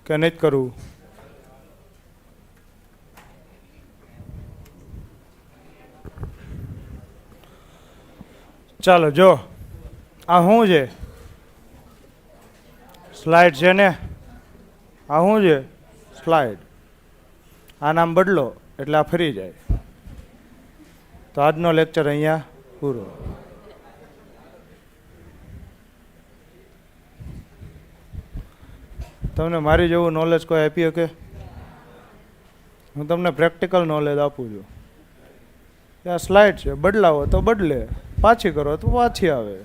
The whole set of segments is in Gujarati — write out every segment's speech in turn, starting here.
કે નથી કરવું? ચાલો જો આ શું છે? સ્લાઇડ છે ને? આ શું છે? સ્લાઇડ. આ નામ બદલો એટલે આ ફરી જાય. તો આજનો લેક્ચર અહીંયા પૂરો. તમને મારી જેવું નોલેજ કોઈ આપી શકે? હું તમને પ્રેક્ટિકલ નોલેજ આપું છું. આ સ્લાઇડ છે, બદલાવો તો બદલે, પાછી કરો તો પાછી આવે.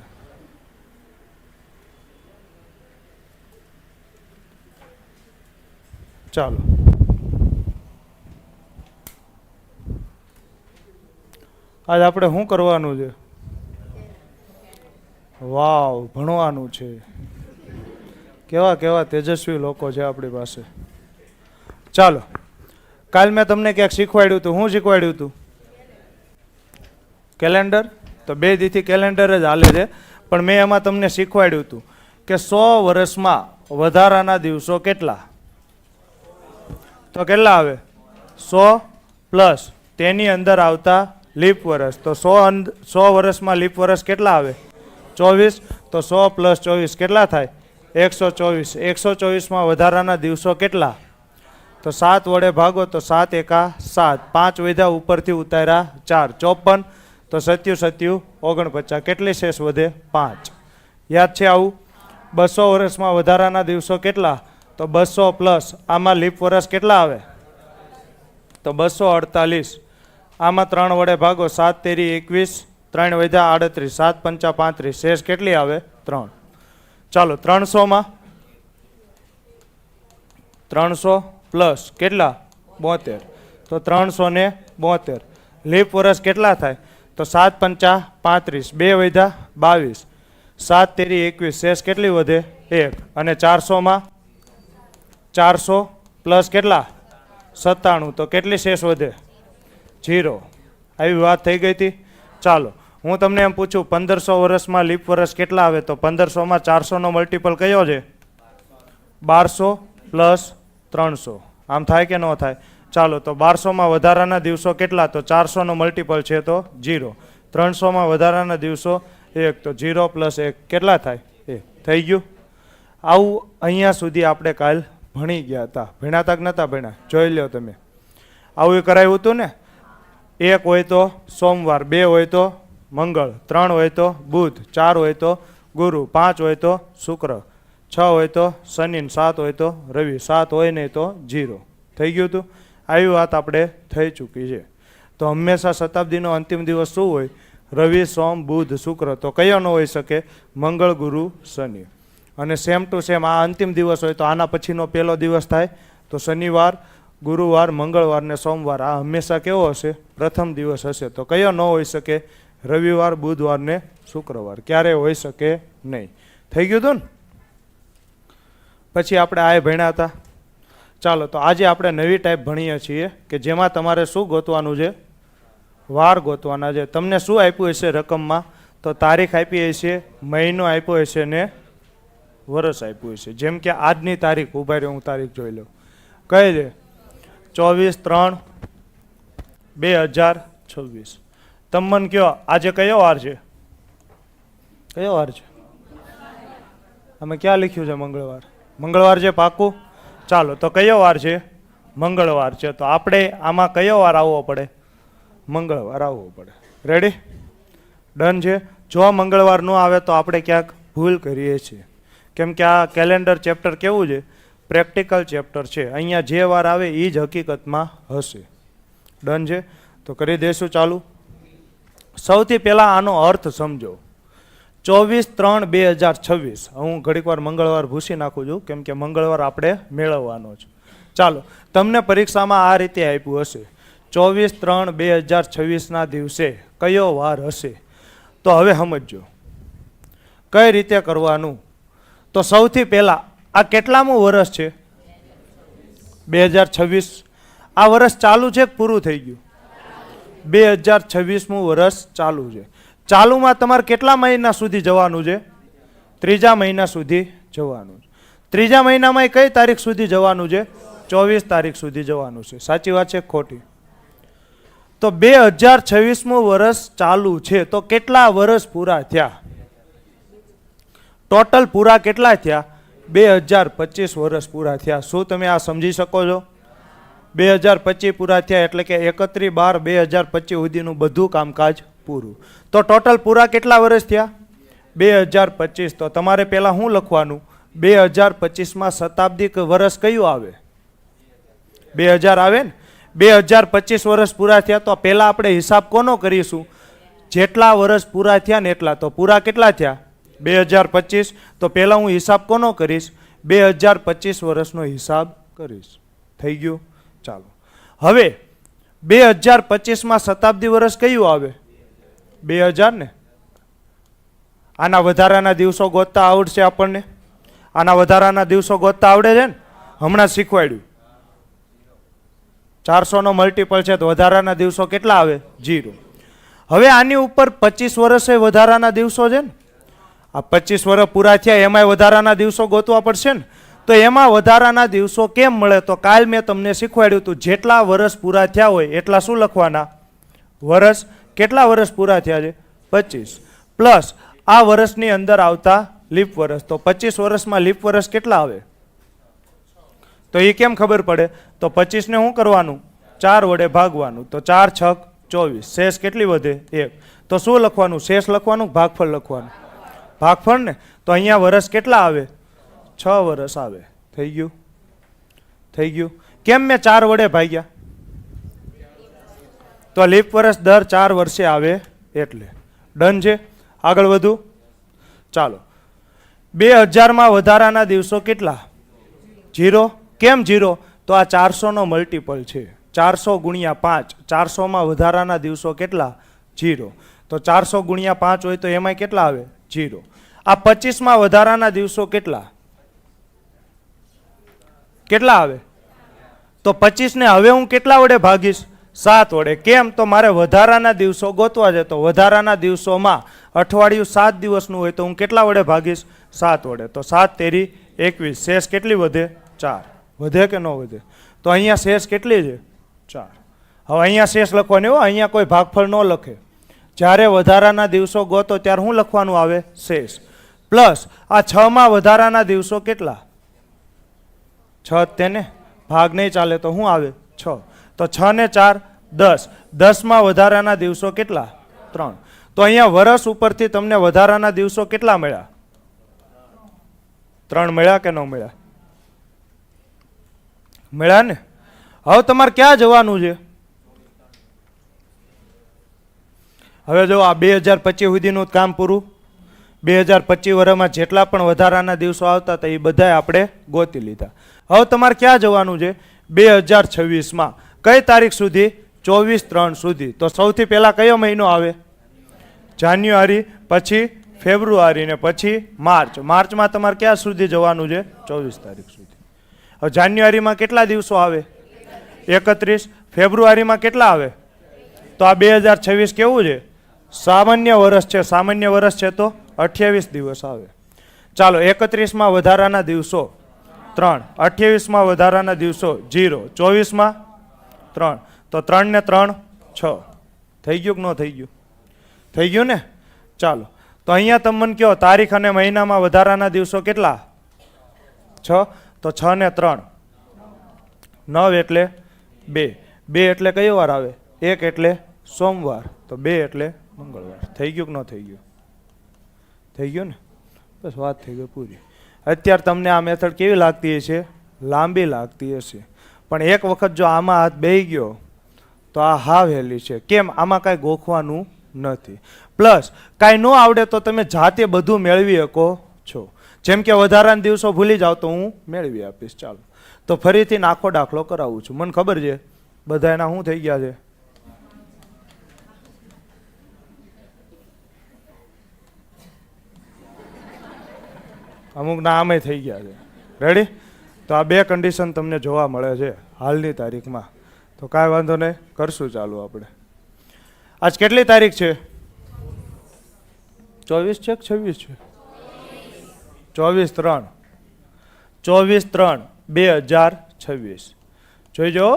ચાલો આજ આપણે શું કરવાનું છે? વાવ, ભણવાનું છે. કેવા કેવા તેજસ્વી લોકો છે આપણી પાસે. ચાલો, કાલ મેં તમને ક્યાંક શીખવાડ્યું હતું. શું શીખવાડ્યું હતું? કેલેન્ડર. તો 2 દીથી કેલેન્ડર જ હાલે છે, પણ મેં એમાં તમને શીખવાડ્યું હતું કે 100 વર્ષમાં વધારાના દિવસો કેટલા? તો કેટલા આવે? 100 પ્લસ તેની અંદર આવતા લીપ વર્ષ. તો 100 વર્ષમાં લીપ વર્ષ કેટલા આવે? 24. તો 100 પ્લસ 24 કેટલા થાય? 124. 124માં વધારાના દિવસો કેટલા? તો 7 વડે ભાગો તો 7 એકા 7. 5 વધ્યા, ઉપરથી ઉતાર્યા 4. 54. તો 7 7 49. કેટલી શેષ વધે? 5. યાદ છે આવું? 200 વર્ષમાં વધારાના દિવસો કેટલા? તો 200 પ્લસ આમાં લીપ વર્ષ કેટલા આવે? તો 248. આમાં 3 વડે ભાગો. 7 તેરી 21. 3 વધ્યા 38. 7 પંચા 35. શેષ કેટલી આવે? 3. ચાલો 300માં 300 પ્લસ કેટલા? 72. તો 372. લીપ વર્ષ કેટલા થાય? તો 7 પંચા 35. 2 વધ્યા 22. 7 તેરી 21. શેષ કેટલી વધે? 1. અને 400માં 400 પ્લસ કેટલા? 97. તો કેટલી શેષ વધે? 0. આવી વાત થઈ ગઈ હતી. ચાલો હું તમને એમ પૂછું, 1500 વર્ષમાં લીપ વર્ષ કેટલા આવે? તો 1500માં 400નો મલ્ટિપલ કયો છે? 1200 પ્લસ 300. આમ થાય કે ન થાય? ચાલો તો 1200માં વધારાના દિવસો કેટલા? તો 400નો મલ્ટિપલ છે તો 0. 300માં વધારાના દિવસો 1. તો 0 પ્લસ 1 કેટલા થાય? 1. થઈ ગયું. આવું અહીંયા સુધી આપણે કાલ ભણી ગયા હતા. ભણ્યા હતા કે નહોતા ભણ્યા? જોઈ લો તમે. આવું કરાયું હતું ને? 1 હોય તો સોમવાર, 2 હોય તો મંગળ, 3 હોય તો બુધ, 4 હોય તો ગુરુ, 5 હોય તો શુક્ર, 6 હોય તો શનિ, 7 હોય તો રવિ, 7 હોય નહીં તો 0. થઈ ગયું હતું. આવી વાત આપણે થઈ ચૂકી છે. તો હંમેશા શતાબ્દીનો અંતિમ દિવસ શું હોય? રવિ, સોમ, બુધ, શુક્ર. તો કયો ન હોઈ શકે? મંગળ, ગુરુ, શનિ. અને સેમ ટુ સેમ આ અંતિમ દિવસ હોય તો આના પછીનો પહેલો દિવસ થાય તો શનિવાર, ગુરુવાર, મંગળવાર ને સોમવાર. આ હંમેશા કેવો હશે? પ્રથમ દિવસ હશે. તો કયો ન હોઈ શકે? રવિવાર, બુધવાર ને શુક્રવાર. ક્યારે હોઈ શકે નહીં. થઈ ગયું હતું ને? પછી આપણે આ ભણ્યા હતા. ચાલો તો આજે આપણે નવી ટાઈપ ભણીએ છીએ કે જેમાં તમારે શું ગોતવાનું છે? વાર ગોતવાના છે. તમને શું આપ્યું હશે રકમમાં? તો તારીખ આપી હશે, મહિનો આપ્યો હશે ને વર્ષ આપ્યું હશે. જેમ કે આજની તારીખ, ઉભા રહ્યો હું તારીખ જોઈ લઉં. કઈ છે? 24/3/2026. તમે મને કહો આજે કયો વાર છે? કયો વાર છે? અમે ક્યાં લખ્યું છે? મંગળવાર. મંગળવાર છે પાકું? ચાલો તો કયો વાર છે? મંગળવાર છે. તો આપણે આમાં કયો વાર આવવો પડે? મંગળવાર આવવો પડે. રેડી? ડન છે. જો મંગળવાર ન આવે તો આપણે ક્યાંક ભૂલ કરીએ છીએ. કેમ કે આ કેલેન્ડર ચેપ્ટર કેવું છે? પ્રેક્ટિકલ ચેપ્ટર છે. અહીંયા જે વાર આવે એ જ હકીકતમાં હશે. ડન છે. તો કરી દઈશું ચાલુ. સૌથી પહેલાં આનો અર્થ સમજો. 24/3/2026. હું ઘડીક વાર મંગળવાર ભૂસી નાખું છું કેમ કે મંગળવાર આપણે મેળવવાનો છે. ચાલો તમને પરીક્ષામાં આ રીતે આપ્યું હશે 24/3/2026ના દિવસે કયો વાર હશે. તો હવે સમજો કઈ રીતે કરવાનું. તો સૌથી પહેલાં આ કેટલામું વર્ષ છે? 2026. આ વર્ષ ચાલુ છે કે પૂરું થઈ ગયું? 2026મું વર્ષ ચાલુ છે. ચાલુમાં તમારે કેટલા મહિના સુધી જવાનું છે? ત્રીજા મહિના સુધી જવાનું છે. ત્રીજા મહિનામાં કઈ તારીખ સુધી જવાનું છે? 24 તારીખ સુધી જવાનું છે. સાચી વાત છે ખોટી? તો 2026મું વર્ષ ચાલુ છે, તો કેટલા વર્ષ પૂરા થયા? ટોટલ પૂરા કેટલા થયા? 2025 વર્ષ પૂરા થયા. શું તમે આ સમજી શકો છો? 2025 પૂરા થયા એટલે કે 31/12/2025 સુધીનું બધું કામકાજ પૂરું. તો ટોટલ પૂરા કેટલા વર્ષ થયા? 2025. તો તમારે પહેલા શું લખવાનું? 2025માં શતાબ્દી વર્ષ કયું આવે? 2000 આવે ને? 2025 વર્ષ પૂરા થયા તો પહેલા આપણે હિસાબ કોનો કરીશું? જેટલા વર્ષ પૂરા થયા ને એટલા. તો પૂરા કેટલા થયા? 2025. તો પહેલા હું હિસાબ કોનો કરીશ? 2025 વર્ષનો હિસાબ કરીશ. થઈ ગયું? ચાલો. હવે 2025માં શતાબ્દી વર્ષ કયું આવે? 2000 ને? આના વધારાના દિવસો ગોતતા આવડશે આપણને? આના વધારાના દિવસો ગોતતા આવડે છે ને? હમણાં શીખવાડ્યું. 400 નો મલ્ટીપલ છે તો વધારાના દિવસો કેટલા આવે? 0. હવે આની ઉપર 25 વર્ષે વધારાના દિવસો છે ને? આ 25 વર્ષ પૂરા થયા એમાંય વધારાના દિવસો ગોતવા પડશે ને? તો એમાં વધારાના દિવસો કેમ મળે? તો કાલ મેં તમને શીખવાડ્યું હતું, જેટલા વર્ષ પૂરા થયા હોય એટલા શું લખવાના? વર્ષ. કેટલા વર્ષ પૂરા થયા છે? 25 પ્લસ આ વર્ષની અંદર આવતા લીપ વર્ષ. તો 25 વર્ષમાં લીપ વર્ષ કેટલા આવે? તો એ કેમ ખબર પડે? તો 25 ને શું કરવાનું? 4 વડે ભાગવાનું. તો 4 6 24. શેષ કેટલી વધે? 1. તો શું લખવાનું? શેષ લખવાનું, ભાગફળ લખવાનું? ભાગફળ ને? તો અહીંયા વર્ષ કેટલા આવે? 6 વર્ષ આવે. થઈ ગયું? થઈ ગયું? કેમ મેં 4 વડે ભાગ્યા? તો લીપ વર્ષ દર 4 વર્ષે આવે એટલે. ડન છે? આગળ વધુ? ચાલો. 2000માં વધારાના દિવસો કેટલા? 0. કેમ 0? તો આ 400 નો મલ્ટીપલ છે. 400 ગુણ્યા 5. 400માં વધારાના દિવસો કેટલા? 0. તો 400 ગુણ્યા 5 હોય તો એમાં કેટલા આવે? 0. આ 25માં વધારાના દિવસો કેટલા? કેટલા આવે? તો 25 ને હવે હું કેટલા વડે ભાગીશ? 7 વડે. કેમ? તો મારે વધારાના દિવસો ગોતવા છે. તો વધારાના દિવસોમાં અઠવાડિયું 7 દિવસનું હોય તો હું કેટલા વડે ભાગીશ? 7 વડે. તો 7 તેરી 21. શેષ કેટલી વધે? 4. વધે કે ન વધે? તો અહીંયા શેષ કેટલી છે? 4. હવે અહીંયા શેષ લખવાની હોય, અહીંયા કોઈ ભાગફળ ન લખે. જ્યારે વધારાના દિવસો ગોતો ત્યારે શું લખવાનું આવે? શેષ. પ્લસ આ 6માં વધારાના દિવસો કેટલા? 6. તેને ભાગ નહીં ચાલે તો શું આવે? 6. તો 6 ને 4 10. 10માં વધારાના દિવસો કેટલા? 3. તો અહીંયા વર્ષ ઉપરથી તમને વધારાના દિવસો કેટલા મળ્યા? 3 મળ્યા કે ન મળ્યા? મળ્યા ને? હવે તમારે ક્યાં જવાનું છે? હવે જો આ 2025 સુધીનું કામ પૂરું. 2025 વર્ષમાં જેટલા પણ વધારાના દિવસો આવતા હતા એ બધા આપણે ગોતી લીધા. હવે તમારે ક્યાં જવાનું છે? 2026માં. કઈ તારીખ સુધી? 24/3 સુધી. તો સૌથી પહેલા કયો મહિનો આવે? જાન્યુઆરી, પછી ફેબ્રુઆરી ને પછી માર્ચ. માર્ચમાં તમારે ક્યાં સુધી જવાનું છે? 24 તારીખ સુધી. હવે જાન્યુઆરીમાં કેટલા દિવસો આવે? 31. ફેબ્રુઆરીમાં કેટલા આવે? તો આ 2026 કેવું છે? સામાન્ય વર્ષ છે. સામાન્ય વર્ષ છે તો 28 દિવસ આવે. ચાલો. 31માં વધારાના દિવસો 3. 28માં વધારાના દિવસો 0. 24માં 3. તો 3 ને 3 6. થઈ ગયું કે ન થઈ ગયું? થઈ ગયું ને? ચાલો. તો અહીંયા તમે મને કહો તારીખ અને મહિનામાં વધારાના દિવસો કેટલા? 6. તો 6 ને 3 9 એટલે 2. 2 એટલે કયો વાર આવે? 1 એટલે સોમવાર. તો 2 એટલે મંગળવાર. થઈ ગયું કે ન થઈ ગયું? થઈ ગયું ને? બસ વાત થઈ ગઈ પૂરી. અત્યારે તમને આ મેથડ કેવી લાગતી હશે? લાંબી લાગતી હશે. પણ એક વખત જો આમાં હાથ બેહી ગયો તો આ હાવ હેલી છે. કેમ? આમાં કાંઈ ગોખવાનું નથી. પ્લસ કાંઈ ન આવડે તો તમે જાતે બધું મેળવી શકો છો. જેમ કે વધારાના દિવસો ભૂલી જાઓ તો હું મેળવી આપીશ. ચાલો. તો ફરીથી નાખો દાખલો કરાવું છું. મને ખબર છે બધા એના શું થઈ ગયા છે. અમુક ના આમે થઈ ગયા છે. રેડી? તો આ 2 કન્ડિશન તમને જોવા મળે છે હાલની તારીખમાં. તો કાંઈ વાંધો નહીં, કરશું ચાલુ આપણે. આજ કેટલી તારીખ છે? 24 છે કે 26 છે? 24/3. 24/3/2026. જોઈજો,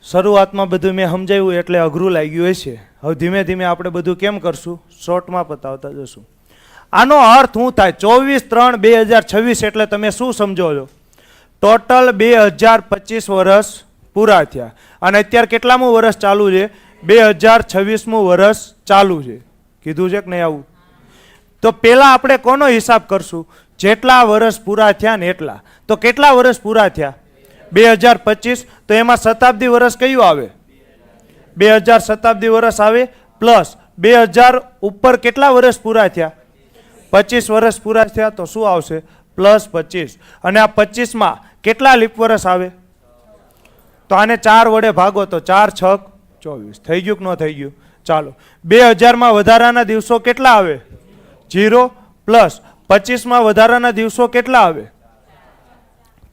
શરૂઆતમાં બધું મેં સમજાવ્યું એટલે અઘરું લાગ્યું હશે. હવે ધીમે ધીમે આપણે બધું કેમ કરશું, શોર્ટમાં પતાવતા જશું. આનો અર્થ શું થાય? 24/3/2026 એટલે તમે શું સમજો છો? ટોટલ 2025 વર્ષ પૂરા થયા અને અત્યારે કેટલામું વર્ષ ચાલુ છે? 2026મું વર્ષ ચાલુ છે. કીધું છે કે નહીં આવું? તો પહેલા આપણે કોનો હિસાબ કરશું? જેટલા વર્ષ પૂરા થયા ને એટલા. તો કેટલા વર્ષ પૂરા થયા? 2025. તો એમાં શતાબ્દી વર્ષ કયું આવે? 2000 શતાબ્દી વર્ષ આવે પ્લસ 2000 ઉપર કેટલા વર્ષ પૂરા થયા? 25 વર્ષ પૂરા થયા. તો શું આવશે? +25. અને આ 25માં કેટલા લીપ વર્ષ આવે? તો આને 4 વડે ભાગો તો 4 × 6 = 24. થઈ ગયું કે ન થઈ ગયું? ચાલો, 2000માં વધારાના દિવસો કેટલા આવે? 0 પ્લસ 25માં વધારાના દિવસો કેટલા આવે?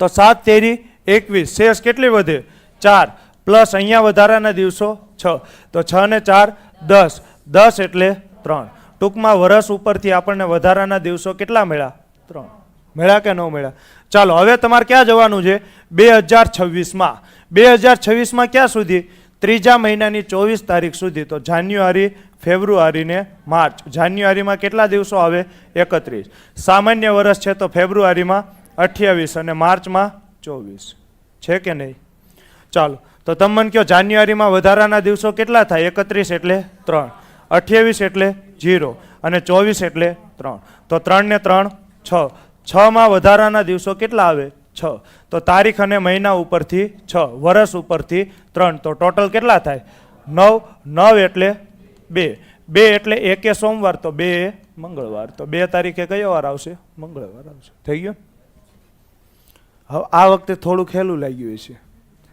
તો 7 × 3 = 21. શેષ કેટલી વધે? 4 પ્લસ અહીંયા વધારાના દિવસો 6. તો 6 ને 4 10. 10 એટલે 3. ટૂંકમાં વર્ષ ઉપરથી આપણને વધારાના દિવસો કેટલા મળ્યા? 3. મળ્યા કે ન મળ્યા? ચાલો, હવે તમારે ક્યાં જવાનું છે? 2026માં. 2026માં ક્યાં સુધી? ત્રીજા મહિનાની 24 તારીખ સુધી. તો જાન્યુઆરી, ફેબ્રુઆરી ને માર્ચ. જાન્યુઆરીમાં કેટલા દિવસો આવે? 31. સામાન્ય વર્ષ છે તો ફેબ્રુઆરીમાં 28 અને માર્ચમાં 24. છે કે નહીં? ચાલો, તો તમે મને કહો, જાન્યુઆરીમાં વધારાના દિવસો કેટલા થાય? 31 એટલે 3, 28 એટલે 0 અને 24 એટલે 3. તો 3 ને 3 6. 6માં વધારાના દિવસો કેટલા આવે? 6. તો તારીખ અને મહિના ઉપરથી 6, વર્ષ ઉપરથી 3. તો ટોટલ કેટલા થાય? 9. 9 એટલે 2. 2 એટલે 1 સોમવાર, તો 2 મંગળવાર. તો 2 તારીખે કયો વાર આવશે? મંગળવાર આવશે. થઈ ગયું? હવે આ વખતે થોડું ખેલું લાગ્યું છે,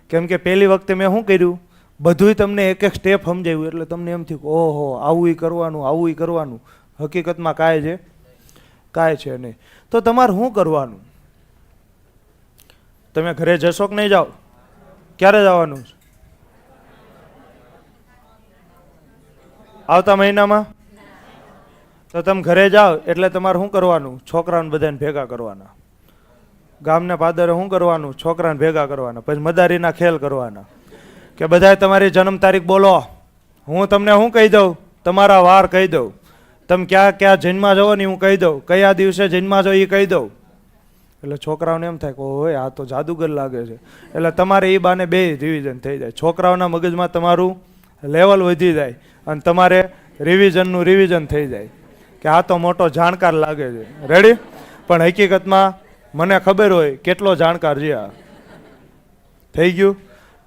કેમ કે પહેલી વખતે મેં શું કર્યું? બધુંય તમને એક એક સ્ટેપ સમજાવ્યું એટલે તમને એમ થયું ઓહો આવું કરવાનું, આવું કરવાનું. હકીકતમાં કાંઈ છે નહીં. તો તમારે શું કરવાનું? તમે ઘરે જશો કે નહીં જાઓ? ક્યારે જવાનું? આવતા મહિનામાં? તો તમે ઘરે જાઓ એટલે તમારે શું કરવાનું? છોકરાઓને બધાને ભેગા કરવાના. ગામને પાદરે શું કરવાનું? છોકરાને ભેગા કરવાના. પછી મદારીના ખેલ કરવાના કે બધાએ તમારી જન્મ તારીખ બોલો. હું તમને શું કહી દઉં? તમારા વાર કહી દઉં. તમે ક્યાં ક્યાં જન્મા જાઓ ને હું કહી દઉં. કયા દિવસે જન્મા જાઓ એ કહી દઉં. એટલે છોકરાઓને એમ થાય કે ઓય આ તો જાદુગર લાગે છે. એટલે તમારે એ બાને 2 રિવિઝન થઈ જાય. છોકરાઓના મગજમાં તમારું લેવલ વધી જાય અને તમારે રિવિઝનનું રિવિઝન થઈ જાય કે આ તો મોટો જાણકાર લાગે છે. રેડી? પણ હકીકતમાં મને ખબર હોય કેટલો જાણકાર છે આ. થઈ ગયું?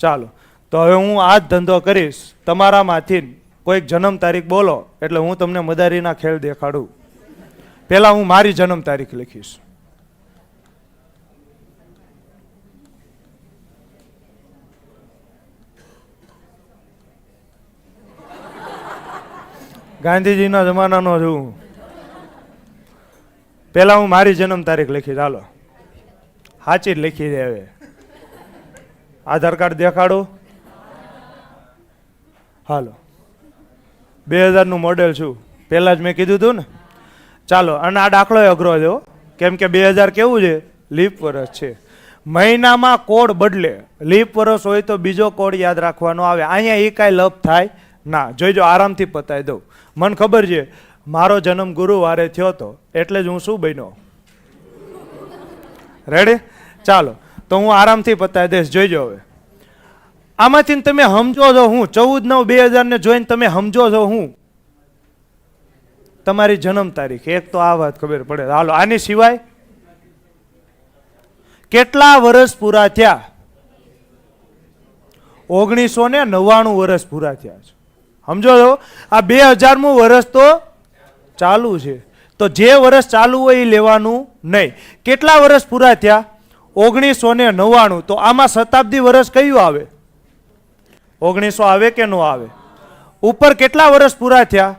ચાલો, તો હવે હું આ જ ધંધો કરીશ. તમારામાંથી કોઈક જન્મ તારીખ બોલો એટલે હું તમને મદારીના ખેલ દેખાડું. પહેલાં હું મારી જન્મ તારીખ લખીશ. ગાંધીજીના જમાનાનો છું. પહેલાં હું મારી જન્મ તારીખ લખીશ. હાલો, સાચી જ લખી દે. હવે આધાર કાર્ડ દેખાડું. હાલો, 2000નું મોડેલ છું. પહેલાં જ મેં કીધું હતું ને. ચાલો, અને આ દાખલો અઘરો છે કેમ કે 2000 કેવું છે? લીપ વર્ષ છે. મહિનામાં કોડ બદલે. લીપ વર્ષ હોય તો બીજો કોડ યાદ રાખવાનો આવે. અહીંયા એ કાંઈ લપ થાય ના. જોઈજો, આરામથી પતાવી દઉં. મને ખબર છે મારો જન્મ ગુરુવારે થયો હતો એટલે જ હું શું બન્યો? રેડી? ચાલો, તો હું આરામથી પતાવી દઈશ. જોઈજો હવે આમાંથી તમે સમજો છો હું 14/9/2000 ને જોઈને તમે સમજો છો હું તમારી જન્મ તારીખ. એક તો આ વાત ખબર પડે. હાલો, આની સિવાય કેટલા વર્ષ પૂરા થયા? 1999 વર્ષ પૂરા થયા છે. સમજો છો? આ 2000મું વર્ષ તો ચાલુ છે. તો જે વર્ષ ચાલુ હોય એ લેવાનું નહીં. કેટલા વર્ષ પૂરા થયા? 1999. તો આમાં શતાબ્દી વર્ષ કયું આવે? 1900 આવે કે નો આવે? ઉપર કેટલા વર્ષ પૂરા થયા?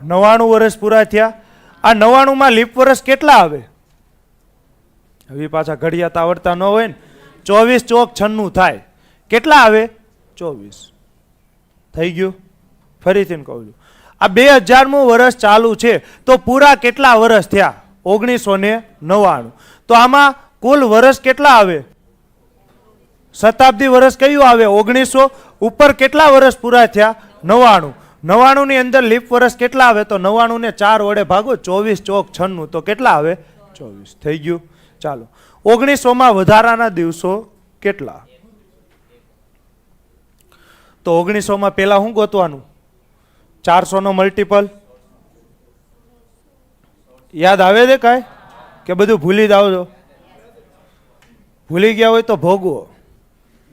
99 વર્ષ પૂરા થયા. આ 99માં લીપ વર્ષ કેટલા આવે? હવે પાછા ઘડિયાળ આવડતા ન હોય ને. 24 ચોક 96 થાય. કેટલા આવે? 24. થઈ ગયું? ફરીથી કહું છું, આ 2000મું વર્ષ ચાલુ છે તો પૂરા કેટલા વર્ષ થયા? 1999. તો આમાં કુલ વર્ષ કેટલા આવે? શતાબ્દી વર્ષ કયું આવે? 1900. ઉપર કેટલા વર્ષ પૂરા થયા? 99. 99 ની અંદર લીપ વર્ષ કેટલા આવે? તો 99 ને 4 વડે ભાગો, 24 ચોક 96, તો કેટલા આવે? 24. થઈ ગયું. ચાલો, 1900 માં વધારાના દિવસો કેટલા? તો 1900 માં પેલા શું ગોતવાનું? 400 નો મલ્ટીપલ યાદ આવે છે કાંઈ? કે બધું ભૂલી જાઓ છો? ભૂલી ગયા હોય તો ભોગવો.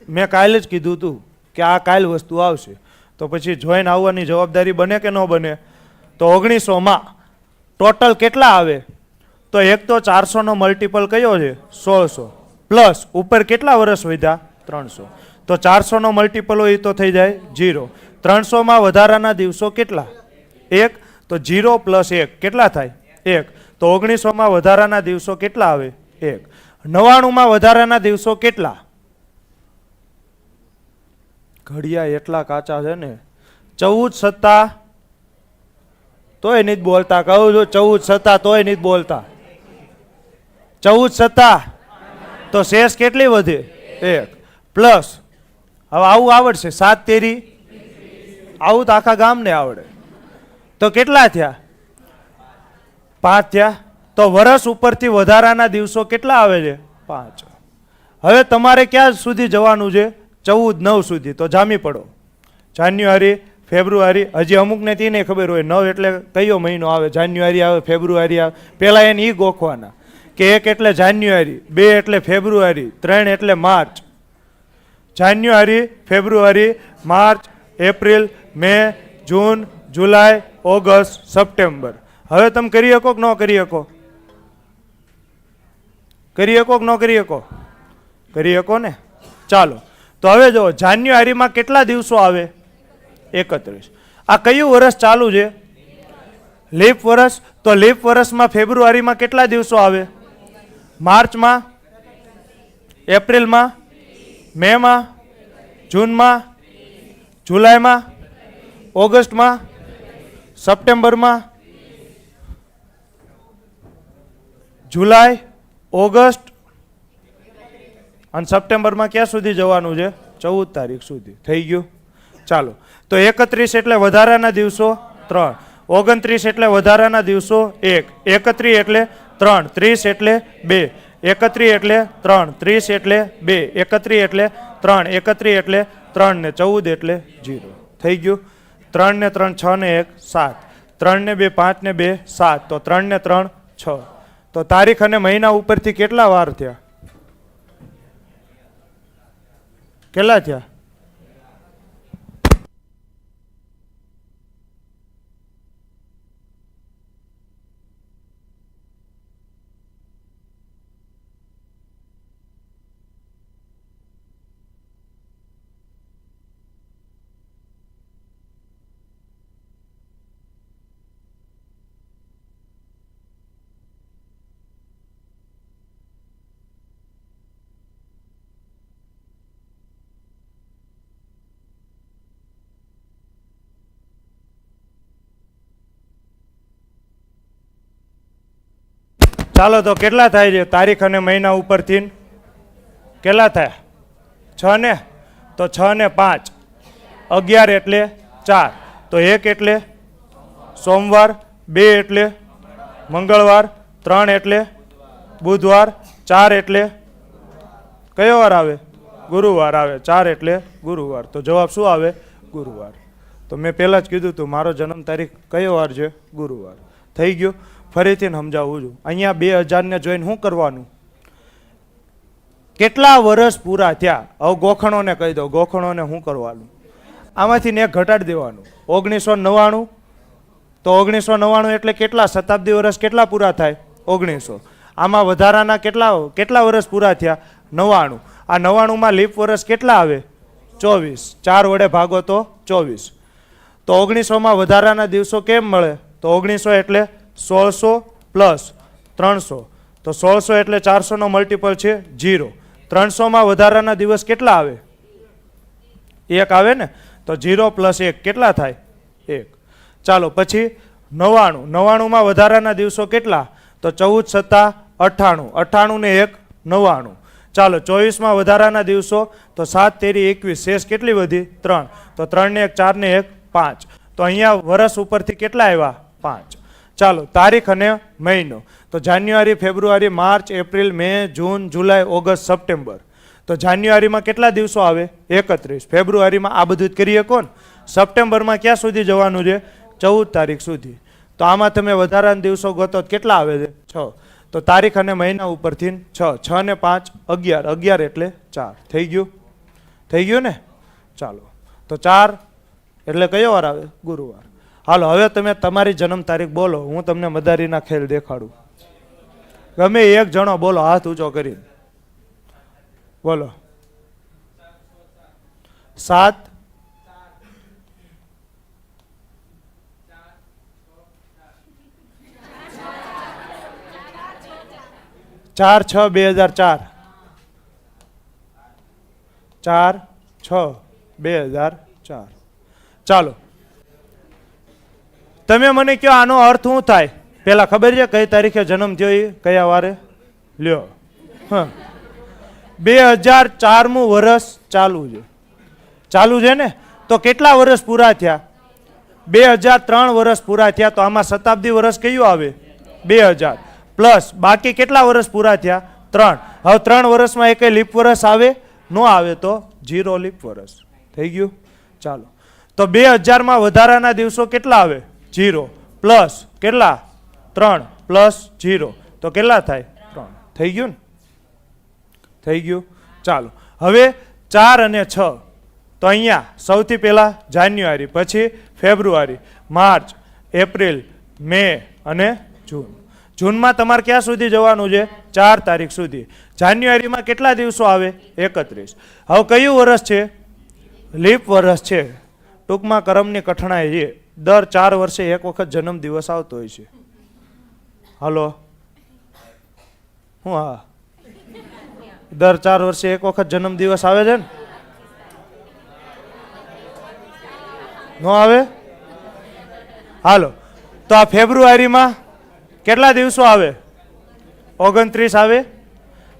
મેં કાલે જ કીધું હતું કે આ કાલ વસ્તુ આવશે, તો પછી જોઈને આવવાની જવાબદારી બને કે ન બને? તો 1900 માં ટોટલ કેટલા આવે? તો એક તો 400 નો મલ્ટીપલ કયો છે? 1600. પ્લસ ઉપર કેટલા વર્ષ વધ્યા? 300. તો 400 નો મલ્ટીપલ હોય તો થઈ જાય 0. 300 માં વધારાના દિવસો કેટલા? 1. તો 0 પ્લસ 1 કેટલા થાય? 1. તો 1900 માં વધારાના દિવસો કેટલા આવે? 1. 99 માં વધારાના દિવસો કેટલા? ઘડિયા એટલા કાચા છે ને. 14 સત્તા તોય નહીં બોલતા. કહું છું 14 સત્તા તોય નહીં બોલતા. 14 સત્તા તો શેષ કેટલી વધે? 1. પ્લસ હવે આવું આવડશે 7 તેરી, આવું તો આખા ગામને આવડે. તો કેટલા થયા? 5 થયા. તો વર્ષ ઉપરથી વધારાના દિવસો કેટલા આવે છે? 5. હવે તમારે ક્યાં સુધી જવાનું છે? 14/9 સુધી. તો જામી પડો. જાન્યુઆરી, ફેબ્રુઆરી, હજી અમુકને તે નહીં ખબર હોય 9 એટલે કયો મહિનો આવે? જાન્યુઆરી આવે, ફેબ્રુઆરી આવે. પહેલાં એને એ ગોખવાના કે 1 એટલે જાન્યુઆરી, 2 એટલે ફેબ્રુઆરી, 3 એટલે માર્ચ. જાન્યુઆરી, February, March, April, May, June, July, August, September. હવે તમે કરી શકો કે ન કરી શકો? કરી શકો કે ન કરી શકો? કરી શકો ને. ચાલો, તો હવે જો જાન્યુઆરીમાં કેટલા દિવસો આવે? 31. આ કયું વર્ષ ચાલુ છે? લીપ વર્ષ. તો લીપ વર્ષમાં ફેબ્રુઆરીમાં કેટલા દિવસો આવે? માર્ચમાં, એપ્રિલમાં, મેમાં, જૂનમાં, જુલાઈમાં, ઓગસ્ટમાં, સપ્ટેમ્બરમાં. જુલાઈ, ઓગસ્ટ અને સપ્ટેમ્બરમાં ક્યાં સુધી જવાનું છે? 14 તારીખ સુધી. થઈ ગયું. ચાલો, તો 31 એટલે વધારાના દિવસો 3, 29 એટલે વધારાના દિવસો 1, 31 એટલે 3, 30 એટલે 2, 31 એટલે 3, 30 એટલે 2, 31 એટલે 3, 31 એટલે 3 ને 14 એટલે 0. થઈ ગયું. 3 ને 3 6 ને 1 7, 3 ને 2 5 ને 2 7, તો 3 ને 3 6. તો તારીખ અને મહિના ઉપરથી કેટલા વાર થયા? કેટલા થયા? ચાલો, તો કેટલા થાય છે તારીખ અને મહિના ઉપરથી? કેટલા થાય? 6 ને. તો 6 ને 5, 11 એટલે 4, તો 1 એટલે સોમવાર, 2 એટલે મંગળવાર, 3 એટલે બુધવાર, 4 એટલે કયો વાર આવે? ગુરુવાર આવે. 4 એટલે ગુરુવાર. તો જવાબ શું આવે? ગુરુવાર. તો મેં પહેલાં જ કીધું હતું મારો જન્મ તારીખ કયો વાર છે? ગુરુવાર. થઈ ગયું. ફરીથી સમજાવું છું. અહીંયા 2000 ને જોઈને શું કરવાનું? કેટલા વર્ષ પૂરા થયા? હવે ગોખણોને કહી દો. ગોખણોને શું કરવાનું? આમાંથી ને એક ઘટાડી દેવાનું. 1999. તો 1999 એટલે કેટલા શતાબ્દી વર્ષ કેટલા પૂરા થાય? 1900. આમાં વધારાના કેટલા વર્ષ પૂરા થયા? 99. આ 99 લીપ વર્ષ કેટલા આવે? 24. 4 વડે ભાગો તો 24. તો 1900 માં વધારાના દિવસો કેમ મળે? તો 1900 એટલે 1600 પ્લસ 300. તો 1600 એટલે 400 નો મલ્ટીપલ છે 0. 300 માં વધારાના દિવસ કેટલા આવે? 1 આવે ને. તો 0 પ્લસ 1 કેટલા થાય? 1. ચાલો, પછી 99. 99 માં વધારાના દિવસો કેટલા? તો 14 સત્તા 98, 98 ને 1 99. ચાલો 24માં વધારાના દિવસો તો 7 તેરી 21, શેષ કેટલી વધી 3, તો 3 ને 1 4 ને 1 5. તો અહીંયા વર્ષ ઉપરથી કેટલા આવ્યા 5. ચાલો તારીખ અને મહિનો તો January, February, March, April, May, June, July, August, September. તો જાન્યુઆરીમાં કેટલા દિવસો આવે 31, ફેબ્રુઆરીમાં આ બધું જ કરીએ કોણ, સપ્ટેમ્બરમાં ક્યાં સુધી જવાનું છે 14 તારીખ સુધી. તો આમાં તમે વધારાના દિવસો ગોતો કેટલા આવે છે 6. તો તારીખ અને મહિના ઉપરથી 6, 6 ને 5 11, 11 એટલે 4. થઈ ગયું ને. ચાલો તો 4 એટલે કયો વાર આવે ગુરુવાર. હાલો હવે તમે તમારી જન્મ તારીખ બોલો, હું તમને મદારીના ખેલ દેખાડું. ગમે એક જણો બોલો હાથ ઊંચો કરીને બોલો. 7 4/6/2004, 4/6/2004. ચાલો તમે મને કહો આનો અર્થ શું થાય. પેલા ખબર છે કઈ તારીખે જન્મ થયો એ કયા વારે લ્યો. 2004મું વર્ષ ચાલુ છે ને. તો કેટલા વર્ષ પૂરા થયા 2003 વર્ષ પૂરા થયા. તો આમાં શતાબ્દી વર્ષ કયું આવે 2000 પ્લસ બાકી કેટલા વર્ષ પૂરા થયા 3. હવે 3 વર્ષમાં એક લીપ વર્ષ આવે ન આવે તો 0 લીપ વર્ષ. થઈ ગયું. ચાલો તો 2000માં વધારાના દિવસો કેટલા આવે 0 પ્લસ કેટલા 3 પ્લસ 0 તો કેટલા થાય 3. થઈ ગયું ને. થઈ ગયું. ચાલો હવે 4 અને 6 તો અહીંયા સૌથી પહેલા જાન્યુઆરી, પછી ફેબ્રુઆરી, માર્ચ, એપ્રિલ, મે અને જૂન. જૂનમાં તમારે ક્યાં સુધી જવાનું છે 4 તારીખ સુધી. જાન્યુઆરીમાં કેટલા દિવસો આવે 31. હવે કયું વર્ષ છે લીપ વર્ષ છે. ટૂંકમાં કરમની કઠણાઈ છે. દર 4 વર્ષે એક વખત જન્મ દિવસ આવતો હોય છે. હાલો હું હા દર 4 વર્ષે એક વખત જન્મ દિવસ આવે છે ને નો આવે. હાલો તો આ ફેબ્રુઆરીમાં કેટલા દિવસો આવે 29 આવે.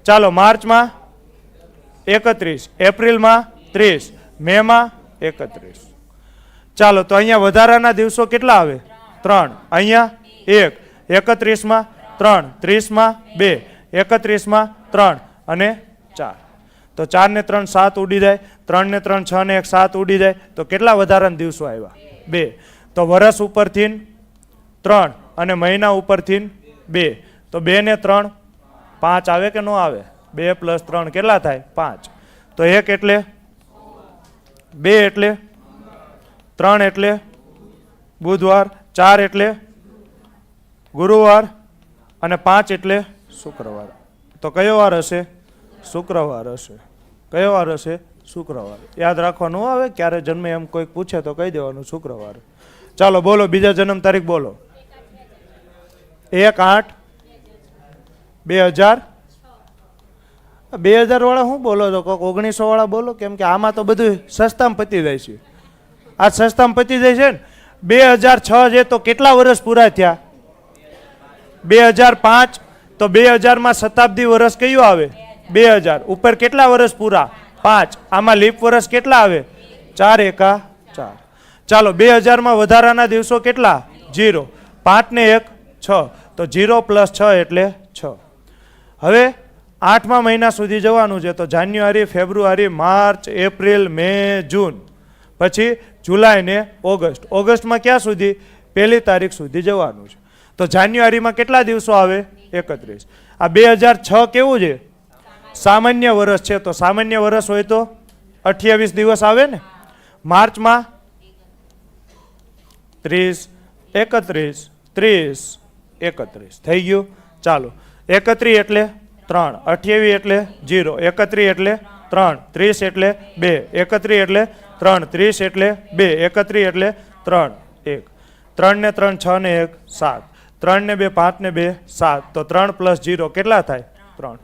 ચાલો માર્ચમાં 31, એપ્રિલમાં 30, મેમાં 31. ચાલો તો અહીંયા વધારાના દિવસો કેટલા આવે 3, અહીંયા 1, 31માં 3, 30માં 2, 31માં 3 અને 4. તો 4 ને 3 7 ઉડી જાય, 3 ને 3 6 ને 1 7 ઉડી જાય. તો કેટલા વધારાના દિવસો આવ્યા 2. તો વર્ષ ઉપરથી 3 અને મહિના ઉપરથી 2. તો 2 ને 3 5 આવે કે ન આવે 2 + 3 કેટલા થાય 5. તો 1 એટલે 2 એટલે 3 એટલે બુધવાર, 4 એટલે ગુરુવાર અને 5 એટલે શુક્રવાર. તો કયો વાર હશે શુક્રવાર હશે. કયો વાર હશે શુક્રવાર. યાદ રાખવાનું આવે ક્યારે જન્મે એમ કોઈક પૂછે તો કહી દેવાનું શુક્રવાર. ચાલો બોલો બીજા જન્મ તારીખ બોલો. 1/8/2000. 2000 વાળા શું બોલો છો કોઈક 1900 વાળા બોલો. કેમ કે આમાં તો બધું સસ્તામાં પતી જાય છે. આ સસ્તામાં પતી જાય છે ને. 2006 છે તો કેટલા વર્ષ પૂરા થયા 2005. તો 2000માં શતાબ્દી વર્ષ કયું આવે 2000 ઉપર કેટલા વર્ષ પૂરા 5. આમાં લીપ વર્ષ કેટલા આવે 4 એકા 4. ચાલો 2000માં વધારાના દિવસો કેટલા 0, 5 ને 1 6. તો 0 + 6 એટલે 6. હવે 8મા મહિના સુધી જવાનું છે. તો January, February, March, April, May, જૂન, પછી જુલાઈ ને ઓગસ્ટ. ઓગસ્ટમાં ક્યાં સુધી 1 તારીખ સુધી જવાનું છે. તો જાન્યુઆરીમાં કેટલા દિવસો આવે 31. આ 2006 કેવું છે સામાન્ય વર્ષ છે. તો સામાન્ય વર્ષ હોય તો 28 દિવસ આવે ને. માર્ચમાં 30, 31, 30, 31. થઈ ગયું. ચાલો 31 એટલે 3, 28 એટલે 0, 31 એટલે 3, 30 એટલે 2, 31 એટલે 3, 30 એટલે 2, 31 એટલે 3, 1. 3 ને 3 6 ને 1 7, 3 ને 2 5 ને 2 7. તો 3 + 0 કેટલા થાય 3.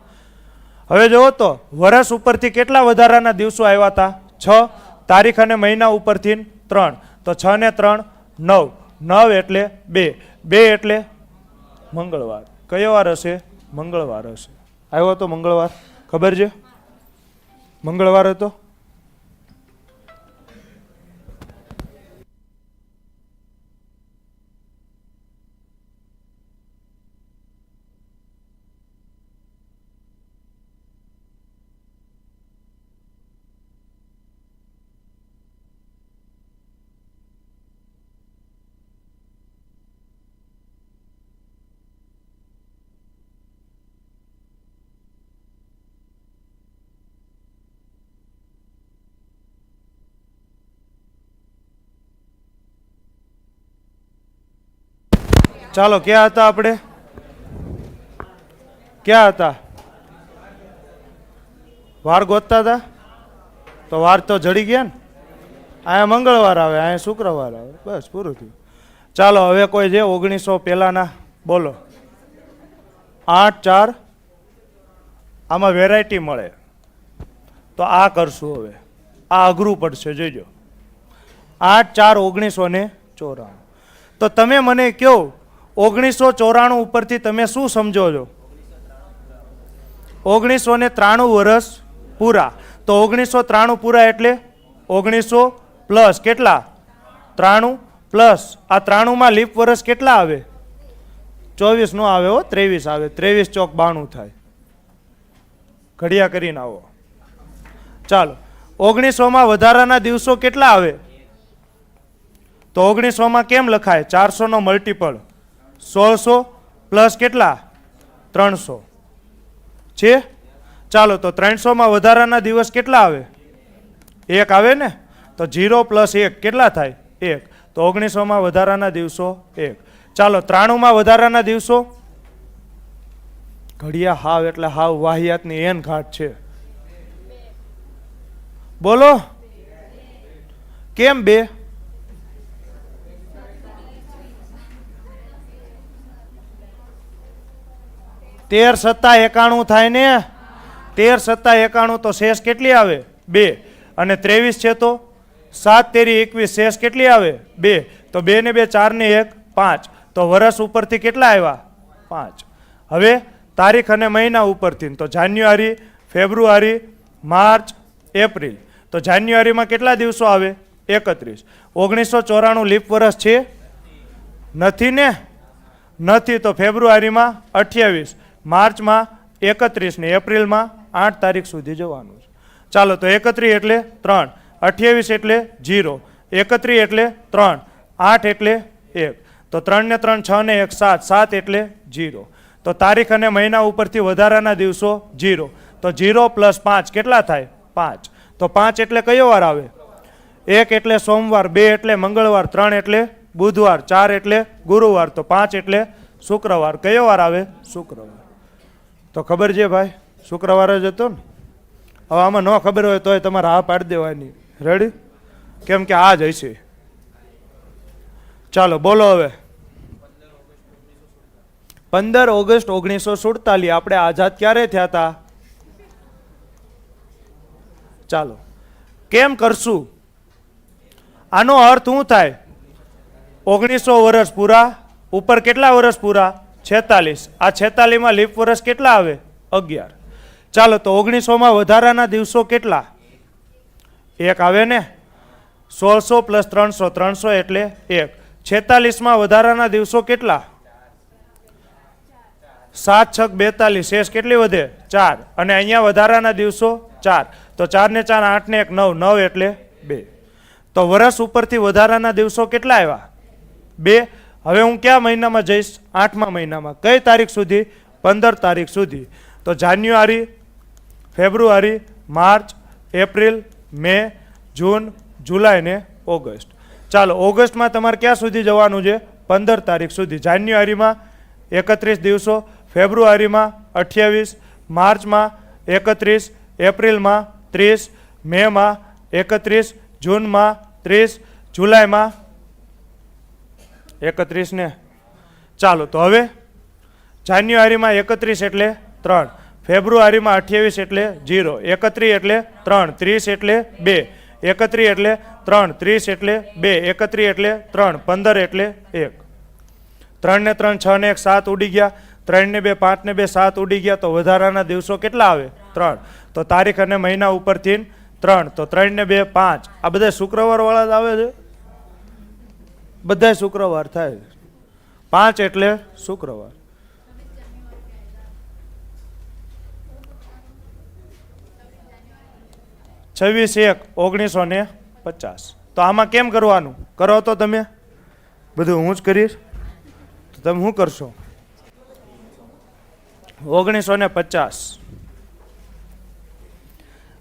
હવે જુઓ તો વર્ષ ઉપરથી કેટલા વધારાના દિવસો આવ્યા હતા 6. તારીખ અને મહિના ઉપરથી 3. તો 6 ને 3 9, 9 એટલે 2, 2 એટલે મંગળવાર. કયો વાર હશે મંગળવાર હશે. આવ્યો હતો મંગળવાર? ખબર છે મંગળવાર હતો? ચાલો, ક્યાં હતા આપણે? ક્યાં હતા? વાર ગોતતા હતા? તો વાર તો જડી ગયા ને. અહીંયા મંગળવાર આવે, અહીંયા શુક્રવાર આવે, બસ પૂરું થયું. ચાલો, હવે કોઈ છે 1900 પહેલાના? બોલો. 8 4. આમાં વેરાયટી મળે તો આ કરશું. હવે આ અઘરું પડશે, જોઈજો. 8 4 1994. તો તમે મને કહો 1994 ઉપરથી તમે શું સમજો છો? 1993 વર્ષ પૂરા. તો 1993 પૂરા એટલે 1900 પ્લસ કેટલા? 93 પ્લસ આ 93 માં લીપ વર્ષ કેટલા આવે? 24 નો આવે હો, 23 આવે. 23 ચોક 92 થાય. ઘડિયા કરીને આવો. ચાલો, 1900 માં વધારાના દિવસો કેટલા આવે? તો 1900 માં કેમ લખાય? 400 નો મલ્ટીપલ 1600 પ્લસ કેટલા? 300 છે. ચાલો, તો 300 માં વધારાના દિવસ કેટલા આવે? 1 આવે ને. તો 0 પ્લસ 1 કેટલા થાય? 1. તો 1900 માં વધારાના દિવસો 1. ચાલો, 93 માં વધારાના દિવસો? ઘડિયા હાવ એટલે હાવ વાહિયાતની એન ઘાટ છે. બોલો કેમ 2? 13 7 91 થાય ને. 13 7 91 તો શેષ કેટલી આવે? 2. અને 23 છે તો 7 તેરી 21 શેષ કેટલી આવે? 2. તો 2 ને 2 4 ને 1 5. તો વર્ષ ઉપરથી કેટલા આવ્યા? 5. હવે તારીખ અને મહિના ઉપરથી તો જાન્યુઆરી, ફેબ્રુઆરી, માર્ચ, એપ્રિલ. તો જાન્યુઆરીમાં કેટલા દિવસો આવે? 31. 1994 લીપ વર્ષ છે? નથી ને. નથી. તો ફેબ્રુઆરીમાં 28, માર્ચમાં 31 ને એપ્રિલમાં 8 તારીખ સુધી જવાનું છે. ચાલો, તો 31 એટલે 3, 28 એટલે 0, 31 એટલે 3, 8 એટલે 1. તો 3 ને 3 6 ને 1 7, 7 એટલે 0. તો તારીખ અને મહિના ઉપરથી વધારાના દિવસો 0. તો 0 પ્લસ 5 કેટલા થાય? 5. તો 5 એટલે કયો વાર આવે? 1 એટલે સોમવાર, 2 એટલે મંગળવાર, 3 એટલે બુધવાર, 4 એટલે ગુરુવાર, તો 5 એટલે શુક્રવાર. કયો વાર આવે? શુક્રવાર. તો ખબર છે ભાઈ, શુક્રવાર જ હતો ને. હવે આમાં ન ખબર હોય તોય તમારે હા પાડી દેવાની. રેડી? કેમ કે આ જ હશે. ચાલો બોલો હવે. 15 ઓગસ્ટ 1947 આપણે આઝાદ ક્યારે થયા હતા? ચાલો કેમ કરશું? આનો અર્થ શું થાય? 1900 વર્ષ પૂરા, ઉપર કેટલા વર્ષ પૂરા? 46. આ 46 માં લીપ વર્ષ કેટલા આવે? 11. ચાલો, તો 1900 માં વધારાના દિવસો કેટલા? 1 આવે ને. 1600 પ્લસ 300, 300 એટલે 1. 46 માં વધારાના દિવસો કેટલા? 7 6 42 શેષ કેટલી વધે? 4. અને અહીંયા વધારાના દિવસો 4. તો 4 ને 4 8 ને 1 9, 9 એટલે 2. તો વર્ષ ઉપરથી વધારાના દિવસો કેટલા આવ્યા? 2. હવે હું કયા મહિનામાં જઈશ? 8મા મહિનામાં. કઈ તારીખ સુધી? 15 તારીખ સુધી. તો January, February, March, April, May, June, જુલાઈ ને ઓગસ્ટ. ચાલો, ઓગસ્ટમાં તમારે ક્યાં સુધી જવાનું છે? 15 તારીખ સુધી. જાન્યુઆરીમાં 31 દિવસો, ફેબ્રુઆરીમાં 28, માર્ચમાં 31, એપ્રિલમાં 30, મેમાં 31, જૂનમાં 30, જુલાઈમાં 31 ને. ચાલો, તો હવે જાન્યુઆરીમાં 31 એટલે 3, ફેબ્રુઆરીમાં 28 એટલે 0, 31 એટલે 3, 30 એટલે 2, 31 એટલે 3, 30 એટલે 2, 31 એટલે 3, 15 એટલે 1. 3 ને 3 6 ને 1 7 ઉડી ગયા. 3 ને 2 5 ને 2 7 ઉડી ગયા તો વધારાના દિવસો કેટલા આવે 3 તો તારીખ અને મહિના ઉપરથી 3 તો 3 ને 2 5 આ બધા શુક્રવાર વાળા જ આવે છે બધા શુક્રવાર થાય 5 એટલે શુક્રવાર 26/1/1950 તો આમાં કેમ કરવાનું કરો તો તમે બધું હું જ કરીશ તો તમે શું કરશો 1950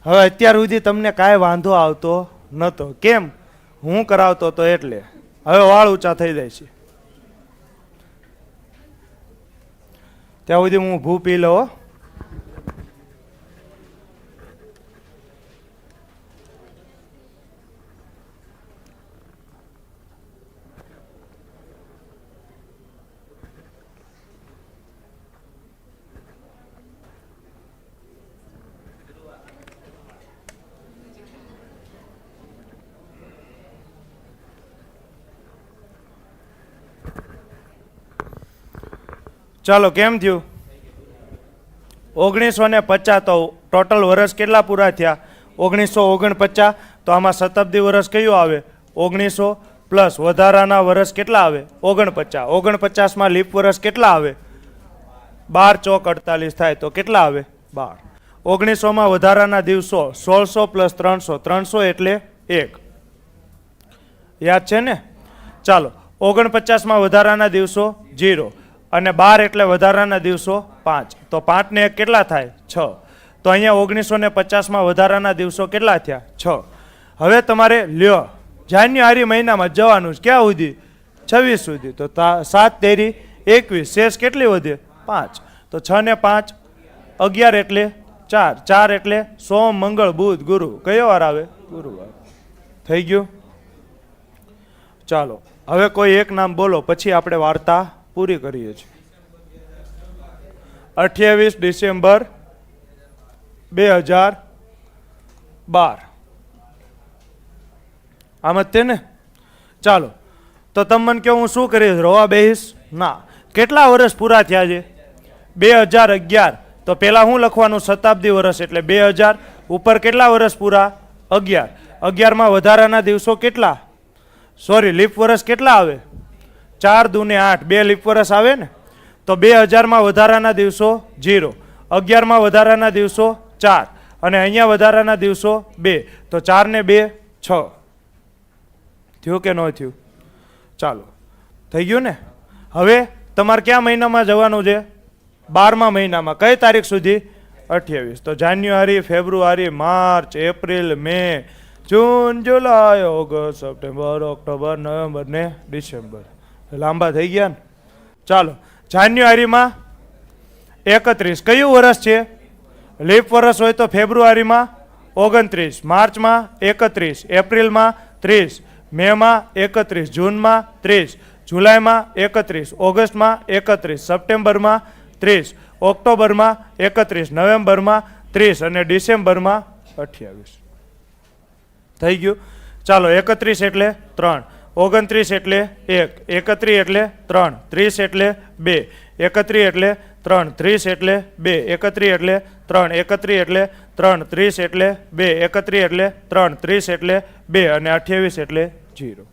હવે અત્યાર સુધી તમને કાંઈ વાંધો આવતો નહોતો કેમ હું કરાવતો તો એટલે હવે વાળ ઊંચા થઈ જાય છે ત્યાં સુધી હું ભૂ પી લો ચાલો કેમ થયું 1950 તો ટોટલ વર્ષ કેટલા પૂરા થયા 1949 તો આમાં શતાબ્દી વર્ષ કયું આવે 1900 પ્લસ વધારાના વર્ષ કેટલા આવે 49 માં લીપ વર્ષ કેટલા આવે 12 ચોક 48 થાય તો કેટલા આવે 12 1900 માં વધારાના દિવસો 1600 પ્લસ 300 એટલે 1 યાદ છે ને ચાલો 49 માં વધારાના દિવસો 0 અને 12 એટલે વધારાના દિવસો 5 તો 5 ને 1 કેટલા થાય 6 તો અહીંયા 1950 માં વધારાના દિવસો કેટલા થયા 6 હવે તમારે લ્યો જાન્યુઆરી મહિનામાં જવાનું છે ક્યાં સુધી 26 સુધી તો 7 તેરી 21 શેષ કેટલી વધે 5 તો 6 ને 5 11 એટલે 4 એટલે સોમ મંગળ બુધ ગુરુ કયો વાર આવે ગુરુવાર થઈ ગયું ચાલો હવે કોઈ એક નામ બોલો પછી આપણે વાર્તા પૂરી કરીએ છીએ 28 ડિસેમ્બર 2012 આમ જ તે ને ચાલો તો તમે મને કહો હું શું કરીશ રોવા બેહીશ ના કેટલા વર્ષ પૂરા થયા છે 2011 તો પહેલા હું લખવાનું શતાબ્દી વર્ષ એટલે 2000 ઉપર કેટલા વર્ષ પૂરા 11 માં વધારાના દિવસો કેટલા સોરી લીપ વર્ષ કેટલા આવે 4 દૂને 8 2 લીપ વર્ષ આવે ને તો 2000 માં વધારાના દિવસો 0 11 માં વધારાના દિવસો 4 અને અહીંયા વધારાના દિવસો 2 તો 4 ને 2 6 થયું કે ન થયું ચાલો થઈ ગયું ને હવે તમારે કયા મહિનામાં જવાનું છે 12મા મહિનામાં કઈ તારીખ સુધી 28 તો January February March April May June July August September October November ને ડિસેમ્બર લાંબા થઈ ગયા ને ચાલો જાન્યુઆરીમાં 31 કયું વર્ષ છે લીપ વર્ષ હોય તો ફેબ્રુઆરીમાં 29 માર્ચમાં 31 એપ્રિલમાં 30 મેમાં 31 જૂનમાં 30 જુલાઈમાં 31 ઓગસ્ટમાં 31 સપ્ટેમ્બરમાં 30 ઓક્ટોબરમાં 31 નવેમ્બરમાં 30 અને ડિસેમ્બરમાં 28 થઈ ગયું ચાલો 31 એટલે 3 29 એટલે 1 31 એટલે 3 30 એટલે 2 31 એટલે 3 30 એટલે 2 31 એટલે 3 31 એટલે 3 30 એટલે 2 31 એટલે 3 30 એટલે 2 અને 28 એટલે 0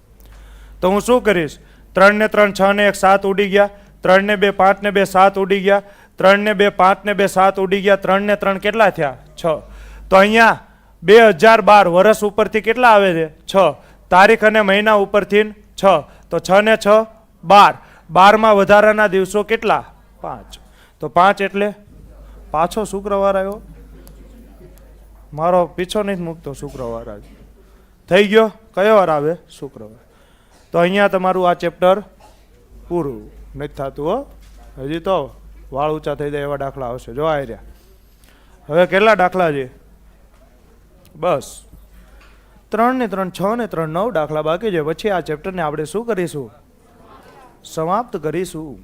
તો હું શું કરીશ 3 ને 3 6 ને 1 7 ઉડી ગયા 3 ને 2 5 ને 2 7 ઉડી ગયા 3 ને 2 5 ને 2 7 ઉડી ગયા 3 ને 3 કેટલા થયા 6 તો અહીંયા 2012 વર્ષ ઉપરથી કેટલા આવે છે 6 તારીખ અને મહિના ઉપરથી 6 તો 6 ને 6 12 12 માં વધારાના દિવસો કેટલા 5 તો 5 એટલે પાછો શુક્રવાર આવ્યો મારો પીછો નહીં મૂકતો શુક્રવાર આજે થઈ ગયો કયો વાર આવે શુક્રવાર તો અહીંયા તમારું આ ચેપ્ટર પૂરું નથી થતું હો હજી તો વાળ ઊંચા થઈ જાય એવા દાખલા આવશે જો આ રહ્યા હવે કેટલા દાખલા છે બસ 3 ને 3 6 ને 3 9 દાખલા બાકી છે પછી આ ચેપ્ટરને આપણે શું કરીશું સમાપ્ત કરીશું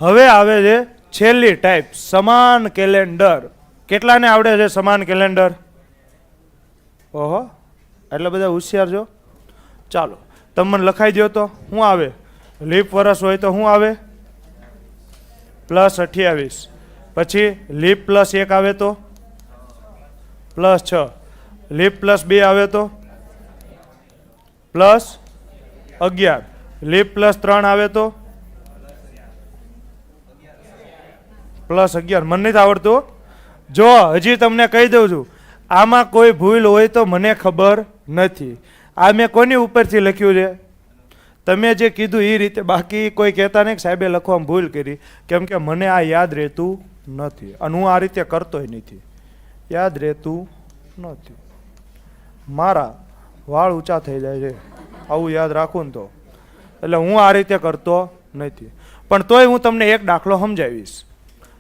હવે આવે છે છેલ્લી ટાઈપ સમાન કેલેન્ડર કેટલાને આવડે છે સમાન કેલેન્ડર ઓહો એટલે બધા હોશિયાર છો ચાલો તમે મને લખાઈ દો તો શું આવે લીપ વર્ષ હોય તો શું આવે પ્લસ 28, પછી લીપ પ્લસ 1 આવે તો પ્લસ 6, લીપ પ્લસ 2 આવે તો પ્લસ 11, લીપ પ્લસ 3 આવે તો પ્લસ 11. મને નથી આવડતું. જો હજી તમને કહી દઉં છું, આમાં કોઈ ભૂલ હોય તો મને ખબર નથી. આ મેં કોની ઉપરથી લખ્યું છે? તમે જે કીધું એ રીતે. બાકી કોઈ કહેતા નહીં કે સાહેબે લખવામાં ભૂલ કરી, કેમ કે મને આ યાદ રહેતું નથી અને હું આ રીતે કરતોય નથી. યાદ રહેતું નથી. મારા વાળ ઊંચા થઈ જાય છે આવું યાદ રાખું ને તો. એટલે હું આ રીતે કરતો નથી. પણ તોય હું તમને એક દાખલો સમજાવીશ.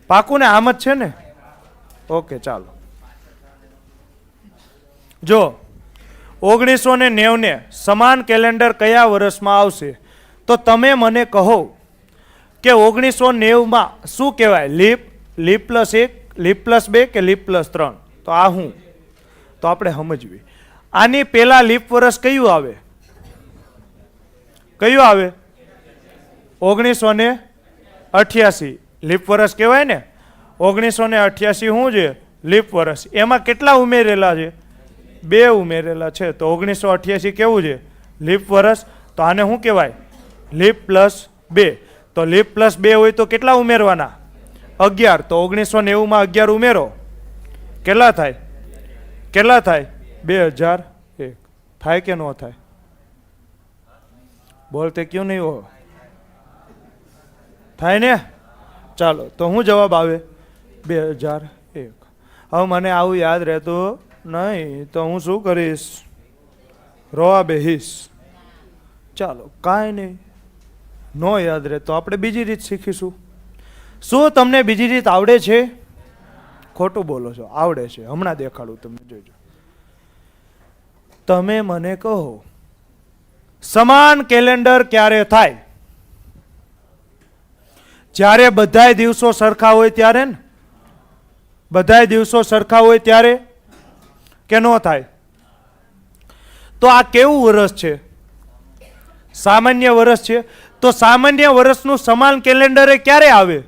પાકું ને? આમ જ છે ને? ઓકે, ચાલો. જો 1990 ને સમાન કેલેન્ડર કયા વર્ષમાં આવશે? તો તમે મને કહો કે 1990 શું કહેવાય? લીપ પ્લસ 1, લીપ પ્લસ 2 કે લીપ પ્લસ 3? તો આ હું તો આપણે સમજવી. આની પહેલા લીપ વર્ષ કયું આવે? કયું આવે? 1988 લીપ વર્ષ કહેવાય ને. 1988 શું છે? લીપ વર્ષ. એમાં કેટલા ઉમેરેલા છે? 2 ઉમેરેલા છે. તો 1988 કેવું છે? લીપ વર્ષ. તો આને શું કહેવાય? Leap plus 2. તો લીપ પ્લસ 2 હોય તો કેટલા ઉમેરવાના? 11. તો 1990 માં 11 ઉમેરો, કેટલા થાય? કેટલા થાય? 2001. થાય કે ન થાય? બોલતે ક્यों નહીં હો? થાય ને? ચાલો, તો હું જવાબ આવે 2001. હવે મને આવું યાદ રહેતું નહીં તો હું શું કરીશ? રોવા બેહીશ. ચાલો, કાંઈ નહીં. ન યાદ રહે તો આપણે બીજી રીત શીખીશું. શું તમને બીજી રીત આવડે છે? ખોટું બોલો છો. આવડે છે. હમણાં દેખાડું તમને, જોજો. તમે મને કહો સમાન કેલેન્ડર ક્યારે થાય? જ્યારે બધાય દિવસો સરખા હોય ત્યારે ને? બધાય દિવસો સરખા હોય ત્યારે કે ન થાય? તો આ કેવું વર્ષ છે? સામાન્ય વર્ષ છે. તો સામાન્ય વર્ષનું સમાન કેલેન્ડર એ ક્યારે આવે?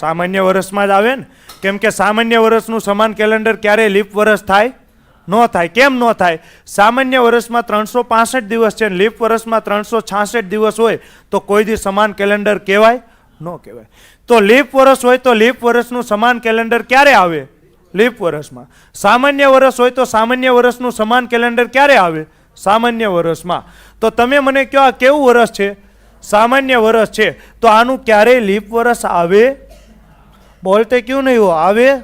સામાન્ય વર્ષમાં જ આવે ને. કેમ કે સામાન્ય વર્ષનું સમાન કેલેન્ડર ક્યારે લીપ વર્ષ થાય? ન થાય. કેમ ન થાય? સામાન્ય વર્ષમાં 365 દિવસ છે, લીપ વર્ષમાં 366 દિવસ હોય તો કોઈ દી સમાન કેલેન્ડર કહેવાય? ન કહેવાય. તો લીપ વર્ષ હોય તો લીપ વર્ષનું સમાન કેલેન્ડર ક્યારે આવે? લીપ વર્ષમાં. સામાન્ય વર્ષ હોય તો સામાન્ય વર્ષનું સમાન કેલેન્ડર ક્યારે આવે? સામાન્ય વર્ષમાં. તો તમે મને કહો આ કેવું વર્ષ છે? સામાન્ય વર્ષ છે. તો આનું ક્યારેય લીપ વર્ષ આવે? બોલતે ક્यों નહીં હો? આવે?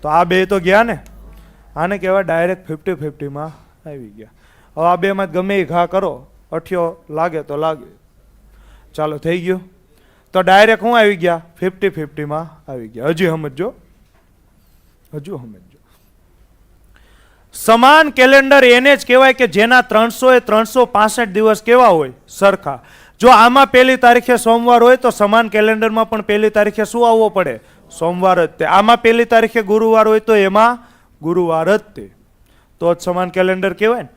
તો આ બે તો ગયા ને. આને કહેવાય ડાયરેક્ટ 50-50 માં આવી ગયા. હવે આ બે માં ગમે એ ઘા કરો, અઠિયો લાગે તો લાગે. ચાલો, થઈ ગયું. તો ડાયરેક્ટ હું આવી ગયા? 50-50 માં આવી ગયા. હજી સમજો, હજુ સમજો. સમાન કેલેન્ડર એને જ કહેવાય કે જેના 365 દિવસ કેવા હોય? સરખા. જો આમાં પહેલી તારીખે સોમવાર હોય તો સમાન કેલેન્ડરમાં પણ પહેલી તારીખે શું આવવો પડે? સોમવાર જ તે. આમાં પહેલી તારીખે ગુરુવાર હોય તો એમાં ગુરુવાર જ તે. તો જ સમાન કેલેન્ડર કહેવાય ને.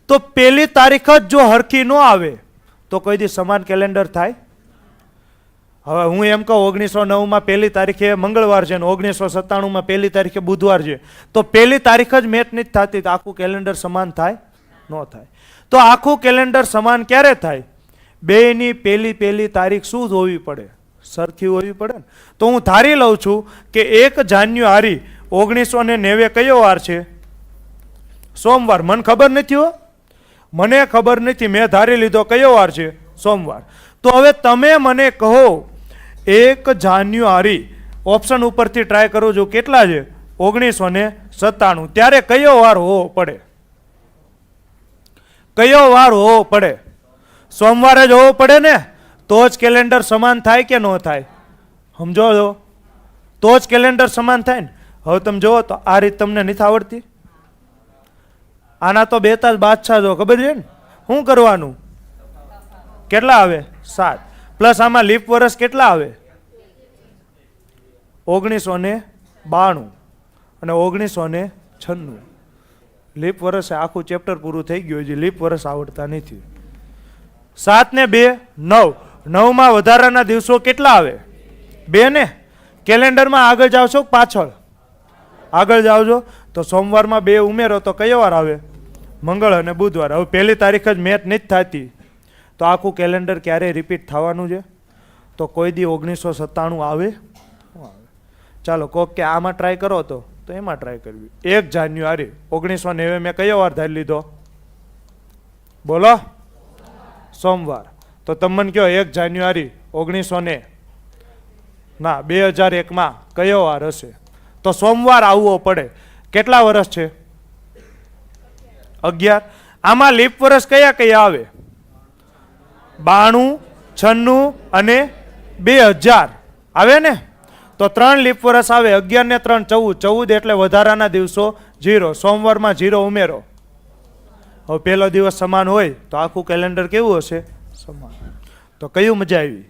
તો પહેલી તારીખ જ જો હરખી ન આવે તો કોઈ દી સમાન કેલેન્ડર થાય? હવે હું એમ કહું 1909 માં પહેલી તારીખે મંગળવાર છે ને 1997 માં પહેલી તારીખે બુધવાર છે, તો પહેલી તારીખ જ મેચ નથી થતી તો આખું કેલેન્ડર સમાન થાય? ન થાય. તો આખું કેલેન્ડર સમાન ક્યારે થાય? બેની પહેલી તારીખ શું હોવી પડે? સરખી હોવી પડે ને. તો હું ધારી લઉં છું કે 1 જાન્યુઆરી 1990 કયો વાર છે? સોમવાર. મને ખબર નથી હો, મને ખબર નથી. મેં ધારી લીધો કયો વાર છે? સોમવાર. તો હવે તમે મને કહો 1 જાન્યુઆરી ઓપ્શન ઉપરથી ટ્રાય કરું છું કેટલા છે? 1997. ત્યારે કયો વાર હોવો પડે? કયો વાર હોવો પડે? સોમવારે જ હોવો પડે ને. તો જ કેલેન્ડર સમાન થાય કે ન થાય? સમજો છો? તો જ કેલેન્ડર સમાન થાય ને. હવે તમે જુઓ તો આ રીત તમને નથી આવડતી? આના તો બેતાજ બાદશાહ જો ખબર છે ને. શું કરવાનું? કેટલા આવે? 7. પ્લસ આમાં લીપ વર્ષ કેટલા આવે? 1992 અને 1996. લીપ વર્ષે આખું ચેપ્ટર પૂરું થઈ ગયું. હજી લીપ વર્ષ આવડતા નથી. 7 ને 2 9. 9 માં વધારાના દિવસો કેટલા આવે? 2 ને કેલેન્ડરમાં આગળ જાવ છો પાછળ? આગળ જાવ છો. તો સોમવારમાં 2 ઉમેરો તો કયો વાર આવે? મંગળ અને બુધવાર. હવે 1લી તારીખ જ મેચ નથી થતી તો આખું કેલેન્ડર ક્યારે રિપીટ થવાનું છે? તો કોઈ દી 1997 આવે? ચાલો કોક કે આમાં ટ્રાય કરો તો એમાં ટ્રાય કરવી. 1 જાન્યુઆરી 1990 મેં કયો વાર ધારી લીધો? બોલો. સોમવાર. તો તમને કહો 1 જાન્યુઆરી 2001 કયો વાર હશે? તો સોમવાર આવવો પડે. કેટલા વર્ષ છે? 11. આમાં લીપ વર્ષ કયા કયા આવે? 92, 96 અને 2000 આવે ને? તો 3 લીપ વર્ષ આવે. 11 ને 3 14. 14 એટલે વધારાના દિવસો 0. સોમવારમાં 0 ઉમેરો. હવે પહેલો દિવસ સમાન હોય તો આખું કેલેન્ડર કેવું હશે? સમાન. તો કયું મજા આવી?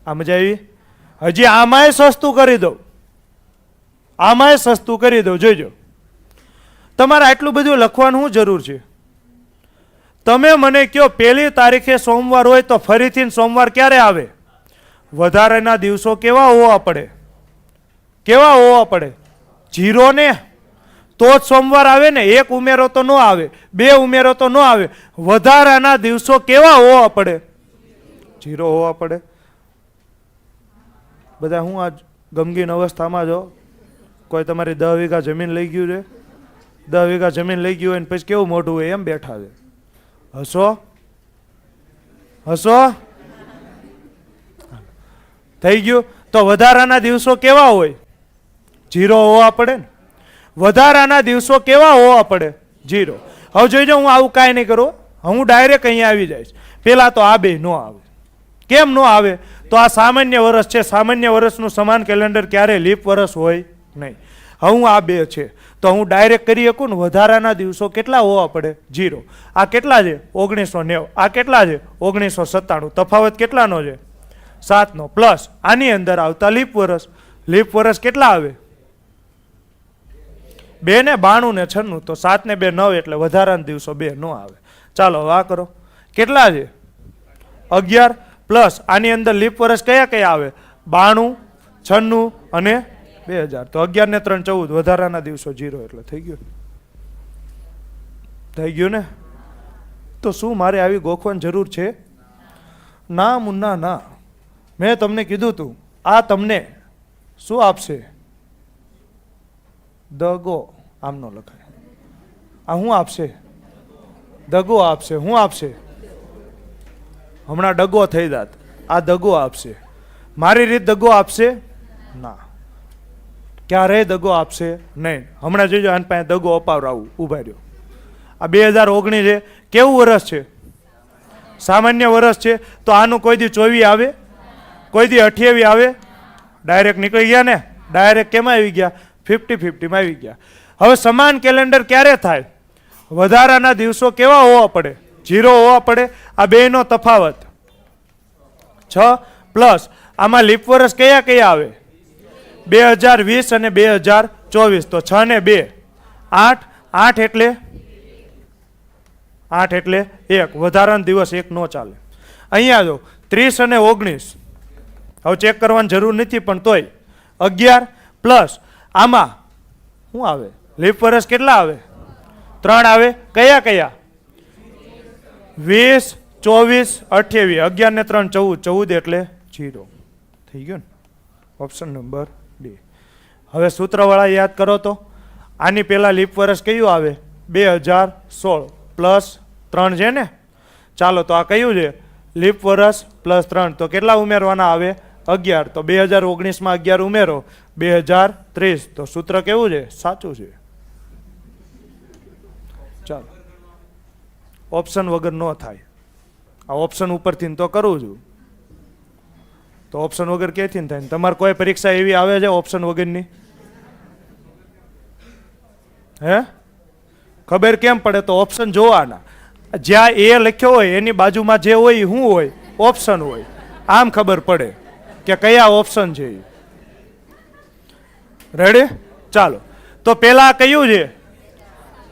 આ મજા આવી? હજી આમાંય સસ્તું કરી દઉં. આમાંય સસ્તું કરી દઉં. જોઈજો. તમારે આટલું બધું લખવાનું શું જરૂર છે? તમે મને કહો 1લી તારીખે સોમવાર હોય તો ફરીથી સોમવાર ક્યારે આવે? વધારાના દિવસો કેવા હોવા પડે? કેવા હોવા પડે? 0 ને તો જ સોમવાર આવે ને. 1 ઉમેરો તો ન આવે, 2 ઉમેરો તો ન આવે. વધારાના દિવસો કેવા હોવા પડે? 0 હોવા પડે. બધા હું આ ગમગીન અવસ્થામાં જો. કોઈ તમારી 10 વીઘા જમીન લઈ ગયું છે, 10 વીઘા જમીન લઈ ગયું હોય ને પછી કેવું મોટું હોય એમ બેઠા છે. હસો હસો થઈ ગયું. તો વધારાના દિવસો કેવા હોય? 0 હોવા પડે ને. વધારાના દિવસો કેવા હોવા પડે? 0. હવે જોઈજો, હું આવું કાંઈ નહીં કરું. હું ડાયરેક્ટ અહીંયા આવી જઈશ. પેલા તો આ 2 નો આવે. કેમ નો આવે? તો આ સામાન્ય વર્ષ છે. સામાન્ય વર્ષનું સમાન કેલેન્ડર ક્યારે લીપ વર્ષ હોય નહીં. હવે હું આ 2 છે તો હું ડાયરેક્ટ કરી શકું ને. વધારાના દિવસો કેટલા હોવા પડે? 0. આ કેટલા છે? 1990. આ કેટલા છે? 1997. તફાવત કેટલાનો છે? 7 નો. પ્લસ આની અંદર આવતા લીપ વર્ષ. લીપ વર્ષ કેટલા આવે? 2 ને 92 ને 96. તો 7 ને 2 9 એટલે વધારાના દિવસો 2 નો આવે. ચાલો હવે આ કરો. કેટલા છે? 11 પ્લસ આની અંદર લીપ વર્ષ કયા કયા આવે? 92, 96 અને 2000. તો 11 ને 3 14. વધારાના દિવસો 0 એટલે થઈ ગયું. થઈ ગયું ને? તો શું મારે આવી ગોખવાની જરૂર છે? ના મુન્ના ના. મેં તમને કીધું તું આ તમને શું આપશે? દગો. આમ નો લખાય. આ શું આપશે? દગો આપશે. શું આપશે? હમણાં ડગો થઈ જાત. આ દગો આપશે. મારી રીત દગો આપશે? ના. ક્યારેય દગો આપશે નહીં. હમણાં જોઈજો આની પાસે દગો અપાવરાવું. ઉભા રહ્યો. આ 2019 છે. કેવું વર્ષ છે? સામાન્ય વર્ષ છે. તો આનું કોઈ દી 24 આવે? કોઈ દી 28 આવે? ડાયરેક્ટ નીકળી ગયા ને. ડાયરેક્ટ કેમાં આવી ગયા? 50-50 માં આવી ગયા. હવે સમાન કેલેન્ડર ક્યારે થાય? વધારાના દિવસો કેવા હોવા પડે? 0 હોવા પડે. આ 2 નો તફાવત 6 પ્લસ આમાં લીપ વર્ષ કયા કયા આવે? 2020 અને 2024. તો 6 ને 2 8. 8 એટલે 8 એટલે 1. વધારાનો દિવસ 1 નો ચાલે. અહીંયા જો 30 અને 19. હવે ચેક કરવાની જરૂર નથી પણ તોય 11 પ્લસ આમાં શું આવે? લીપ વર્ષ કેટલા આવે? 3 આવે. કયા કયા? 20, 24, 28. 11 ને 3 14. 14 એટલે 0. થઈ ગયું ને? Option number 2. હવે સૂત્રવાળા યાદ કરો તો આની પહેલા લીપ વર્ષ કયું આવે? 2016 પ્લસ 3 છે ને. ચાલો તો આ કયું છે? લીપ વર્ષ પ્લસ 3. તો કેટલા ઉમેરવાના આવે? 11. તો 2019 માં 11 ઉમેરો 2030. તો સૂત્ર કેવું છે? સાચું છે. ચાલો ઓપ્શન વગર ન થાય. આ ઓપ્શન ઉપરથી તો કરું છું. તો ઓપ્શન વગર ક્યાંથી થાય? તમારે કોઈ પરીક્ષા એવી આવે છે ઓપ્શન વગરની? હે? ખબર કેમ પડે? તો ઓપ્શન જોવાના. જ્યાં એ લખ્યો હોય એની બાજુમાં જે હોય એ શું હોય? ઓપ્શન હોય. આમ ખબર પડે કે કયા ઓપ્શન છે. રેડી? ચાલો તો પેલા કયું છે?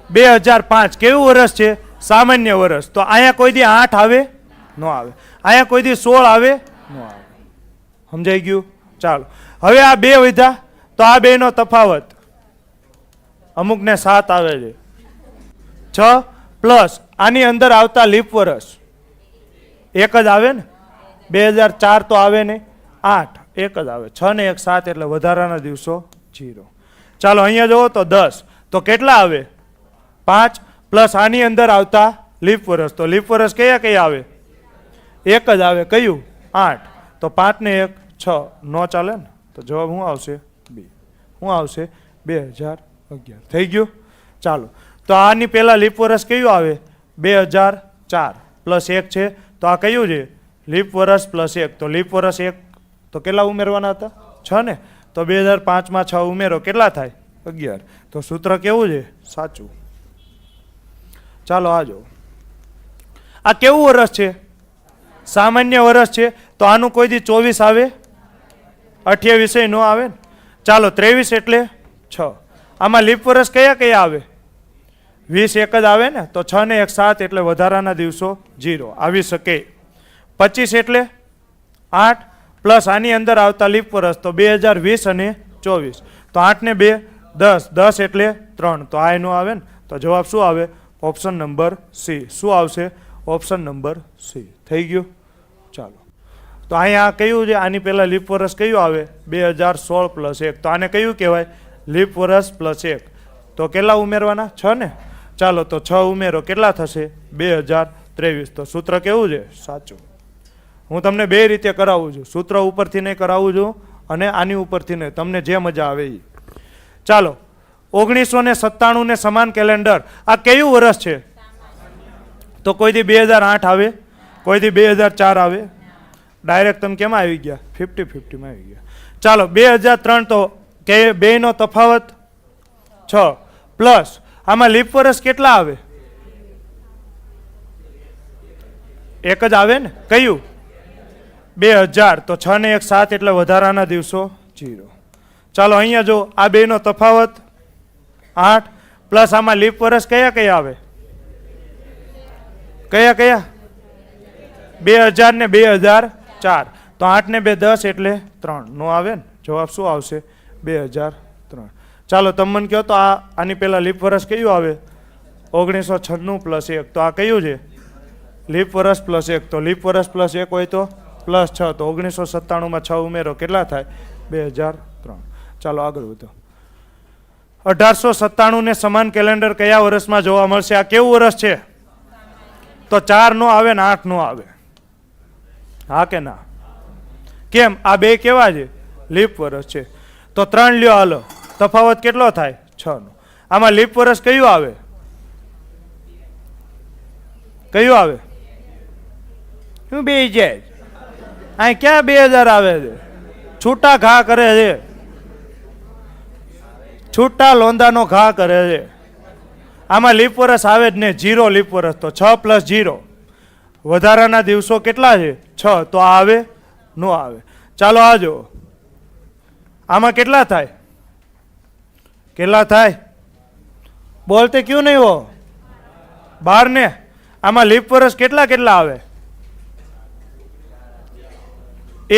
2005. કેવું વર્ષ છે? સામાન્ય વર્ષ. તો અહીંયા કોઈ દી 8 આવે? ન આવે. અહીંયા કોઈ દી 16 આવે? ન આવે. સમજાઈ ગયું? ચાલો હવે આ બે વધ્યા તો આ બેનો તફાવત અમુકને 7 આવે છે 6 પ્લસ આની અંદર આવતા લીપ વર્ષ એક જ આવે ને 2004 તો આવે ને 8 એક જ આવે 6 ને 1 7 એટલે વધારાના દિવસો 0. ચાલો અહીંયા જુઓ તો 10 તો કેટલા આવે 5 પ્લસ આની અંદર આવતા લીપ વર્ષ તો લીપ વર્ષ કયા કયા આવે એક જ આવે કયું 8 તો 5 ને 1 6 નો ચાલે ને તો જવાબ શું આવશે બી. શું આવશે 2011 થઈ ગયું. ચાલો તો આની પહેલા લીપ વર્ષ કયું આવે 2004 પ્લસ 1 છે તો આ કયું છે લીપ વર્ષ પ્લસ 1 તો લીપ વર્ષ 1 તો કેટલા ઉમેરવાના હતા 6 ને તો 2005 માં 6 ઉમેરો કેટલા થાય 11 તો સૂત્ર કેવું છે સાચું. ચાલો આ જો આ કેવું વર્ષ છે સામાન્ય વર્ષ છે તો આનું કોઈ દી 24 આવે 28 નો આવે ને. ચાલો 23 એટલે 6 આમાં લીપ વર્ષ કયા કયા આવે 20 એક જ આવે ને તો 6 ને 1 7 એટલે વધારાના દિવસો 0 આવી શકે. 25 એટલે 8 પ્લસ આની અંદર આવતા લીપ વર્ષ તો 2020 અને 24 તો 8 ને 2 10 10 એટલે 3 તો આ એનો આવે ને તો જવાબ શું આવે ઓપ્શન નંબર સી. શું આવશે ઓપ્શન નંબર સી. થઈ ગયું. ચાલો તો અહીંયા કયું છે આની પહેલા લીપ વર્ષ કયું આવે 2016 પ્લસ 1 તો આને કયું કહેવાય લીપ વર્ષ પ્લસ 1 તો કેટલા ઉમેરવાના 6 ને. ચાલો તો 6 ઉમેરો કેટલા થશે 2023 તો સૂત્ર કેવું છે સાચું. હું તમને બે રીતે કરાવું છું સૂત્ર ઉપરથી નહીં કરાવું છું અને આની ઉપરથી નહીં તમને જે મજા આવે એ. ચાલો 1997 ને સમાન કેલેન્ડર આ કયું વર્ષ છે તો કોઈ દી 2008 આવે કોઈ દી 2004 આવે ડાયરેક્ટ તમે કેમાં આવી ગયા 50-50 માં આવી ગયા. ચાલો 2003 તો કે બેનો તફાવત 6 પ્લસ આમાં લીપ વર્ષ કેટલા આવે એક જ આવે ને કયું 2000 તો 6 ને 1 7 એટલે વધારાના દિવસો 0. ચાલો અહીંયા જો આ બેનો તફાવત 8 પ્લસ આમાં લીપ વર્ષ કયા કયા આવે કયા કયા 2000 ને 2004 તો 8 ને 2 10 એટલે 3 નો આવે ને જવાબ શું આવશે 2003. ચાલો તમે મને કહો તો આની પહેલા લીપ વર્ષ કયું આવે 1996 પ્લસ 1 તો આ કયું છે લીપ વર્ષ પ્લસ 1 તો લીપ વર્ષ પ્લસ 1 હોય તો પ્લસ 6 તો 1997 માં 6 ઉમેરો કેટલા થાય 2003. ચાલો આગળ વધો 1897 ને સમાન કેલેન્ડર કયા વર્ષમાં જોવા મળશે આ કેવું વર્ષ છે તો 4 નો આવે ને 8 નો આવે હા કે ના કેમ આ બે કેવા છે લીપ વર્ષ છે તો 3 લ્યો હાલો તફાવત કેટલો થાય 6 નો. આમાં લીપ વર્ષ કયું આવે કયું આવે શું બે જાય અહીં ક્યાં 2000 આવે છે છૂટા ઘા કરે છે છૂટા લોંદાનો ઘા કરે છે. આમાં લીપ વર્ષ આવે જ ને 0 લીપ વર્ષ તો 6 પ્લસ 0 વધારાના દિવસો કેટલા છે 6 તો આ આવે નો આવે. ચાલો આ જો આમાં કેટલા થાય કેટલા થાય બોલતે ક્યું નહીં હો 12 ને આમાં લીપ વર્ષ કેટલા કેટલા આવે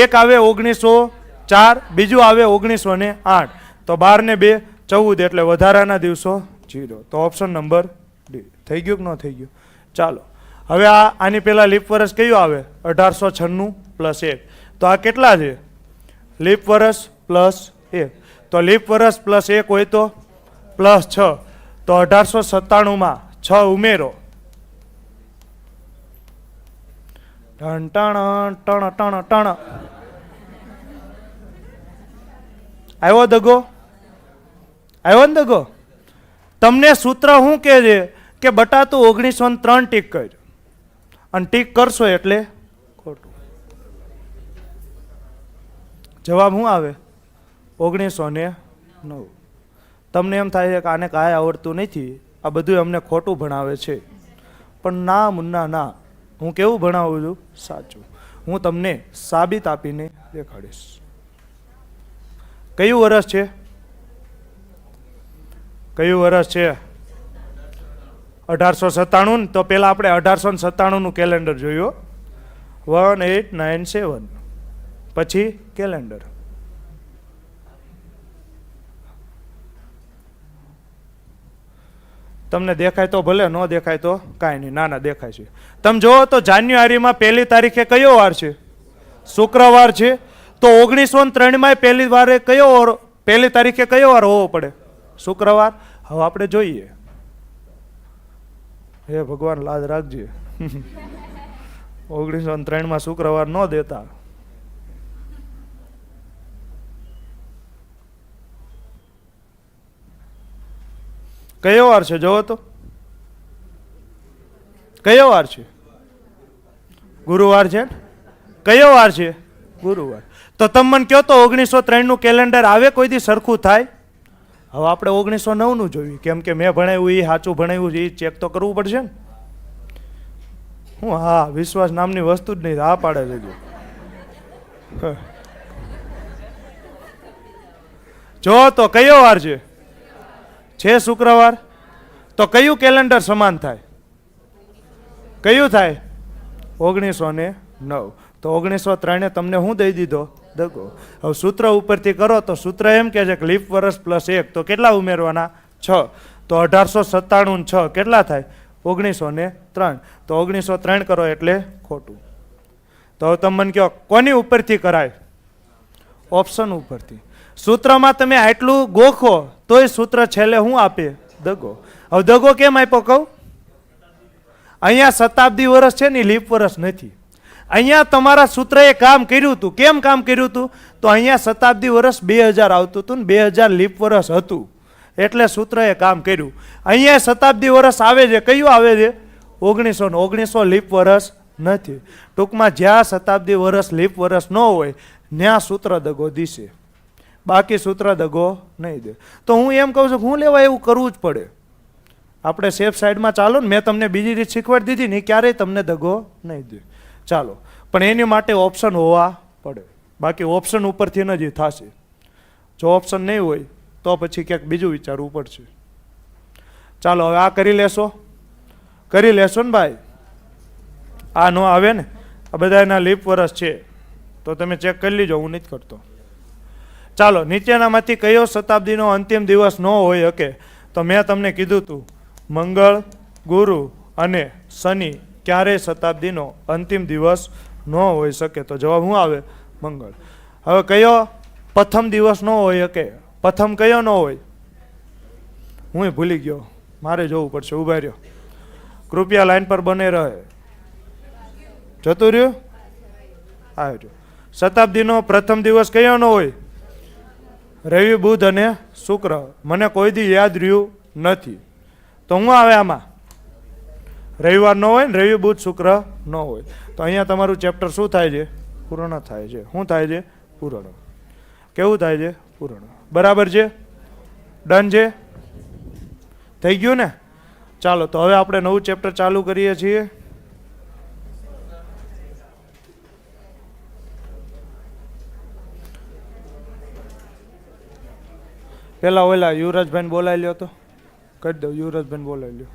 એક આવે 1904 બીજું આવે 1908 તો 12 ને 2 14 એટલે વધારાના દિવસો 0 તો ઓપ્શન નંબર ડી. થઈ ગયું કે ન થઈ ગયું. ચાલો હવે આની પહેલા લીપ વર્ષ કયું આવે 1896 પ્લસ 1 તો આ કેટલા છે લીપ વર્ષ પ્લસ 1 તો લીપ વર્ષ પ્લસ 1 હોય તો પ્લસ 6 તો 1897 માં 6 ઉમેરો ટણ ટણ ટણ ટણ ટણ આવ્યો દગો આવ્યો ને દગો. તમને સૂત્ર શું કહે છે કે બટા તું 1903 ટીક કર અને ટીક કરશો એટલે ખોટું જવાબ શું આવે 1909. તમને એમ થાય છે કે આને કાંઈ આવડતું નથી આ બધું અમને ખોટું ભણાવે છે પણ ના મુન્ના ના હું કેવું ભણાવું છું સાચું. હું તમને સાબિત આપીને દેખાડીશ. કયું વર્ષ છે કયું વર્ષ છે 1897 તો પેલા આપણે 1897 નું કેલેન્ડર જોયું 1897 પછી કેલેન્ડર. તમને દેખાય તો ભલે, ન દેખાય તો કાંઈ નહીં, ના દેખાય છે. તમે જુઓ તો જાન્યુઆરીમાં 1 તારીખે કયો વાર છે? શુક્રવાર છે. તો 1903 પહેલી વારે કયો 1 તારીખે કયો વાર હોવો પડે? શુક્રવાર. હવે આપણે જોઈએ. હે ભગવાન, લાજ રાખજે. 1903 શુક્રવાર ન દેતા. કયો વાર છે જોવો તો? કયો વાર છે? ગુરુવાર છે. કયો વાર છે? ગુરુવાર. તો તમે મને કહો તો 1903 નું કેલેન્ડર આવે કોઈ દી સરખું થાય? હવે આપણે 1909 નું જોયું, કેમ કે મેં ભણાવ્યું એ સાચું ભણાવ્યું એ ચેક તો કરવું પડશે ને. હું હા, વિશ્વાસ નામની વસ્તુ જ નહીં, હા પાડે છે. જો તો કયો વાર છે? છે શુક્રવાર. તો કયું કેલેન્ડર સમાન થાય? કયું થાય? 1909. તો 1903 તમને હું દઈ દીધો? દગો. હવે સૂત્ર ઉપરથી કરો તો સૂત્ર એમ કે છે કે લીપ વર્ષ +1, તો કેટલા ઉમેરવાના? 6. તો 1897 6 કેટલા થાય? 1903. તો 1903 કરો એટલે ખોટું. તો હવે તમે મને કહો કોની ઉપરથી કરાય? ઓપ્શન ઉપરથી. સૂત્રમાં તમે આટલું ગોખો તોય સૂત્ર છેલ્લે શું આપે? દગો. હવે દગો કેમ આપ્યો કહું? અહીંયા શતાબ્દી વર્ષ છે ને, લીપ વર્ષ નથી. અહીંયા તમારા સૂત્રએ કામ કર્યું હતું. કેમ કામ કર્યું હતું? તો અહીંયા શતાબ્દી વર્ષ 2000 આવતું હતું ને 2000 લીપ વર્ષ હતું, એટલે સૂત્રએ કામ કર્યું. અહીંયા શતાબ્દી વર્ષ આવે છે, કયું આવે છે? 1900. 1900 લીપ વર્ષ નથી. ટૂંકમાં જ્યાં શતાબ્દી વર્ષ લીપ વર્ષ ન હોય ત્યાં સૂત્ર દગો દીશે, બાકી સૂત્ર દગો નહીં દે. તો હું એમ કહું છું કે હું લેવા એવું કરવું જ પડે. આપણે સેફ સાઈડમાં ચાલો ને. મેં તમને બીજી રીત શીખવાડી દીધી ને, ક્યારેય તમને દગો નહીં દે. ચાલો, પણ એની માટે ઓપ્શન હોવા પડે, બાકી ઓપ્શન ઉપરથી જ થશે. જો ઓપ્શન નહીં હોય તો પછી ક્યાંક બીજું વિચારવું પડશે. ચાલો હવે આ કરી લેશો? કરી લેશો ને ભાઈ? આ ન આવે ને, આ બધા એના લીપ વર્ષ છે તો તમે ચેક કરી લીજો, હું નથી કરતો. ચાલો, નીચેનામાંથી કયો શતાબ્દીનો અંતિમ દિવસ ન હોઈ શકે? તો મેં તમને કીધું હતું મંગળ, ગુરુ અને શનિ ક્યારેય શતાબ્દીનો અંતિમ દિવસ ન હોઈ શકે. તો જવાબ શું આવે? મંગળ. હવે કયો પ્રથમ દિવસ ન હોઈ શકે? પ્રથમ કયો ન હોય? હું ભૂલી ગયો, મારે જોવું પડશે. ઉભા રહ્યો, કૃપયા લાઈન પર બને રહે. જતું રહ્યું? આવ્યો. શતાબ્દીનો પ્રથમ દિવસ કયો ન હોય? રવિ, બુધ અને શુક્ર. મને કોઈ દી યાદ રહ્યું નથી. તો હું આવે આમાં? રવિવાર ન હોય ને, રવિ, બુધ, શુક્ર ન હોય. તો અહીંયા તમારું ચેપ્ટર શું થાય છે? પૂર્ણ થાય છે. શું થાય છે? પૂર્ણ. કેવું થાય છે? પૂર્ણ. બરાબર છે? ડન છે? થઈ ગયું ને? ચાલો, તો હવે આપણે નવું ચેપ્ટર ચાલુ કરીએ છીએ. પેલા ઓલા યુવરાજભાઈ બોલાવી લ્યો, તો કરી દઉં. યુવરાજભાઈ બોલાવી લ્યો.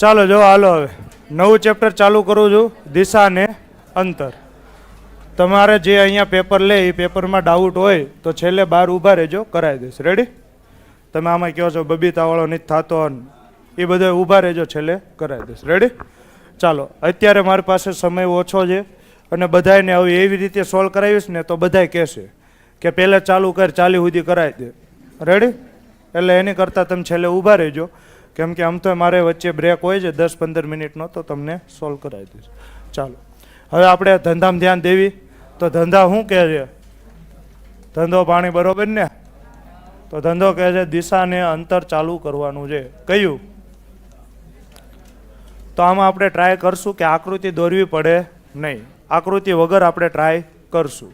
ચાલો જો હાલો હવે નવું ચેપ્ટર ચાલુ કરું છું, દિશા અને અંતર. તમારે જે અહીંયા પેપર લે એ પેપરમાં ડાઉટ હોય તો છેલ્લે બહાર ઊભા રહેજો, કરાવી દઈશ. રેડી? તમે આમાં કહો છો બબીતાવાળો નથી થતો, એ બધા ઊભા રહેજો, છેલ્લે કરાવી દઈશ. રેડી? ચાલો અત્યારે મારી પાસે સમય ઓછો છે અને બધાને હવે એવી રીતે સોલ્વ કરાવીશ ને તો બધાય કહેશે કે પહેલાં ચાલુ કર, ચાલી સુધી કરાવી દે. રેડી? એટલે એની કરતાં તમે છેલ્લે ઊભા રહેજો, કેમ કે આમ તો મારે વચ્ચે બ્રેક હોય છે 10-15 મિનિટનો, તો તમને સોલ્વ કરાવી દઈશ. ચાલો હવે આપણે ધંધામાં ધ્યાન દેવી. તો ધંધા શું કહે છે? ધંધો પાણી બરોબર ને? તો ધંધો કહે છે દિશાને અંતર ચાલુ કરવાનું છે. કયું? તો આમાં આપણે ટ્રાય કરશું કે આકૃતિ દોરવી પડે નહીં, આકૃતિ વગર આપણે ટ્રાય કરશું.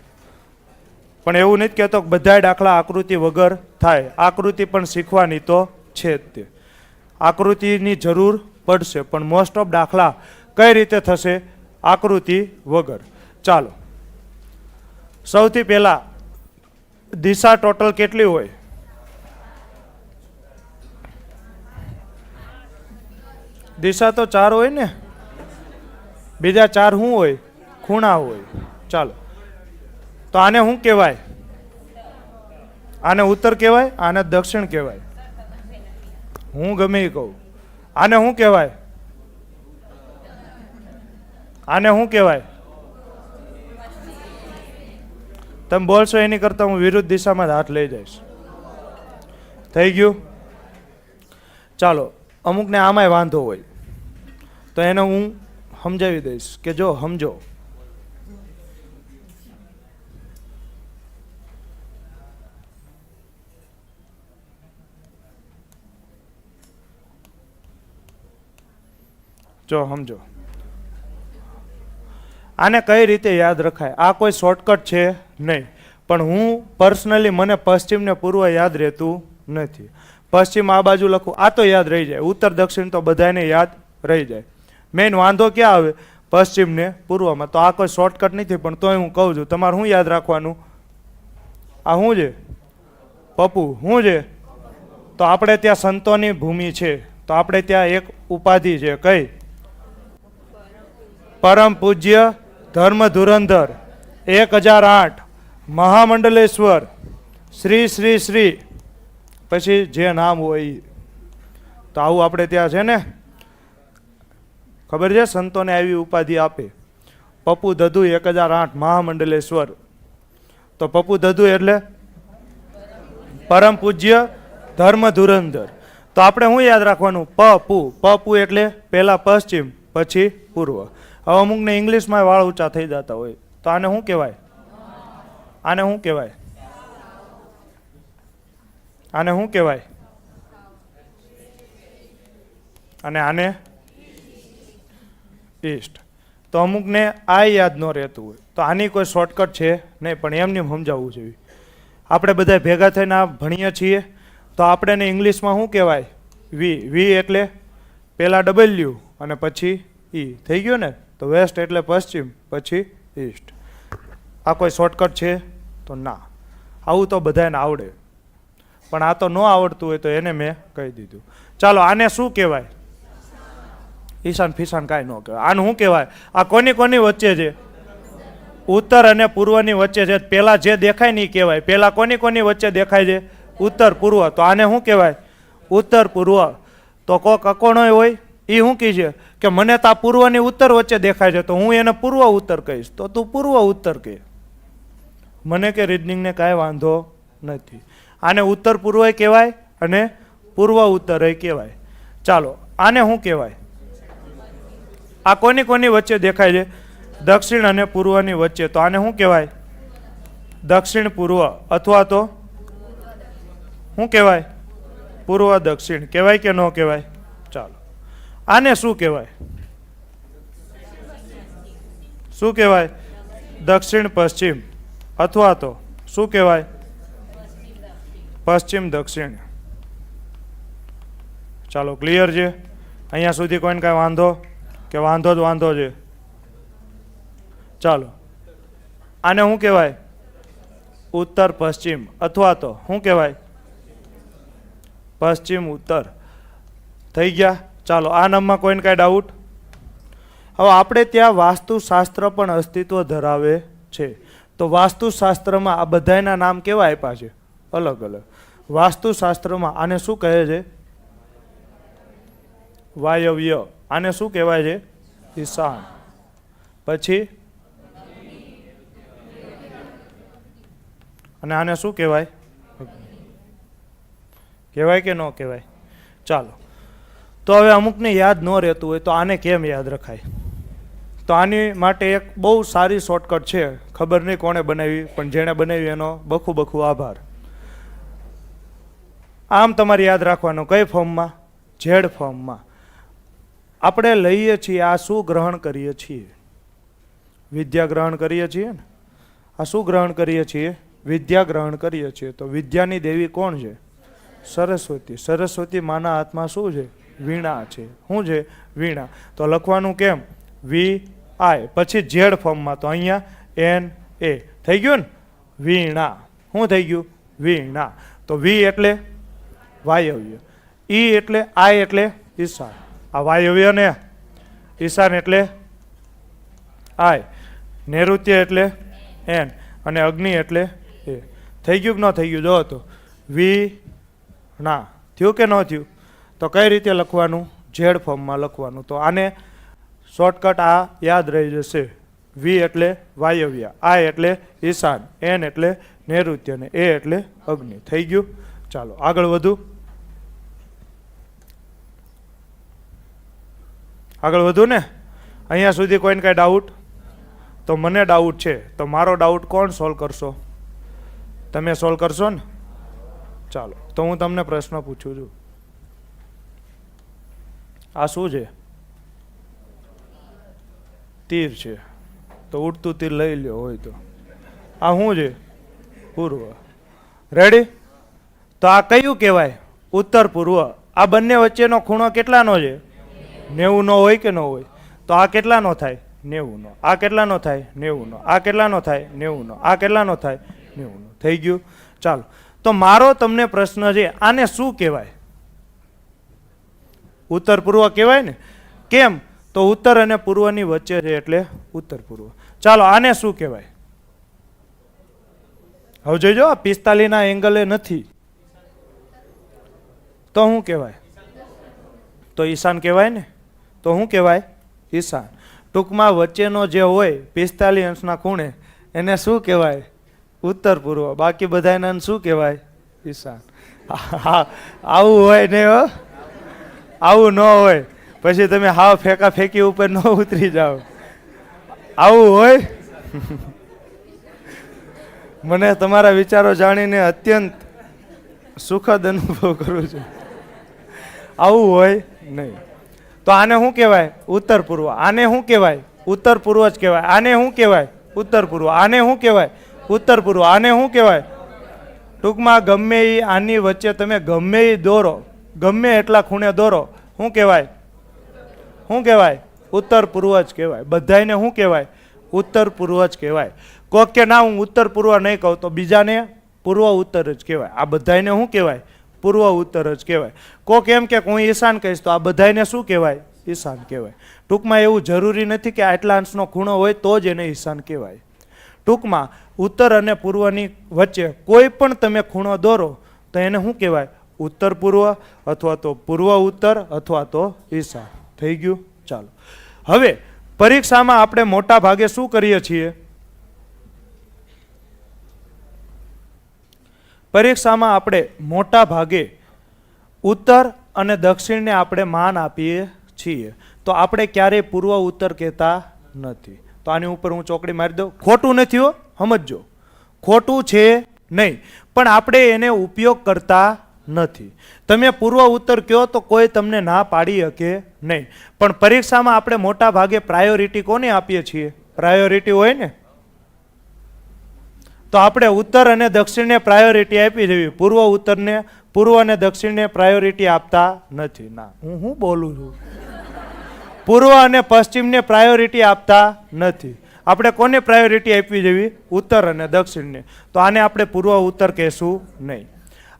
પણ એવું નથી કહેતો કે બધા દાખલા આકૃતિ વગર થાય, આકૃતિ પણ શીખવાની તો છે જ. તે આકૃતિની જરૂર પડશે, પણ મોસ્ટ ઓફ દાખલા કઈ રીતે થશે? આકૃતિ વગર. ચાલો સૌથી પહેલા દિશા ટોટલ કેટલી હોય? દિશા તો 4 હોય ને, બીજા 4 શું હોય? ખૂણા હોય. ચાલો તો આને શું કહેવાય? આને ઉત્તર કહેવાય, આને દક્ષિણ કહેવાય. હું ગમે એ કહું. આને શું કહેવાય? આને શું કહેવાય? તમે બોલશો એની કરતાં હું વિરુદ્ધ દિશામાં હાથ લઈ જઈશ. થઈ ગયું? ચાલો અમુકને આમાંય વાંધો હોય તો એને હું સમજાવી દઈશ કે જો સમજો. જો સમજો આને કઈ રીતે યાદ રખાય? આ કોઈ શોર્ટકટ છે નહીં, પણ હું પર્સનલી મને પશ્ચિમ ને પૂર્વ યાદ રહેતું નથી. પશ્ચિમ આ બાજુ લખું, આ તો યાદ રહી જાય. ઉત્તર દક્ષિણ તો બધાને યાદ રહી જાય. મેઇન વાંધો ક્યાં આવે? પશ્ચિમ ને પૂર્વમાં. તો આ કોઈ શોર્ટકટ નથી, પણ તોય હું કહું છું તમારે શું યાદ રાખવાનું? આ શું છે? પપ્પુ. શું છે? તો આપણે ત્યાં સંતોની ભૂમિ છે, તો આપણે ત્યાં એક ઉપાધિ છે. કઈ? પરમ પૂજ્ય ધર્મ ધુરંધર 1008 મહામંડલેશ્વર શ્રી શ્રી શ્રી, પછી જે નામ હોય. તો આવું આપણે ત્યાં છે ને, ખબર છે? સંતોને આવી ઉપાધિ આપે. પપ્પુ દધુ 1008 મહામંડલેશ્વર. તો પપ્પુ દધુ એટલે પરમ પૂજ્ય ધર્મ ધુરંધર. તો આપણે શું યાદ રાખવાનું? પપુ. પપુ એટલે પહેલા પશ્ચિમ પછી પૂર્વ. હવે અમુકને ઇંગ્લિશમાં વાળ ઊંચા થઈ જતા હોય, તો આને શું કહેવાય? આને શું કહેવાય? આને શું કહેવાય? અને આને ઈસ્ટ. તો અમુકને આ યાદ ન રહેતું હોય, તો આની કોઈ શોર્ટકટ છે નહીં, પણ એમને સમજાવવું જોઈએ. આપણે બધા ભેગા થઈને આ ભણીએ છીએ, તો આપણે ઇંગ્લિશમાં શું કહેવાય? વી. વી એટલે પહેલા ડબલ્યુ અને પછી ઈ. થઈ ગયું ને? તો વેસ્ટ એટલે પશ્ચિમ પછી ઈસ્ટ. આ કોઈ શોર્ટકટ છે? તો ના. આવું તો બધાને આવડે, પણ આ તો ન આવડતું હોય તો એને મેં કહી દીધું. ચાલો આને શું કહેવાય? ઈશાન ફિશાન કાંઈ ન કહેવાય. આનું શું કહેવાય? આ કોની કોની વચ્ચે છે? ઉત્તર અને પૂર્વની વચ્ચે છે. પહેલા જે દેખાય નહીં કહેવાય. પહેલા કોની કોની વચ્ચે દેખાય છે? ઉત્તર પૂર્વ. તો આને શું કહેવાય? ઉત્તર પૂર્વ. તો કોક અકોણો હોય એ શું કહે છે કે મને તો આ પૂર્વની ઉત્તર વચ્ચે દેખાય છે, તો હું એને પૂર્વ ઉત્તર કહીશ. તો તું પૂર્વ ઉત્તર કહે. મને કે રીઝનિંગને કાંઈ વાંધો નથી. આને ઉત્તર પૂર્વ કહેવાય અને પૂર્વ ઉત્તર કહેવાય. ચાલો આને શું કહેવાય? આ કોની કોની વચ્ચે દેખાય છે? દક્ષિણ અને પૂર્વની વચ્ચે. તો આને શું કહેવાય? દક્ષિણ પૂર્વ, અથવા તો શું કહેવાય? પૂર્વ દક્ષિણ. કહેવાય કે ન કહેવાય? ચાલો આને શું કહેવાય? શું કહેવાય? દક્ષિણ પશ્ચિમ, અથવા તો શું કહેવાય? પશ્ચિમ દક્ષિણ. ચાલો ક્લિયર છે? અહીંયા સુધી કોઈને કાંઈ વાંધો? કે વાંધો જ વાંધો છે? ચાલો આને શું કહેવાય? ઉત્તર પશ્ચિમ, અથવા તો શું કહેવાય? પશ્ચિમ ઉત્તર. થઈ ગયા? ચાલો આ નામમાં કોઈને કાંઈ ડાઉટ? હવે આપણે ત્યાં વાસ્તુશાસ્ત્ર પણ અસ્તિત્વ ધરાવે છે. તો વાસ્તુશાસ્ત્રમાં આ બધાના નામ કેવા આપ્યા છે? અલગ અલગ. વાસ્તુશાસ્ત્રમાં આને શું કહે છે? વાયવ્ય. આને શું કહેવાય છે? ઈશાન. પછી અને આને શું કહેવાય? કહેવાય કે ન કહેવાય? ચાલો, તો હવે અમુકને યાદ ન રહેતું હોય તો આને કેમ યાદ રખાય? તો આની માટે એક બહુ સારી શોર્ટકટ છે. ખબર નહીં કોણે બનાવી, પણ જેણે બનાવી એનો બખુ બખુ આભાર. આમ તમારે યાદ રાખવાનું. કઈ ફોર્મમાં? ઝેડ ફોર્મમાં. આપણે લઈએ છીએ આ શું ગ્રહણ કરીએ છીએ? વિદ્યા ગ્રહણ કરીએ છીએ ને. આ શું ગ્રહણ કરીએ છીએ? વિદ્યા ગ્રહણ કરીએ છીએ. તો વિદ્યાની દેવી કોણ છે? સરસ્વતી. સરસ્વતી માના હાથમાં શું છે? વીણા છે. શું છે? વીણા. તો લખવાનું કેમ? વી આય. પછી ઝેડ ફોર્મમાં તો અહીંયા એન એ થઈ ગયું ને. વીણા. શું થઈ ગયું? વીણા. તો વી એટલે વાયવ્ય, ઈ એટલે આય એટલે ઈશાન. આ વાયવ્ય ને ઈશાન એટલે આય, નૈઋત્ય એટલે એન અને અગ્નિ એટલે એ. થઈ ગયું કે ન થઈ ગયું? જો તો વી ના થયું કે ન થયું? તો કઈ રીતે લખવાનું? ઝેડ ફોર્મમાં લખવાનું. તો આને શોર્ટકટ આ યાદ રહી જશે. વી એટલે વાયવ્ય, આય એટલે ઈશાન, એન એટલે નૈઋત્ય ને એ એટલે અગ્નિ. થઈ ગયું? ચાલો આગળ વધુ. આગળ વધુ ને. અહીંયા સુધી કોઈને કાંઈ ડાઉટ? તો મને ડાઉટ છે. તો મારો ડાઉટ કોણ સોલ્વ કરશો? તમે સોલ્વ કરશો ને? ચાલો, તો હું તમને પ્રશ્ન પૂછું છું. આ શું છે? તીર છે. તો ઉડતું તીર લઈ લ્યો હોય તો. આ શું છે? પૂર્વ. રેડી? તો આ કયું કહેવાય? ઉત્તર પૂર્વ. આ બંને વચ્ચેનો ખૂણો કેટલાનો છે? 90 નો હોય કે ન હોય? તો આ કેટલાનો થાય? 90 નો. આ કેટલાનો થાય? 90 નો. આ કેટલાનો થાય? 90 નો. આ કેટલાનો થાય? 90 નો. થઈ ગયું? ચાલો, તો મારો તમને પ્રશ્ન છે, આને શું કહેવાય? ઉત્તર પૂર્વ કહેવાય ને. કેમ? તો ઉત્તર અને પૂર્વની વચ્ચે છે એટલે ઉત્તર પૂર્વ. ચાલો, આને શું કહેવાય? હવે જોઈજો, 45 ના એંગલે નથી. તો શું કહેવાય? તો ઈશાન કહેવાય ને. તો શું કહેવાય? ઈશાન. ટૂંકમાં વચ્ચેનો જે હોય 45 અંશના ખૂણે એને શું કહેવાય? ઉત્તર પૂર્વ. બાકી બધાને શું કહેવાય? ઈશાન. આવું હોય ને, આવું ન હોય પછી તમે હાવ ફેંકા ફેંકી ઉપર ન ઉતરી જાઓ. આવું હોય. મને તમારા વિચારો જાણીને અત્યંત સુખદ અનુભવ કરું છું. આવું હોય નહીં. તો આને શું કહેવાય? ઉત્તર પૂર્વ. આને શું કહેવાય? ઉત્તર પૂર્વ જ કહેવાય. આને શું કહેવાય? ઉત્તર પૂર્વ. આને શું કહેવાય? ઉત્તર પૂર્વ. આને શું કહેવાય? ટૂંકમાં ગમે એ આની વચ્ચે તમે ગમે એ દોરો, ગમે એટલા ખૂણે દોરો, શું કહેવાય? શું કહેવાય? ઉત્તર પૂર્વ જ કહેવાય. બધાને શું કહેવાય? ઉત્તર પૂર્વ જ કહેવાય. કોક કે ના હું ઉત્તર પૂર્વ નહીં કહું તો બીજાને પૂર્વ ઉત્તર જ કહેવાય. આ બધાને શું કહેવાય? પૂર્વ ઉત્તર જ કહેવાય. કોક એમ કે હું ઈશાન કહીશ તો આ બધાને શું કહેવાય? ઈશાન કહેવાય. ટૂંકમાં એવું જરૂરી નથી કે આટલા અંશનો ખૂણો હોય તો જ એને ઈશાન કહેવાય. ટૂંકમાં ઉત્તર અને પૂર્વની વચ્ચે કોઈ પણ તમે ખૂણો દોરો તો એને શું કહેવાય? ઉત્તર પૂર્વ અથવા તો પૂર્વ ઉત્તર અથવા તો ઈશાન. થઈ ગયું? ચાલો, હવે પરીક્ષામાં આપણે મોટા ભાગે શું કરીએ છીએ? પરીક્ષામાં આપણે મોટા ભાગે ઉત્તર અને દક્ષિણને આપણે માન આપીએ છીએ. તો આપણે ક્યારેય પૂર્વ ઉત્તર કહેતા નથી. તો આની ઉપર હું ચોકડી મારી દઉં. ખોટું નથી હો, સમજજો. ખોટું છે નહીં, પણ આપણે એને ઉપયોગ કરતા નથી. તમે પૂર્વ ઉત્તર કહો તો કોઈ તમને ના પાડી શકે નહીં. પણ પરીક્ષામાં આપણે મોટા ભાગે પ્રાયોરિટી કોને આપીએ છીએ? પ્રાયોરિટી હોય ને, તો આપણે ઉત્તર અને દક્ષિણને પ્રાયોરિટી આપી દેવી. પૂર્વ અને દક્ષિણને પ્રાયોરિટી આપતા નથી. ના, હું બોલું છું. પૂર્વ અને પશ્ચિમને પ્રાયોરિટી આપતા નથી. આપણે કોને પ્રાયોરિટી આપવી જોઈએ? ઉત્તર અને દક્ષિણને. તો આને આપણે પૂર્વ ઉત્તર કહેશું નહીં.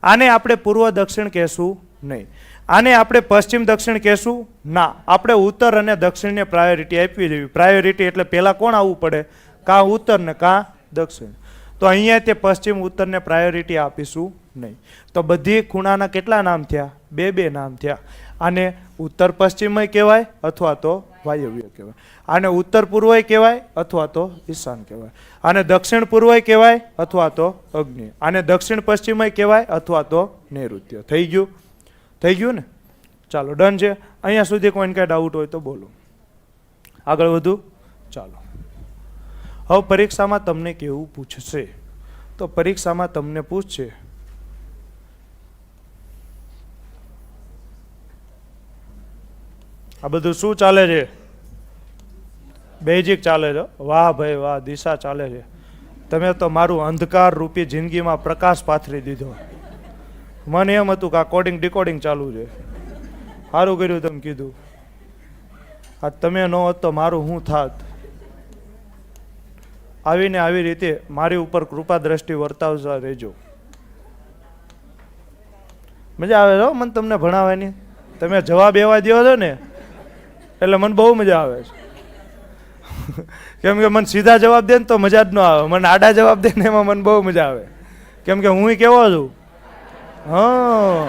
આને આપણે પૂર્વ દક્ષિણ કહેશું નહીં. આને આપણે પશ્ચિમ દક્ષિણ કહેશું ના, આપણે ઉત્તર અને દક્ષિણને પ્રાયોરિટી આપવી જોઈએ. પ્રાયોરિટી એટલે પહેલાં કોણ આવવું પડે? કાં ઉત્તર ને કાં દક્ષિણ. તો અહીંયા તે પશ્ચિમ ઉત્તરને પ્રાયોરિટી આપીશું નહીં. તો બધી ખૂણાના કેટલા નામ થયા? બે બે નામ થયા. આને ઉત્તર પશ્ચિમય કહેવાય અથવા તો વાયવ્ય કહેવાય. આને ઉત્તર પૂર્વય કહેવાય અથવા તો ઈશાન કહેવાય. આને દક્ષિણ પૂર્વય કહેવાય અથવા તો અગ્નિ. આને દક્ષિણ પશ્ચિમય કહેવાય અથવા તો નૈઋત્ય. થઈ ગયું? થઈ ગયું ને? ચાલો ડન છે. અહીંયા સુધી કોઈને કાંઈ ડાઉટ હોય તો બોલો, આગળ વધુ. ચાલો, હવે પરીક્ષામાં તમને કેવું પૂછશે? તો પરીક્ષામાં તમને પૂછશે આ બધું શું ચાલે છે? બેઝિક ચાલે છે. વાહ ભાઈ વાહ, દિશા ચાલે છે. તમે તો મારું અંધકાર રૂપી જિંદગીમાં પ્રકાશ પાથરી દીધો. મને એમ હતું કે આ કોડિંગ ડિકોડિંગ ચાલુ છે. સારું કર્યું તમે કીધું. આ તમે ન હોત તો મારું શું થાત? આવીને આવી રીતે મારી ઉપર કૃપા દ્રષ્ટિ વર્તાવતા રહેજો. મજા આવે છે મને તમને ભણાવવાની. તમે જવાબ એવા દો છો ને એટલે મને બહુ મજા આવે છે. કેમ કે મને સીધા જવાબ દે ને તો મજા જ ન આવે. મને આડા જવાબ દે ને એમાં મને બહુ મજા આવે. કેમ કે હું કેવો છું? હા,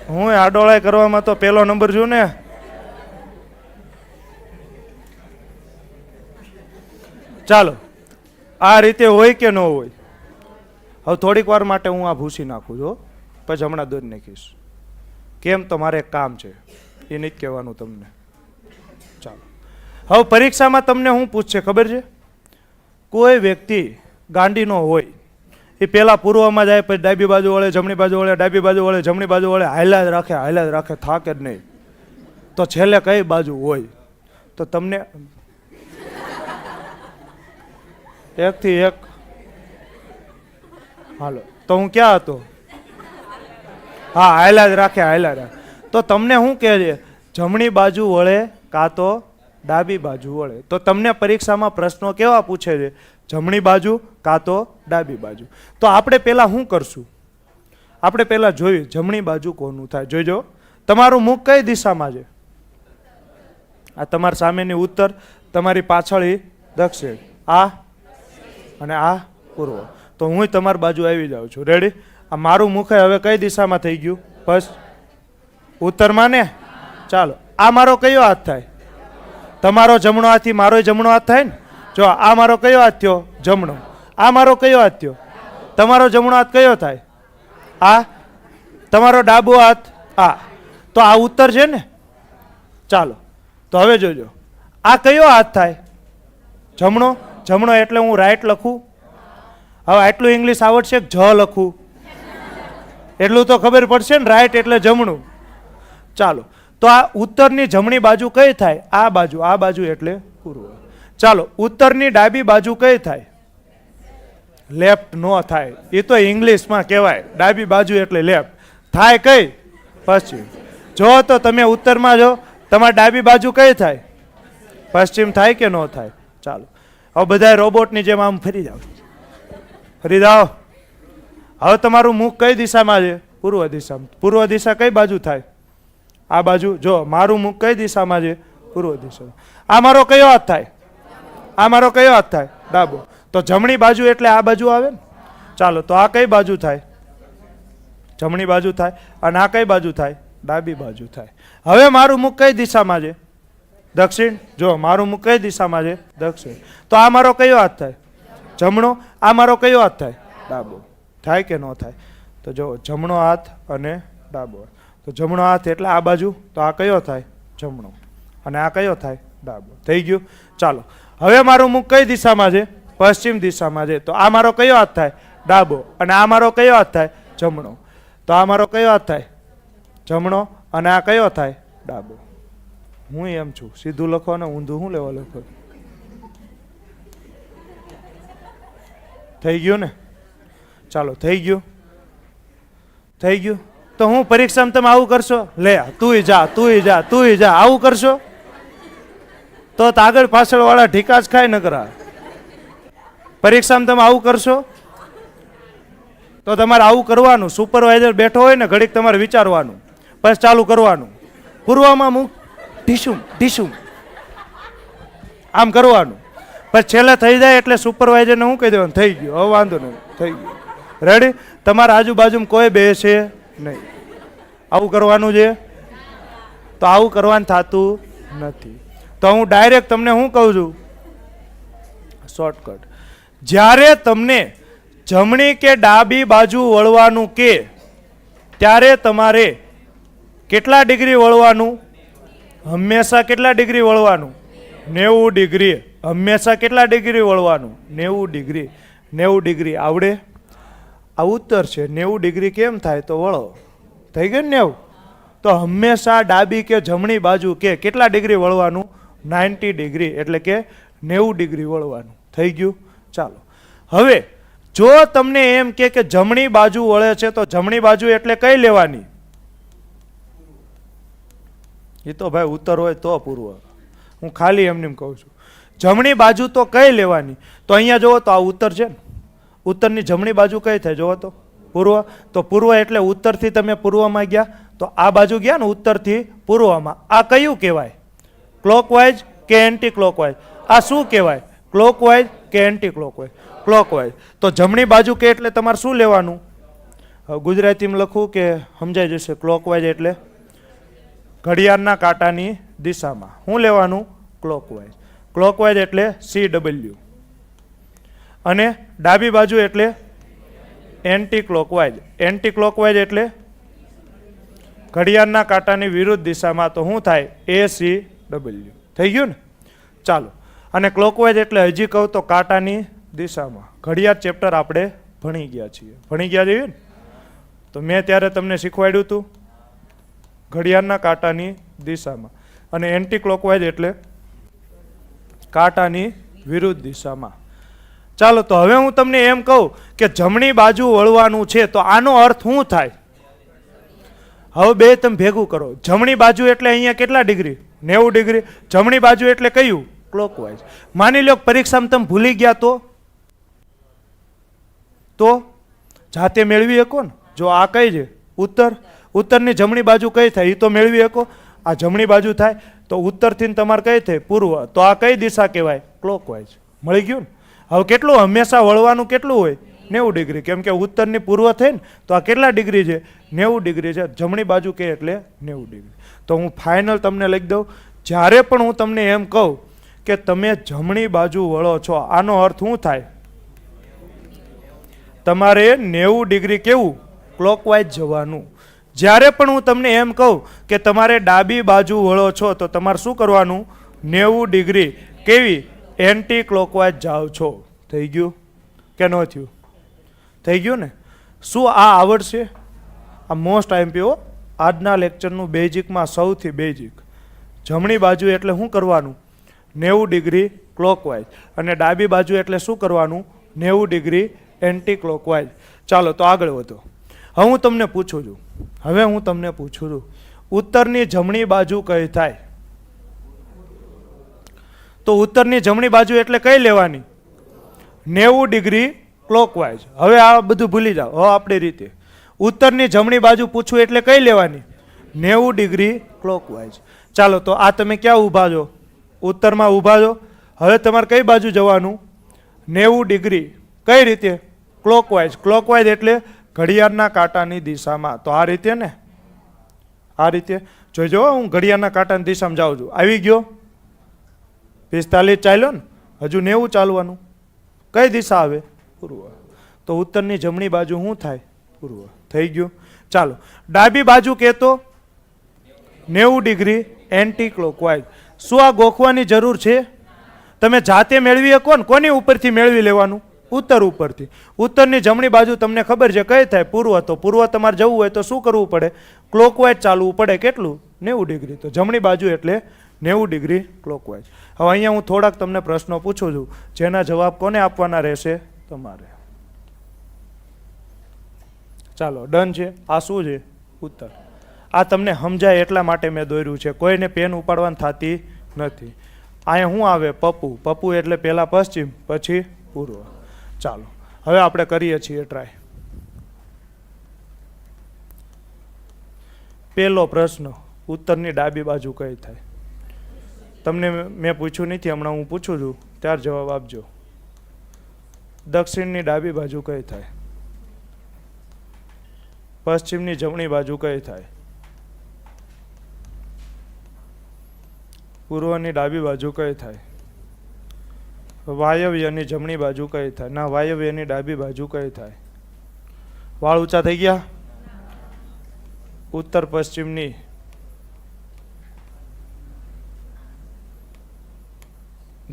હું આડોળાઈ કરવામાં તો પહેલો નંબર છું ને. ચાલો, આ રીતે હોય કે ન હોય? હવે થોડીક વાર માટે હું આ ભૂસી નાખું છું, પછી હમણાં દૂર નાખીશ. કેમ? તો મારે એક કામ છે, એ નહીં કહેવાનું તમને. ચાલો, હવે પરીક્ષામાં તમને શું પૂછશે ખબર છે? કોઈ વ્યક્તિ ગાંડીનો હોય એ પહેલા પૂર્વમાં જાય, પછી ડાબી બાજુ વળે, જમણી બાજુ વળે, ડાબી બાજુ વળે, જમણી બાજુ વળે, હાલ્યા જ રાખે, થાકે જ નહીં. તો છેલ્લે કઈ બાજુ હોય? તો તમને એકથી એક. હાલો, તો હું ક્યાં હતો? હા, હાલ્યા જ રાખે. તો તમને શું કહે છે? જમણી બાજુ વળે કાં તો ડાબી બાજુ વળે. તો તમને પરીક્ષામાં પ્રશ્નો કેવા પૂછે છે? જમણી બાજુ કાં તો ડાબી બાજુ. તો આપણે પહેલાં શું કરશું? આપણે પહેલાં જોયું જમણી બાજુ કોનું થાય. જોઈજો, તમારું મુખ કઈ દિશામાં છે? આ તમારી સામેની ઉત્તર, તમારી પાછળ દક્ષિણ, આ અને આ પૂર્વ. તો હું તમારી બાજુ આવી જાઉં છું. રેડી? આ મારું મુખ હવે કઈ દિશામાં થઈ ગયું? બસ ઉત્તરમાં ને. ચાલો, આ મારો કયો હાથ થાય? તમારો જમણો હાથથી મારો જમણો હાથ થાય ને. જો આ મારો કયો હાથ થયો? જમણો. આ મારો કયો હાથ થયો? તમારો જમણો હાથ કયો થાય? આ. તમારો ડાબો હાથ આ. તો આ ઉત્તર છે ને. ચાલો, તો હવે જોજો, આ કયો હાથ થાય? જમણો. જમણો એટલે હું રાઈટ લખું. હવે આટલું ઇંગ્લિશ આવડશે જ લખું એટલું તો ખબર પડશે ને. રાઈટ એટલે જમણું. ચાલો, તો આ ઉત્તરની જમણી બાજુ કઈ થાય? આ બાજુ. આ બાજુ એટલે પૂર્વ. ચાલો, ઉત્તરની ડાબી બાજુ કઈ થાય? લેફ્ટ નો થાય, એ તો ઇંગ્લિશમાં કહેવાય. ડાબી બાજુ એટલે લેફ્ટ થાય. કઈ? પશ્ચિમ. જો તો તમે ઉત્તરમાં જો, તમારી ડાબી બાજુ કઈ થાય? પશ્ચિમ થાય કે ન થાય? ચાલો, હવે બધા રોબોટની જેમ આમ ફરી જાઓ. ફરી જાઓ. હવે તમારું મુખ કઈ દિશામાં છે? પૂર્વ દિશામાં. પૂર્વ દિશા કઈ બાજુ થાય? આ બાજુ. જો મારું મુખ કઈ દિશામાં છે? પૂર્વ દિશામાં. આ મારો કયો હાથ થાય? આ મારો કયો હાથ થાય? ડાબો. તો જમણી બાજુ એટલે આ બાજુ આવે ને. ચાલો, તો આ કઈ બાજુ થાય? જમણી બાજુ થાય. અને આ કઈ બાજુ થાય? ડાબી બાજુ થાય. હવે મારું મુખ કઈ દિશામાં છે? દક્ષિણ. જો મારું મુખ કઈ દિશામાં છે? દક્ષિણ. તો આ મારો કયો હાથ થાય? જમણો. આ મારો કયો હાથ થાય? ડાબો. થાય કે ન થાય? તો જો જમણો હાથ અને ડાબો. તો જમણો હાથ એટલે આ બાજુ. તો આ કયો થાય? જમણો. અને આ કયો થાય? ડાબો. થઈ ગયું? ચાલો, હવે મારું મુખ કઈ દિશામાં છે? પશ્ચિમ દિશામાં છે. તો આ મારો કયો હાથ થાય? ડાબો. અને આ મારો કયો હાથ થાય? જમણો. તો આ મારો કયો હાથ થાય? જમણો. અને આ કયો થાય? ડાબો. હું એમ છું, સીધું લખો ને ઊંધું શું લેવા લખો? થઈ ગયું ને? ચાલો, થઈ ગયું. થઈ ગયું. તો હું પરીક્ષામાં તમે આવું કરશો? લે તુંય જા આવું કરશો તો આગળ પાછળ વાળા ઢીકા જ ખાય ન કરા. પરીક્ષામાં તમે આવું કરશો? તો તમારે આવું કરવાનું. સુપરવાઇઝર બેઠો હોય ને ઘડીક તમારે વિચારવાનું, પછી ચાલુ કરવાનું. પૂર્વમાં મુક, ઢીસુમ ઢીસુમ આમ કરવાનું. પછી છેલ્લે થઈ જાય એટલે સુપરવાઇઝરને શું કહી દેવાનું, થઈ ગયું, હવે વાંધો નહીં, થઈ ગયું. રેડી? તમારા આજુબાજુમાં કોઈ બેસે નહીં. આવું કરવાનું છે? તો આવું કરવાનું થતું નથી. તો હું ડાયરેક્ટ તમને શું કહું છું, શોર્ટકટ. જ્યારે તમને જમણી કે ડાબી બાજુ વળવાનું કે ત્યારે તમારે કેટલા ડિગ્રી વળવાનું? હંમેશા કેટલા ડિગ્રી વળવાનું? 90 ડિગ્રી. હંમેશા કેટલા ડિગ્રી વળવાનું? 90 ડિગ્રી. 90 ડિગ્રી આવડે? આ ઉત્તર છે. 90 ડિગ્રી કેમ થાય? તો વળો. થઈ ગયું ને 90? તો હંમેશા ડાબી કે જમણી બાજુ કે કેટલા ડિગ્રી વળવાનું? 90 ડિગ્રી. એટલે કે 90 ડિગ્રી વળવાનું. થઈ ગયું? ચાલો. હવે જો તમને એમ કે જમણી બાજુ વળે છે તો જમણી બાજુ એટલે કઈ લેવાની? એ તો ભાઈ ઉત્તર હોય તો પૂર્વ. હું ખાલી એમને કહું છું. જમણી બાજુ તો કઈ લેવાની? તો અહીંયા જુઓ તો આ ઉત્તર છે ને, ઉત્તરની જમણી બાજુ કઈ થાય? જુઓ તો પૂર્વ. તો પૂર્વ એટલે ઉત્તરથી તમે પૂર્વમાં ગયા, તો આ બાજુ ગયા ને ઉત્તરથી પૂર્વમાં. આ કયું કહેવાય? ક્લોકવાઇઝ કે એન્ટી ક્લોકવાઇઝ? આ શું કહેવાય? ક્લોકવાઇઝ કે એન્ટી ક્લોકવાઇઝ? ક્લોકવાઇઝ. તો જમણી બાજુ કે એટલે તમારે શું લેવાનું? ગુજરાતીમાં લખું કે સમજાઈ જશે. ક્લોકવાઇઝ એટલે ઘડિયાળના કાંટાની દિશામાં. શું લેવાનું? ક્લોકવાઇઝ. ક્લોકવાઇઝ એટલે CW. અને ડાબી બાજુ એટલે એન્ટી ક્લોકવાઇઝ. એન્ટી ક્લોકવાઇઝ એટલે ઘડિયાળના કાંટાની વિરુદ્ધ દિશામાં. તો શું થાય? ACW. થઈ ગયું ને? ચાલો. અને ક્લોકવાઇઝ એટલે હજી કહું તો કાંટાની દિશામાં. ઘડિયાળ ચેપ્ટર આપણે ભણી ગયા છીએ. ભણી ગયા છીએ ને? તો મેં ત્યારે તમને શીખવાડ્યું હતું ઘડિયાળના કાંટાની દિશામાં. અને એન્ટી ક્લોકવાઇઝ એટલે કાંટાની વિરુદ્ધ દિશામાં. ચાલો. તો હવે હું તમને એમ કહું કે જમણી બાજુ વળવાનું છે તો આનો અર્થ શું થાય? હવે બે તમે ભેગું કરો. જમણી બાજુ એટલે અહીંયા કેટલા ડિગ્રી? 90 ડિગ્રી. જમણી બાજુ એટલે કયું? ક્લોકવાઇઝ. માની લો પરીક્ષામાં તમે ભૂલી ગયા તો જાતે મેળવી શકો ને. જો આ કઈ છે? ઉત્તર. ઉત્તરની જમણી બાજુ કઈ થાય? એ તો મેળવી શકો. આ જમણી બાજુ થાય તો ઉત્તરથી તમારે કઈ થાય? પૂર્વ. તો આ કઈ દિશા કહેવાય? ક્લોકવાઇઝ. મળી ગયું ને? હવે કેટલું હંમેશા વળવાનું કેટલું હોય? 90 ડિગ્રી. કેમ કે ઉત્તરની પૂર્વ થઈ ને તો આ કેટલા ડિગ્રી છે? 90 ડિગ્રી છે. જમણી બાજુ કે એટલે 90 ડિગ્રી. તો હું ફાઇનલ તમને લખી દઉં. જ્યારે પણ હું તમને એમ કહું કે તમે જમણી બાજુ વળો છો, આનો અર્થ શું થાય? તમારે 90 ડિગ્રી કેવું? ક્લોકવાઇઝ જવાનું. જ્યારે પણ હું તમને એમ કહું કે તમારે ડાબી બાજુ વળો છો તો તમારે શું કરવાનું? 90 ડિગ્રી કેવી? એન્ટી ક્લોકવાઇઝ જાઓ છો. થઈ ગયું કે ન થયું? થઈ ગયું ને? શું આ આવડશે? આ મોસ્ટ આઈએમપી આજના લેક્ચરનું બેઝિકમાં સૌથી બેઝિક. જમણી બાજુ એટલે શું કરવાનું? 90 ડિગ્રી ક્લોકવાઇઝ. અને ડાબી બાજુ એટલે શું કરવાનું? 90 ડિગ્રી એન્ટી ક્લોકવાઇઝ. ચાલો તો આગળ વધો. હવે હું તમને પૂછું છું ઉત્તરની જમણી બાજુ કઈ થાય? તો ઉત્તરની જમણી બાજુ એટલે કઈ લેવાની? 90 ડિગ્રી ક્લોકવાઇઝ. હવે આ બધું ભૂલી જાઓ. હવે આપણી રીતે ઉત્તરની જમણી બાજુ પૂછું એટલે કઈ લેવાની? 90 ડિગ્રી ક્લોકવાઇઝ. ચાલો તો આ તમે ક્યાં ઊભા છો? ઉત્તરમાં ઊભા છો. હવે તમારે કઈ બાજુ જવાનું? 90 ડિગ્રી. કઈ રીતે? ક્લોકવાઇઝ. ક્લોકવાઇઝ એટલે ઘડિયાળના કાંટાની દિશામાં. તો આ રીતે ને, આ રીતે જોઈજો. હું ઘડિયાળના કાંટાની દિશામાં જાઉં છું. આવી ગયો 45 ચાલ્યો ને, હજુ 90 ચાલવાનું. કઈ દિશા આવે? પૂર્વ. તો ઉત્તરની જમણી બાજુ શું થાય? પૂર્વ. થઈ ગયું. ચાલો ડાબી બાજુ કહેતો 90 ડિગ્રી એન્ટી ક્લોકવાઇઝ. શું આ ગોખવાની જરૂર છે? તમે જાતે મેળવી શકો ને. કોની ઉપરથી મેળવી લેવાનું? ઉત્તર ઉપરથી. ઉત્તરની જમણી બાજુ તમને ખબર છે કઈ થાય? પૂર્વ. તો પૂર્વ તમારે જવું હોય તો શું કરવું પડે? ક્લોકવાઇઝ ચાલવું પડે. કેટલું? 90 ડિગ્રી. તો જમણી બાજુ એટલે 90 ડિગ્રી ક્લોકવાઇઝ. હવે અહીંયા હું થોડાક તમને પ્રશ્નો પૂછું છું, જેના જવાબ કોને આપવાના રહેશે? તમારે. ચાલો ડન છે. આ શું છે? ઉત્તર. આ તમને સમજાય એટલા માટે મેં દોર્યું છે. કોઈને પેન ઉપાડવાની થતી નથી. અહીંયા શું આવે? પપ્પુ. પપ્પુ એટલે પહેલા પશ્ચિમ, પછી પૂર્વ. ચાલો હવે આપણે કરીએ છીએ ટ્રાય. પહેલો પ્રશ્ન, ઉત્તરની ડાબી બાજુ કઈ થાય? તમને મેં પૂછ્યું નથી, હમણાં હું પૂછું છું ત્યાર જવાબ આપજો. દક્ષિણની ડાબી બાજુ કઈ થાય? પશ્ચિમની જમણી બાજુ કઈ થાય? પૂર્વની ડાબી બાજુ કઈ થાય? વાયવ્યની જમણી બાજુ કઈ થાય? ના, વાયવ્યની ડાબી બાજુ કઈ થાય? વાળ ઊંચા થઈ ગયા. ઉત્તર પશ્ચિમની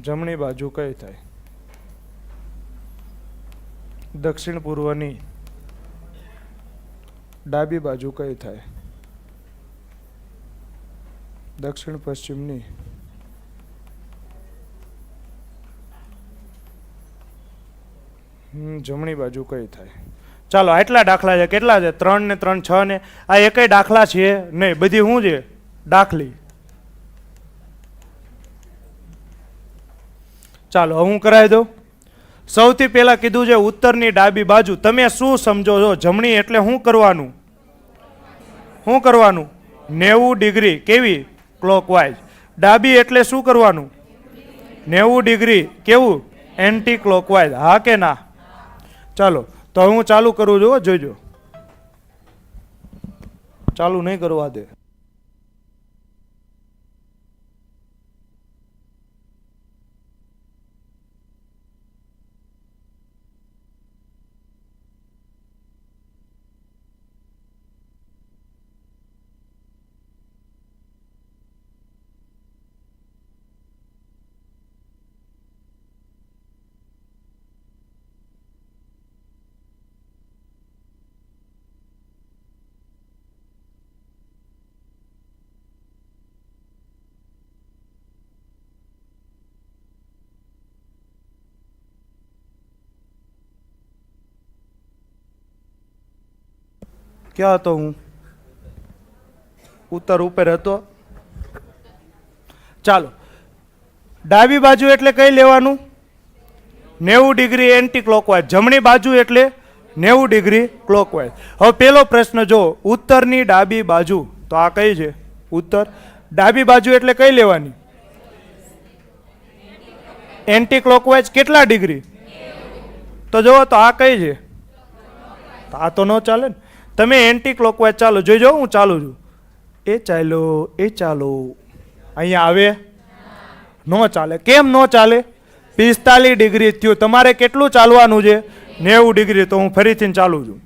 જમણી બાજુ કઈ થાય? દક્ષિણ પૂર્વની ડાબી બાજુ કઈ થાય? દક્ષિણ પશ્ચિમની જમણી બાજુ કઈ થાય? ચાલો, આટલા દાખલા છે. કેટલા છે? 3 ને 3 6 ને આ એકય દાખલા છે નહીં, બધી શું છે? દાખલી. ચાલો હું કરાવી દઉં. સૌથી પહેલા કીધું છે ઉત્તરની ડાબી બાજુ. તમે શું સમજો છો? જમણી એટલે શું કરવાનું? શું કરવાનું? 90 ડિગ્રી. કેવી? ક્લોકવાઇઝ. ડાબી એટલે શું કરવાનું? 90 ડિગ્રી. કેવું? Anti clockwise. હા કે ના? ચાલો તો હું ચાલુ કરું છું, જોજો. ચાલુ નહીં કરવા દે. ક્યાં હતો હું? ઉત્તર ઉપર હતો. ચાલો, ડાબી બાજુ એટલે કઈ લેવાનું? 90 ડિગ્રી એન્ટી ક્લોકવાઇઝ. જમણી બાજુ એટલે 90 ડિગ્રી ક્લોકવાઇઝ. હવે પેલો પ્રશ્ન જો, ઉત્તરની ડાબી બાજુ, તો આ કઈ છે? ઉત્તર. ડાબી બાજુ એટલે કઈ લેવાની? Anti clockwise. કેટલા ડિગ્રી? તો જુઓ, તો આ કઈ છે? આ તો ન ચાલે ને. તમે એન્ટી ક્લોકવાઇઝ ચાલો, જોઈજો હું ચાલુ છું. એ ચાલો, એ ચાલો, અહીંયા આવે? ન ચાલે. કેમ ન ચાલે? 45 ડિગ્રી થયું. તમારે કેટલું ચાલવાનું છે? 90 ડિગ્રી. તો હું ફરીથી ચાલુ છું.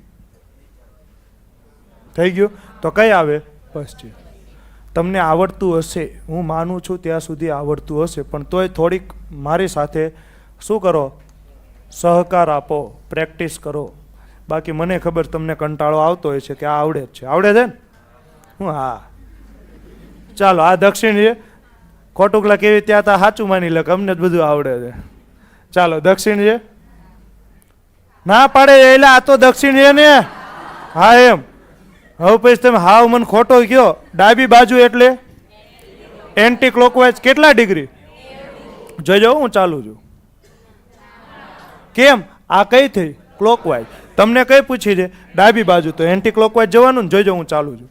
થઈ ગયું? તો કઈ આવે? પશ્ચિમ. તમને આવડતું હશે, હું માનું છું ત્યાં સુધી આવડતું હશે, પણ તોય થોડીક મારી સાથે શું કરો? સહકાર આપો, પ્રેક્ટિસ કરો. બાકી મને ખબર તમને કંટાળો આવતો હોય છે કે આ આવડે જ છે. આવડે છે ને? હું હા. ચાલો, આ દક્ષિણ છે. ખોટુકલા કેવી ત્યાં તા સાચું માની લે, અમને જ બધું આવડે છે. ચાલો, દક્ષિણ છે. ના પાડે એટલે આ તો દક્ષિણ છે ને. હા એમ. હવે પછી તમે હાવ મને ખોટો કયો. ડાબી બાજુ એટલે એન્ટી ક્લોકવાઇઝ. કેટલા ડિગ્રી? જોઈજો હું ચાલુ છું. કેમ? આ કઈ થઈ? ક્લોકવાઇઝ. તમને કઈ પૂછી છે? ડાબી બાજુ. તો એન્ટી ક્લોકવાઇઝ જવાનું ને. જોઈજો હું ચાલુ છું.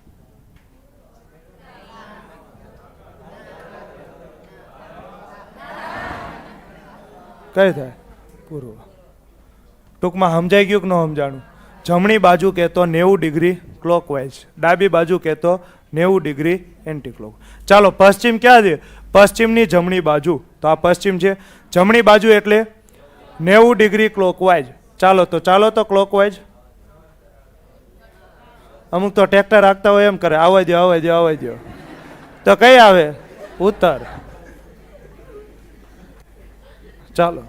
કઈ થાય? પૂર્વ. ટૂંકમાં સમજાઈ ગયું કે ન સમજાણું? જમણી બાજુ કહેતો 90 ડિગ્રી ક્લોકવાઇઝ, ડાબી બાજુ કહેતો 90 ડિગ્રી એન્ટી ક્લોક. ચાલો, પશ્ચિમ ક્યાં છે? પશ્ચિમની જમણી બાજુ. તો આ પશ્ચિમ છે. જમણી બાજુ એટલે 90 ડિગ્રી ક્લોકવાઇઝ. ચાલો તો ક્લોકવાઇઝ. અમુક તો ટ્રેક્ટર રાખતા હોય એમ કરે, આવવા દો આવવા દો આવવા દો. તો કઈ આવે? ઉત્તર. ચાલો,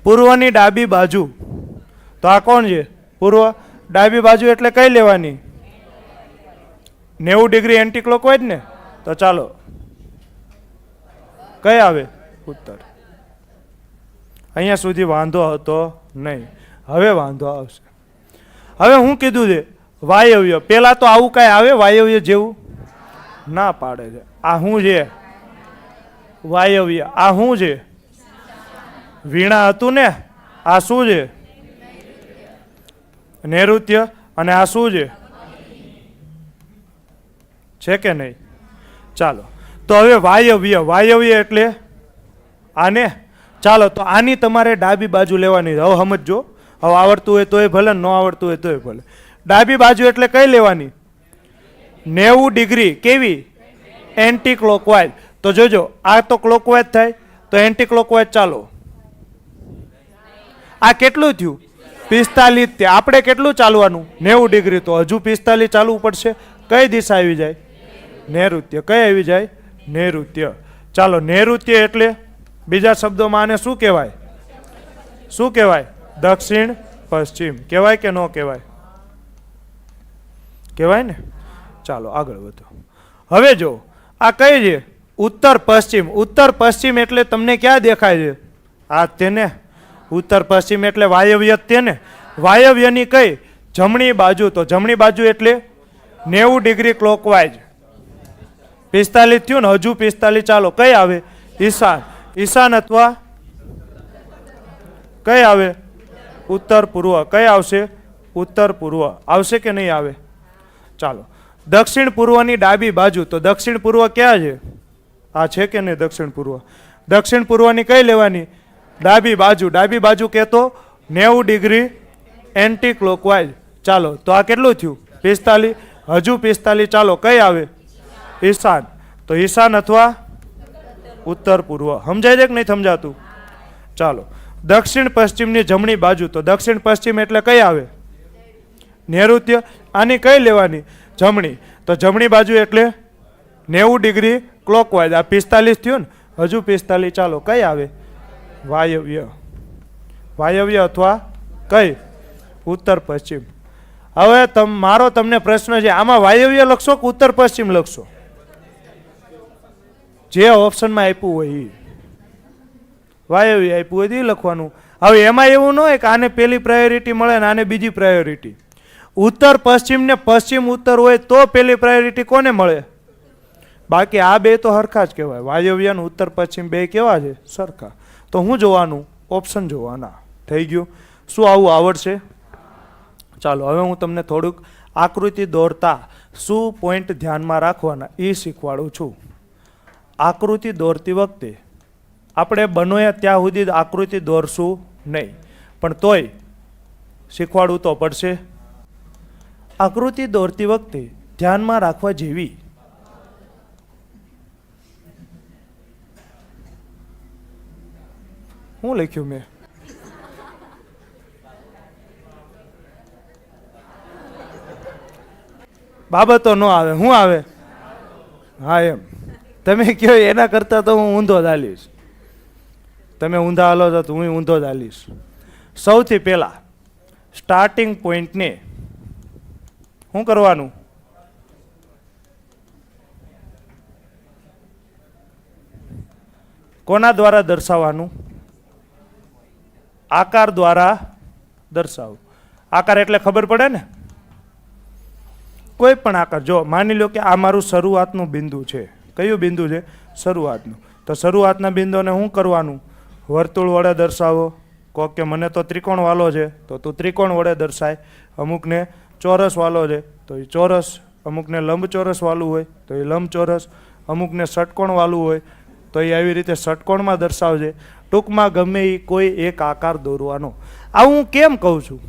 પૂર્વની ડાબી બાજુ. તો આ કોણ છે? પૂર્વ. ડાબી બાજુ એટલે કઈ લેવાની? 90 ડિગ્રી એન્ટી ક્લોકવાઇઝ ને. તો ચાલો, કઈ આવે? ઉત્તર. અહીંયા સુધી વાંધો હતો નહીં. હવે વાંધો આવશે. હવે હું કીધું છે વાયવ્ય. પેલા તો આવું કઈ આવે વાયવ્ય જેવું? ના પાડે છે. આ શું છે? વાયવ્ય. આ શું છે? વીણા હતું ને. આ શું છે? નૈઋત્ય. અને આ શું છે? છે કે નહીં? ચાલો, તો હવે વાયવ્ય, વાયવ્ય એટલે આને. ચાલો, તો આની તમારે ડાબી બાજુ લેવાની. હવે સમજો, હવે આવડતું હોય તોય ભલે, ન આવડતું હોય તોય ભલે. ડાબી બાજુ એટલે કઈ લેવાની? 90 ડિગ્રી. કેવી? Anti clockwise. તો જોજો, આ તો ક્લોકવાઇઝ થાય, તો એન્ટી ક્લોકવાઇઝ. ચાલો, આ કેટલું થયું? 45 થયા. આપણે કેટલું ચાલવાનું? 90 ડિગ્રી. તો હજુ 45 ચાલવું પડશે. કઈ દિશા આવી જાય? નૈઋત્ય. કઈ આવી જાય? નૈઋત્ય. ચાલો, નૈઋત્ય એટલે બીજા શબ્દોમાં આને શું કહેવાય? શું કહેવાય? દક્ષિણ પશ્ચિમ. કહેવાય કે ન કહેવાય? કહેવાય ને. ચાલો, આગળ વધો. હવે જો આ કઈ છે? ઉત્તર પશ્ચિમ. ઉત્તર પશ્ચિમ એટલે તમને ક્યાં દેખાય છે? આ તેને ઉત્તર પશ્ચિમ એટલે વાયવ્ય તેને. વાયવ્યની કઈ? જમણી બાજુ. તો જમણી બાજુ એટલે 90 ડિગ્રી ક્લોકવાઇઝ. 45 થયું ને, હજુ 45. ચાલો, કઈ આવે? ઈશાન. ઈશાન અથવા કઈ આવે? ઉત્તર પૂર્વ. કઈ આવશે? ઉત્તર પૂર્વ. આવશે કે નહીં આવે? ચાલો, દક્ષિણ પૂર્વની ડાબી બાજુ. તો દક્ષિણ પૂર્વ ક્યાં છે? આ છે કે નહીં દક્ષિણ પૂર્વ? દક્ષિણ પૂર્વની કઈ લેવાની? ડાબી બાજુ. ડાબી બાજુ કહેતો 90 ડિગ્રી એન્ટી ક્લોકવાઇઝ. ચાલો, તો આ કેટલું થયું? 45. હજુ 45. ચાલો, કઈ આવે? ઈશાન. તો ઈશાન અથવા ઉત્તર પૂર્વ. સમજાય છે કે નહીં સમજાતું? ચાલો, દક્ષિણ પશ્ચિમની જમણી બાજુ. તો દક્ષિણ પશ્ચિમ એટલે કઈ આવે? નૈઋત્ય. આની કઈ લેવાની? જમણી. તો જમણી બાજુ એટલે 90 ડિગ્રી ક્લોકવાઇઝ. આ 45 થયું ને, હજુ 45. ચાલો, કઈ આવે? વાયવ્ય. વાયવ્ય અથવા કઈ? ઉત્તર પશ્ચિમ. હવે મારો તમને પ્રશ્ન છે, આમાં વાયવ્ય લખશો કે ઉત્તર પશ્ચિમ લખશો? જે ઓપ્શનમાં આપ્યું હોય એ. વાયવ્ય આપ્યું હોય એ લખવાનું. હવે એમાં એવું ન હોય કે આને પહેલી પ્રાયોરિટી મળે ને આને બીજી પ્રાયોરિટી. ઉત્તર પશ્ચિમ ને પશ્ચિમ ઉત્તર હોય તો પહેલી પ્રાયોરિટી કોને મળે? બાકી આ બે તો સરખા જ કહેવાય. વાયવ્ય અને ઉત્તર પશ્ચિમ બે કેવા છે? સરખા. તો હું જોવાનું? ઓપ્શન જોવાના. થઈ ગયું? શું આવું આવડશે? ચાલો, હવે હું તમને થોડુંક આકૃતિ દોરતા શું પોઈન્ટ ધ્યાનમાં રાખવાના એ શીખવાડું છું. આકૃતિ દોરતી વખતે આપણે બનોએ ત્યાં સુધી આકૃતિ દોરશું નહીં, પણ તોય શીખવાડવું તો પડશે. આકૃતિ દોરતી વખતે ધ્યાનમાં રાખવા જેવી શું લખ્યું મેં? બાબતો ન આવે. શું આવે? હા, એમ તમે કહો એના કરતાં તો હું ઊંધો જ હાલીશ. તમે ઊંધા હાલો છો તો હું ઊંધો જ હાલીશ. સૌથી પહેલાં સ્ટાર્ટિંગ પોઈન્ટને શું કરવાનું? કોના દ્વારા દર્શાવવાનું? આકાર દ્વારા દર્શાવો. આકાર એટલે ખબર પડે ને? કોઈ પણ આકાર. જો માની લો કે આ મારું શરૂઆતનું બિંદુ છે. કયું બિંદુ છે? શરૂઆતનું. તો શરૂઆતના બિંદુને શું કરવાનું? વર્તુળ વડે દર્શાવો. કહો કે મને તો ત્રિકોણ વાલો છે, તો તું ત્રિકોણ વડે દર્શાય. અમુકને ચોરસ વાલો છે તો એ ચોરસ, અમુકને લંબચોરસ વાલું હોય તો એ લંબચોરસ, અમુકને ષટકોણ વાલું હોય તો એ આવી રીતે ષટકોણમાં દર્શાવજે. ટૂંકમાં ગમે એ કોઈ એક આકાર દોરવાનો. આ હું કેમ કહું છું?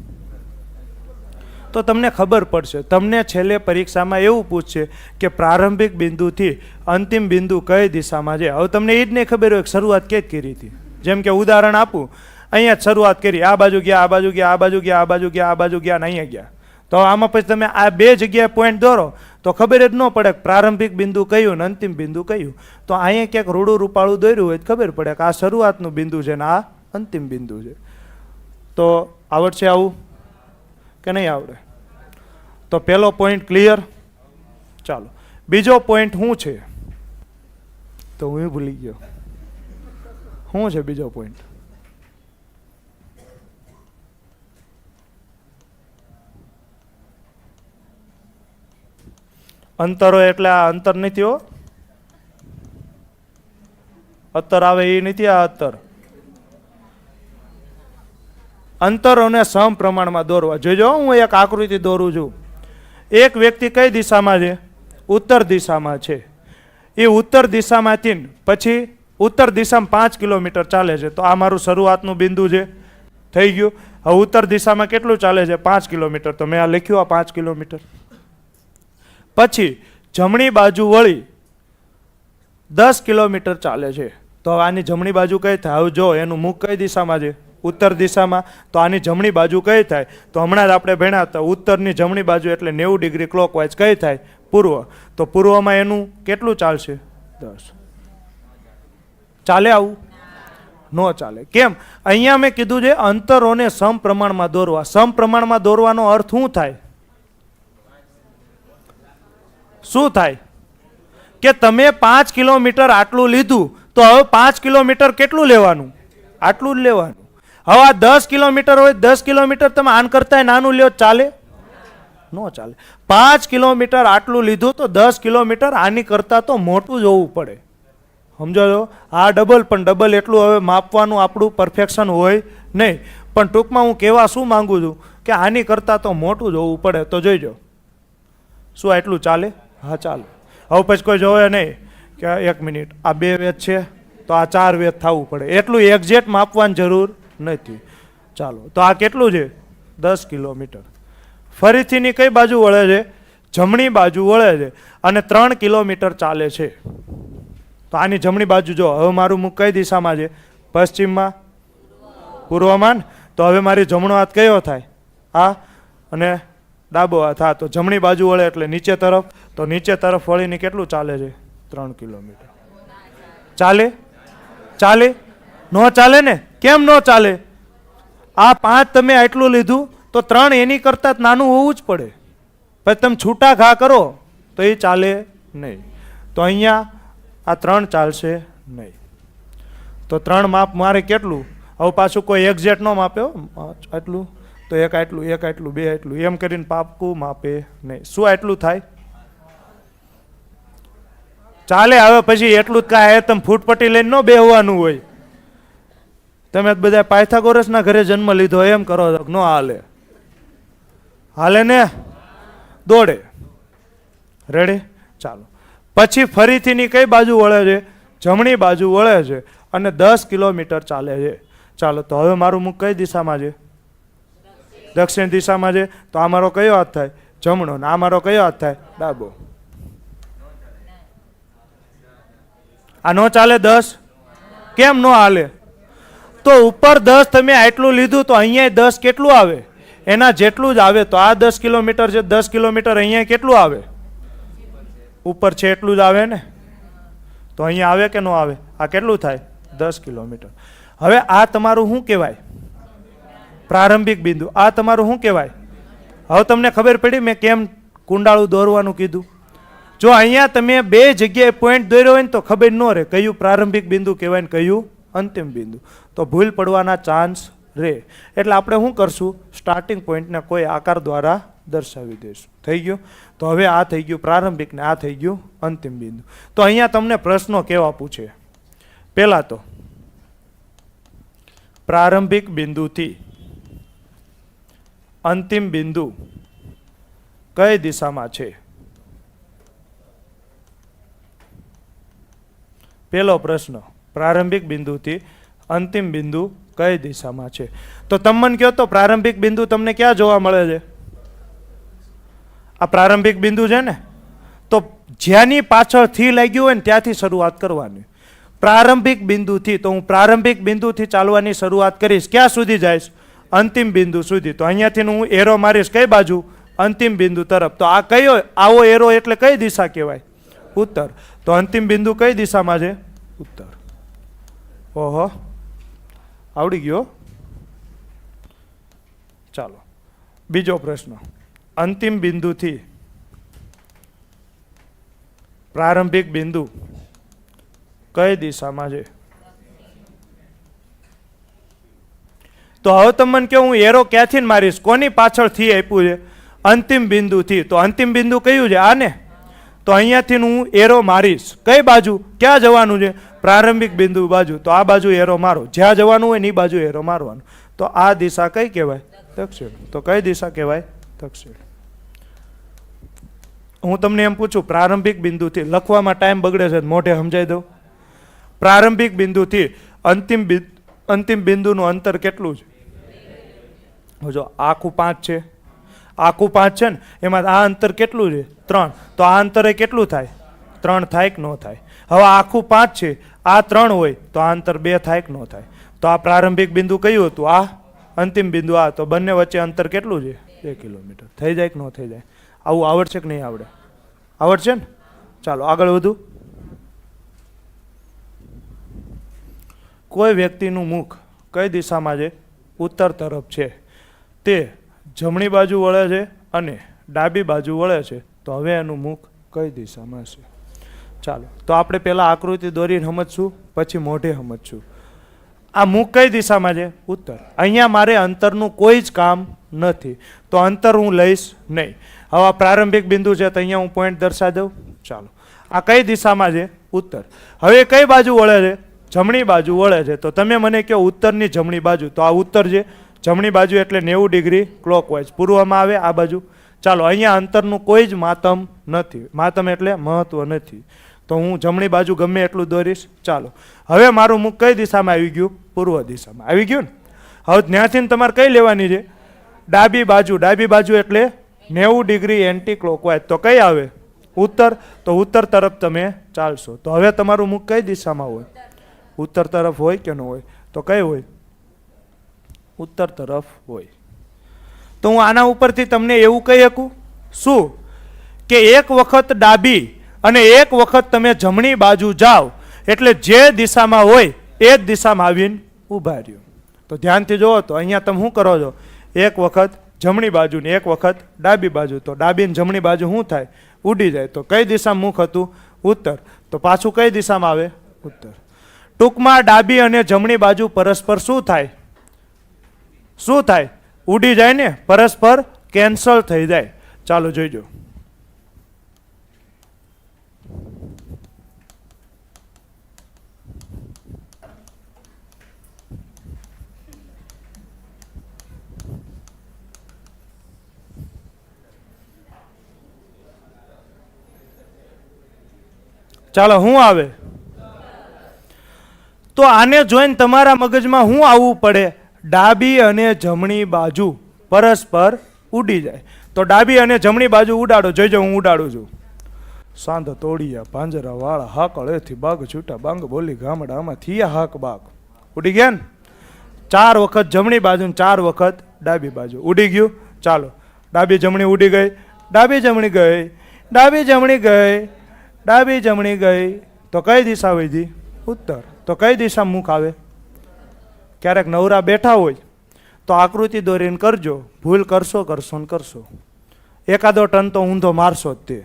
તો તમને ખબર પડશે. તમને છેલ્લે પરીક્ષામાં એવું પૂછશે કે પ્રારંભિક બિંદુથી અંતિમ બિંદુ કઈ દિશામાં છે. હવે તમને એ જ નહીં ખબર હોય કે શરૂઆત કેવી કરી હતી. જેમ કે ઉદાહરણ આપું, અહીંયા જ શરૂઆત કરી, આ બાજુ ગયા, આ બાજુ ગયા, આ બાજુ ગયા, આ બાજુ ગયા, આ બાજુ ગયા ને અહીંયા ગયા. તો આમાં પછી તમે આ બે જગ્યાએ પોઈન્ટ દોરો તો ખબર જ ન પડે કે પ્રારંભિક બિંદુ કયું ને અંતિમ બિંદુ કયું. તો અહીંયા ક્યાંક રૂડું રૂપાળું દોર્યું હોય તો ખબર પડે કે આ શરૂઆતનું બિંદુ છે ને આ અંતિમ બિંદુ છે. તો આવડશે આવું કે નહીં આવડે? તો પહેલો પોઈન્ટ ક્લિયર. ચાલો, બીજો પોઈન્ટ શું છે? તો હું ભૂલી ગયો. શું છે બીજો પોઈન્ટ? અંતરો. એટલે આ અંતર નથી હો, અત્તર આવે એ નથી. આ અત્તર. અંતરોને સમ પ્રમાણમાં દોરવા. જોજો, હું એક આકૃતિ દોરું છું. એક વ્યક્તિ કઈ દિશામાં છે? ઉત્તર દિશામાં છે. એ ઉત્તર દિશામાંથી પછી ઉત્તર દિશામાં 5 કિલોમીટર ચાલે છે. તો આ મારું શરૂઆતનું બિંદુ છે, થઈ ગયું. હવે ઉત્તર દિશામાં કેટલું ચાલે છે? 5 કિલોમીટર. તો મેં આ લખ્યું, આ 5 કિલોમીટર. પછી જમણી બાજુ વળી 10 કિલોમીટર ચાલે છે. તો હવે આની જમણી બાજુ કઈ થાય? હવે જો એનું મુખ કઈ દિશામાં છે? ઉત્તર દિશામાં. તો આની જમણી બાજુ કઈ થાય? તો હમણાં જ આપણે ભણ્યા હતા, ઉત્તરની જમણી બાજુ એટલે 90 ડિગ્રી ક્લોકવાઇઝ કઈ થાય? પૂર્વ. તો પૂર્વમાં એનું કેટલું ચાલશે? 10. ચાલે આવું? ન ચાલે. કેમ? અહીંયા મેં કીધું છે અંતરોને સમપ્રમાણમાં દોરવા. સમપ્રમાણમાં દોરવાનો અર્થ શું થાય? શું થાય? કે તમે 5 કિલોમીટર આટલું લીધું, તો હવે 5 કિલોમીટર કેટલું લેવાનું? આટલું જ લેવાનું. હવે આ 10 કિલોમીટર હોય, 10 કિલોમીટર તમે આન કરતા નાનું લ્યો, ચાલે? ન ચાલે. 5 કિલોમીટર આટલું લીધું તો 10 કિલોમીટર આની કરતા તો મોટું જોવું પડે. સમજો છો? આ ડબલ, પણ ડબલ એટલું હવે માપવાનું આપણું પરફેક્શન હોય નહીં. પણ ટૂંકમાં હું કહેવા શું માંગુ છું કે આની કરતાં તો મોટું જોવું પડે. તો જોઈજો, શું આટલું ચાલે? હા ચાલે. હવે પછી કોઈ જોવે નહીં કે 1 મિનિટ આ 2 વેધ છે તો આ 4 વેધ થવું પડે. એટલું એક્ઝેક્ટ માપવાની જરૂર નથી. ચાલો, તો આ કેટલું છે? 10 કિલોમીટર. ફરીથીની કઈ બાજુ વળે છે? જમણી બાજુ વળે છે અને 3 કિલોમીટર ચાલે છે. તો આની જમણી બાજુ જો, હવે મારું મુખ કઈ દિશામાં છે? પશ્ચિમમાં, પૂર્વમાં. તો હવે મારી જમણો હાથ કયો થાય? આ. અને ડાબો હાથ. હા, તો જમણી બાજુ વળે એટલે નીચે તરફ. તો નીચે તરફ વળીને કેટલું ચાલે છે? 3 કિલોમીટર. ચાલે? ચાલે? ન ચાલે ને? કેમ ન ચાલે? આ 5 તમે આટલું લીધું તો 3 એની કરતા નાનું હોવું જ પડે. પછી તમે છૂટા ઘા કરો તો એ ચાલે નહીં. તો અહીંયા આ 3 ચાલશે નહીં. તો 3 માપ મારે કેટલું? હવે પાછું કોઈ એક્ઝેક્ટ ન માપ્યો આટલું, તો એક આટલું, એક આટલું, 2 આટલું, એમ કરીને પાપકું માપે નહીં. શું આટલું થાય? ચાલે. હવે પછી એટલું જ કાંઈ તમે ફૂટપટ્ટી લઈને ન બેહવાનું હોય. તમે બધા પાયથાગોરસના ઘરે જન્મ લીધો એમ કરો છો? ન હાલે. હાલે ને? દોડે. રેડી? ચાલો. પછી ફરીથીની કઈ બાજુ વળે છે? જમણી બાજુ વળે છે અને 10 કિલોમીટર ચાલે છે. ચાલો, તો હવે મારું મુખ કઈ દિશામાં છે? દક્ષિણ દિશામાં છે. તો આ મારો કયો હાથ થાય? જમણો. ને આ મારો કયો હાથ થાય? ડાબો. આ નો ચાલે? 10 કેમ નો હાલે? તો ઉપર 10 તમે આટલું લીધું તો અહીંયા 10 કેટલું આવે? એના જેટલું જ આવે. તો આ 10 કિલોમીટર છે, 10 કિલોમીટર અહીંયા કેટલું આવે? ઉપર છે એટલું જ આવે ને. તો અહીંયા આવે કે ન આવે? આ કેટલું થાય? 10 કિલોમીટર. હવે આ તમારું શું કહેવાય? પ્રારંભિક બિંદુ. આ તમારું શું કહેવાય? હવે તમને ખબર પડી મેં કેમ કુંડાળું દોરવાનું કીધું? જો અહીંયા તમે 2 જગ્યાએ પોઈન્ટ દોર્યો હોય ને તો ખબર ન રહે કયું પ્રારંભિક બિંદુ કહેવાય ને કયું અંતિમ બિંદુ. તો ભૂલ પડવાના ચાન્સ રહે. એટલે આપણે શું કરશું? સ્ટાર્ટિંગ પોઈન્ટને કોઈ આકાર દ્વારા દર્શાવી દઈશું. થઈ ગયું? તો હવે આ થઈ ગયું પ્રારંભિક ને આ થઈ ગયું અંતિમ બિંદુ. તો અહીંયા તમને પ્રશ્નો કેવા પૂછે? પહેલા તો પ્રારંભિક બિંદુથી અંતિમ બિંદુ કઈ દિશામાં છે? પહેલો પ્રશ્ન, પ્રારંભિક બિંદુથી અંતિમ બિંદુ કઈ દિશામાં છે? તો તમે મને કહો તો પ્રારંભિક બિંદુ તમને ક્યાં જોવા મળે છે? આ પ્રારંભિક બિંદુ છે ને, તો જ્યાંની પાછળથી લાગ્યું હોય ને ત્યાંથી શરૂઆત કરવાની. પ્રારંભિક બિંદુથી. તો હું પ્રારંભિક બિંદુથી ચાલવાની શરૂઆત કરીશ. ક્યાં સુધી જઈશ? અંતિમ બિંદુ સુધી. તો અહીંયાથી હું એરો મારીશ કઈ બાજુ? અંતિમ બિંદુ તરફ. તો આ કયો આવો એરો એટલે કઈ દિશા કહેવાય? ઉત્તર. તો અંતિમ બિંદુ કઈ દિશામાં છે? ઉત્તર. ઓહો, આવડી ગયો. ચાલો, બીજો પ્રશ્ન. અંતિમ બિંદુથી પ્રારંભિક બિંદુ કઈ દિશામાં છે? તો હવે તમે મને કહો હું એરો ક્યાંથી મારીશ? કોની પાછળથી આપ્યું છે? અંતિમ બિંદુથી. તો અંતિમ બિંદુ કયું છે? આને. તો અહીંયાથી હું એરો મારીશ કઈ બાજુ? ક્યાં જવાનું છે? પ્રારંભિક બિંદુ બાજુ. તો આ બાજુ એરો મારો. જ્યાં જવાનું હોય ને એ બાજુ એરો મારવાનો. તો આ દિશા કઈ કહેવાય? દક્ષિણ. તો કઈ દિશા કહેવાય? દક્ષિણ. હું તમને એમ પૂછું, પ્રારંભિક બિંદુથી લખવામાં ટાઈમ બગડે છે, મોઢે સમજાઈ દઉં. પ્રારંભિક બિંદુથી અંતિમ બિંદુનું અંતર કેટલું છે? જો આખું 5 છે, આખું 5 છે ને, એમાં આ અંતર કેટલું છે? 3. તો આ અંતરે કેટલું થાય? 3 થાય કે ન થાય? હવે આખું 5 છે, આ 3 હોય તો આ અંતર 2 થાય કે ન થાય? તો આ પ્રારંભિક બિંદુ કયું હતું? આ અંતિમ બિંદુ આ. તો બંને વચ્ચે અંતર કેટલું છે? 2 કિલોમીટર. થઈ જાય કે ન થઈ જાય? આવું આવડશે કે નહીં આવડે? આવડશે ને? ચાલો આગળ વધુ. કોઈ વ્યક્તિનું મુખ કઈ દિશામાં છે? ઉત્તર તરફ છે. તે જમણી બાજુ વળે છે અને ડાબી બાજુ વળે છે, તો હવે એનું મુખ કઈ દિશામાં છે? ચાલો તો આપણે પહેલા આકૃતિ દોરીને સમજશું, પછી મોઢે સમજશું. આ મુખ કઈ દિશામાં છે? ઉત્તર. અહીંયા મારે અંતરનું કોઈ જ કામ નથી, તો અંતર હું લઈશ નહીં. હવે આ પ્રારંભિક બિંદુ છે, તો અહીંયા હું પોઈન્ટ દર્શાવી દઉં. ચાલો, આ કઈ દિશામાં છે? ઉત્તર. હવે કઈ બાજુ વળે છે? જમણી બાજુ વળે છે. તો તમે મને કહો ઉત્તરની જમણી બાજુ, તો આ ઉત્તર છે. જમણી બાજુ એટલે 90 ડિગ્રી ક્લોકવાઇઝ. પૂર્વમાં આવે આ બાજુ. ચાલો, અહીંયા અંતરનું કોઈ જ માતમ નથી. માતમ એટલે મહત્વ નથી. તો હું જમણી બાજુ ગમે એટલું દોરીશ. ચાલો, હવે મારું મુખ કઈ દિશામાં આવી ગયું? પૂર્વ દિશામાં આવી ગયું ને. હવે ત્યાંથી તમારે કઈ લેવાની છે? ડાબી બાજુ. ડાબી બાજુ એટલે 90 ડિગ્રી એન્ટી ક્લોકવાઇઝ. તો કઈ આવે? ઉત્તર. તો ઉત્તર તરફ તમે ચાલશો. તો હવે તમારું મુખ કઈ દિશામાં હોય? ઉત્તર તરફ હોય કે ન હોય? તો કઈ હોય? ઉત્તર તરફ હોય. તો હું આના ઉપરથી તમને એવું કહી શકું શું કે એક વખત ડાબી અને એક વખત તમે જમણી બાજુ જાઓ એટલે જે દિશામાં હોય એ જ દિશામાં આવીને ઊભા રહ્યો. તો ધ્યાનથી જુઓ, તો અહીંયા તમે શું કરો છો? એક વખત જમણી બાજુ ને એક વખત ડાબી બાજુ. તો ડાબી ને જમણી બાજુ શું થાય? ઉડી જાય. તો કઈ દિશામાં મુખ હતું? ઉત્તર. તો પાછું કઈ દિશામાં આવે? ઉત્તર. ટૂંકમાં ડાબી અને જમણી બાજુ પરસ્પર શું થાય? શું થાય? ઉડી જાય ને, પરસ્પર કેન્સલ થઈ જાય. ચાલો જોઈજો. ચાલો, શું આવે? તો આને જોઈને તમારા મગજમાં શું આવવું પડે? ડાબી અને જમણી બાજુ પરસ્પર ઉડી જાય. તો ડાબી અને જમણી બાજુ ઉડાડો. જોઈજો, હું ઉડાડું છું. સાંધ તોડિયા પાંજરા વાળા હાકળેથી બાગ છૂટા બાંગ બોલી ગામડામાં થયા હાક બાગ. ઉડી ગયા ને? 4 વખત જમણી બાજુ, 4 વખત ડાબી બાજુ. ઉડી ગયું. ચાલો, ડાબી જમણી ઉડી ગઈ. ડાબી જમણી ગઈ. ડાબી જમણી ગઈ. ડાબી જમણી ગઈ. તો કઈ દિશા વધી? ઉત્તર. તો કઈ દિશા મુખ આવે? ક્યારેક નવરા બેઠા હોય તો આકૃતિ દોરીને કરજો. ભૂલ કરશો કરશો ને કરશો. એકાદો ટન તો ઊંધો મારશો જ તે.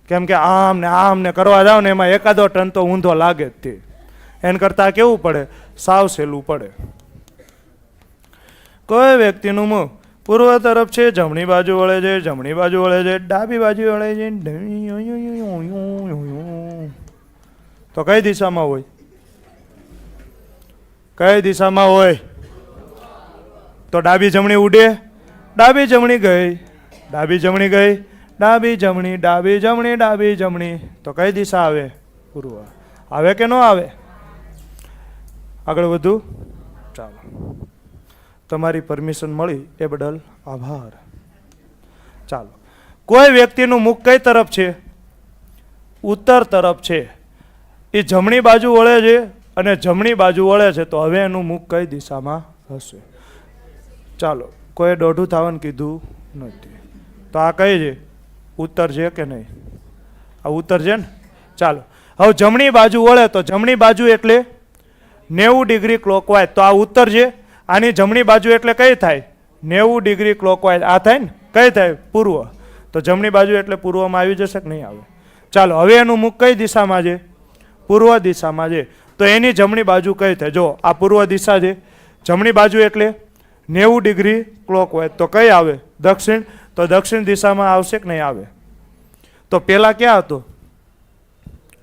કેમ કે આમ ને કરવા જાવ ને એમાં એકાદો ટન તો ઊંધો લાગે જ તે. એન કરતાં કેવું પડે? સાવ સહેલું પડે. કોઈ વ્યક્તિનું મુખ પૂર્વ તરફ છે, જમણી બાજુ વળે છે, જમણી બાજુ વળે છે, ડાબી બાજુ વળે છે. તો કઈ દિશામાં હોય? કઈ દિશામાં હોય? તો ડાબી જમણી ઉડે. ડાબી જમણી ગઈ. ડાબી જમણી ગઈ. ડાબી જમણી. ડાબી જમણી. ડાબી જમણી. તો કઈ દિશા આવે? પૂર્વ. આવે કે ન આવે? આગળ વધુ. ચાલો, તમારી પરમિશન મળી એ બદલ આભાર. ચાલો, કોઈ વ્યક્તિનું મુખ કઈ તરફ છે? ઉત્તર તરફ છે. એ જમણી બાજુ વળે છે અને જમણી બાજુ વળે છે. તો હવે એનું મુખ કઈ દિશામાં હશે? ચાલો, કોઈ દોઢું થવાનું કીધું નથી. તો આ કઈ છે? ઉત્તર છે કે નહીં? આ ઉત્તર છે ને. ચાલો, હવે જમણી બાજુ વળે તો જમણી બાજુ એટલે 90 ડિગ્રી ક્લોકવાઇઝ. તો આ ઉત્તર છે. આની જમણી બાજુ એટલે કઈ થાય? 90 ડિગ્રી ક્લોકવાઇઝ. આ થાય ને, કઈ થાય? પૂર્વ. તો જમણી બાજુ એટલે પૂર્વમાં આવી જશે કે નહીં આવે? ચાલો, હવે એનું મુખ કઈ દિશામાં છે? પૂર્વ દિશામાં છે. તો એની જમણી બાજુ કઈ થાય? જો આ પૂર્વ દિશા છે. જમણી બાજુ એટલે 90 ડિગ્રી ક્લોકવાઇઝ. તો કઈ આવે? દક્ષિણ. તો દક્ષિણ દિશામાં આવશે કે નહીં આવે? તો પેલા ક્યાં હતો?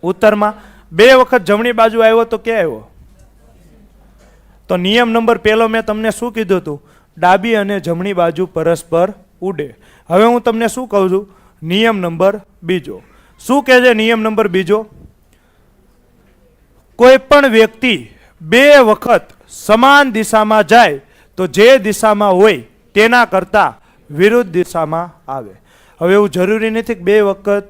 ઉત્તરમાં. 2 વખત જમણી બાજુ આવ્યો તો ક્યાં આવ્યો? તો નિયમ નંબર પહેલો મેં તમને શું કીધું હતું? ડાબી અને જમણી બાજુ પરસ્પર ઉડે. હવે હું તમને શું કહું છું? નિયમ નંબર બીજો. શું કહે છે નિયમ નંબર બીજો? કોઈ પણ વ્યક્તિ બે વખત સમાન દિશામાં જાય તો જે દિશામાં હોય તેના કરતાં વિરુદ્ધ દિશામાં આવે. હવે એવું જરૂરી નથી કે બે વખત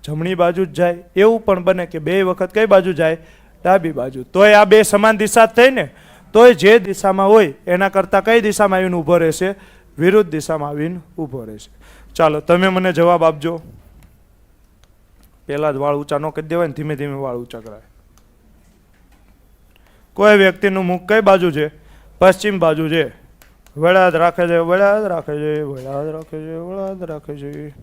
જમણી બાજુ જ જાય, એવું પણ બને કે બે વખત કઈ બાજુ જાય? ડાબી બાજુ. તોય આ બે સમાન દિશા જ થઈ ને, તોય જે દિશામાં હોય એના કરતાં કઈ દિશામાં આવીને ઊભો રહેશે? વિરુદ્ધ દિશામાં આવીને ઊભો રહેશે. ચાલો તમે મને જવાબ આપજો. પહેલા જ વાળ ઊંચા ન કરી દેવાય ને, ધીમે ધીમે વાળ ઊંચા કરાય. કોઈ વ્યક્તિનું મુખ કઈ બાજુ છે? પશ્ચિમ બાજુ છે. વળાદ રાખે છે, વળાદ રાખે છે, વળાદ રાખે છે, વળાદ રાખે છે.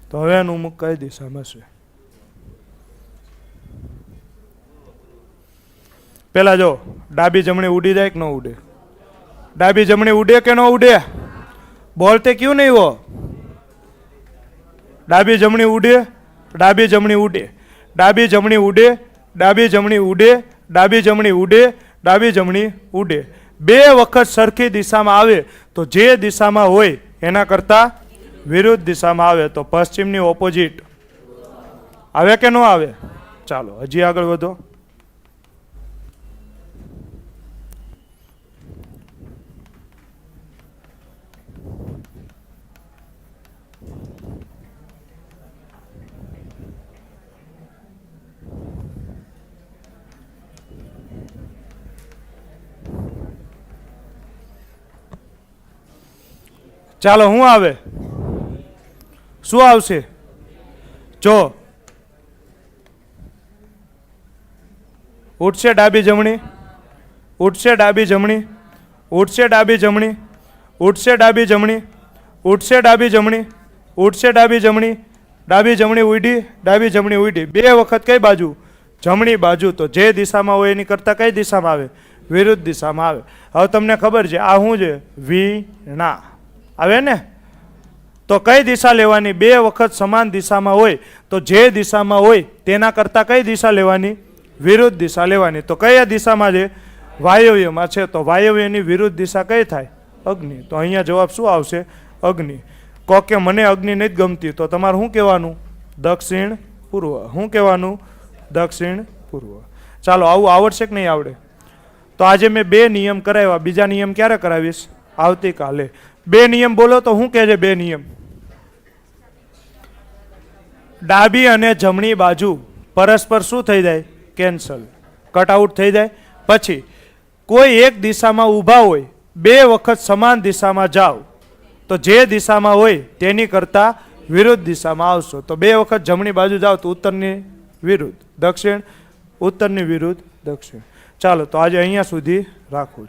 તો હવે એનું મુખ કઈ દિશામાં છે? પેલા જો ડાબી જમણી ઉડી જાય કે ન ઉડે? ડાબી જમણી ઉડે કે ન ઉડે? બોલતે ક્યું નહીં वो? ડાબી જમણી ઉડે, ડાબી જમણી ઉડે, ડાબી જમણી ઉડે, ડાબી જમણી ઉડે, ડાબી જમણી ઉડે, ડાબી જમણી ઉડે. બે વખત સરખી દિશામાં આવે તો જે દિશામાં હોય એના કરતાં વિરુદ્ધ દિશામાં આવે તો પશ્ચિમની ઓપોઝિટ આવે કે ન આવે? ચાલો હજી આગળ વધો. ચાલો શું આવે? શું આવશે? જો ઉઠશે ડાબી જમણી, ઉઠશે ડાબી જમણી, ઉઠશે ડાબી જમણી, ઉઠશે ડાબી જમણી, ઉઠશે ડાબી જમણી, ઉઠશે ડાબી જમણી, ડાબી જમણી ઉડી, ડાબી જમણી ઉડી. બે વખત કઈ બાજુ? જમણી બાજુ. તો જે દિશામાં હોય એની કરતાં કઈ દિશામાં આવે? વિરુદ્ધ દિશામાં આવે. હવે તમને ખબર છે આ શું છે? વીણા આવે ને? તો કઈ દિશા લેવાની? બે વખત સમાન દિશામાં હોય તો જે દિશામાં હોય તેના કરતાં કઈ દિશા લેવાની? વિરુદ્ધ દિશા લેવાની. તો કયા દિશામાં છે? વાયવ્યમાં છે. તો વાયવ્યની વિરુદ્ધ દિશા કઈ થાય? અગ્નિ. તો અહીંયા જવાબ શું આવશે? અગ્નિ. કોકે મને અગ્નિ નથી ગમતી તો તમારે શું કહેવાનું? દક્ષિણ પૂર્વ. શું કહેવાનું? દક્ષિણ પૂર્વ. ચાલો આવું આવડશે કે નહીં આવડે? તો આજે મેં બે નિયમ કરાવ્યા. બીજા નિયમ ક્યારે કરાવીશ? આવતીકાલે. બે નિયમ બોલો તો શું કહે છે બે નિયમ? ડાબી અને જમણી બાજુ પરસ્પર શું થઈ જાય? કેન્સલ, કટ આઉટ થઈ જાય. પછી કોઈ એક દિશામાં ઊભા હોય, બે વખત સમાન દિશામાં જાઓ તો જે દિશામાં હોય તેની કરતાં વિરુદ્ધ દિશામાં આવશો. તો બે વખત જમણી બાજુ જાઓ તો ઉત્તરની વિરુદ્ધ દક્ષિણ, ઉત્તરની વિરુદ્ધ દક્ષિણ. ચાલો તો આજે અહીંયા સુધી રાખું.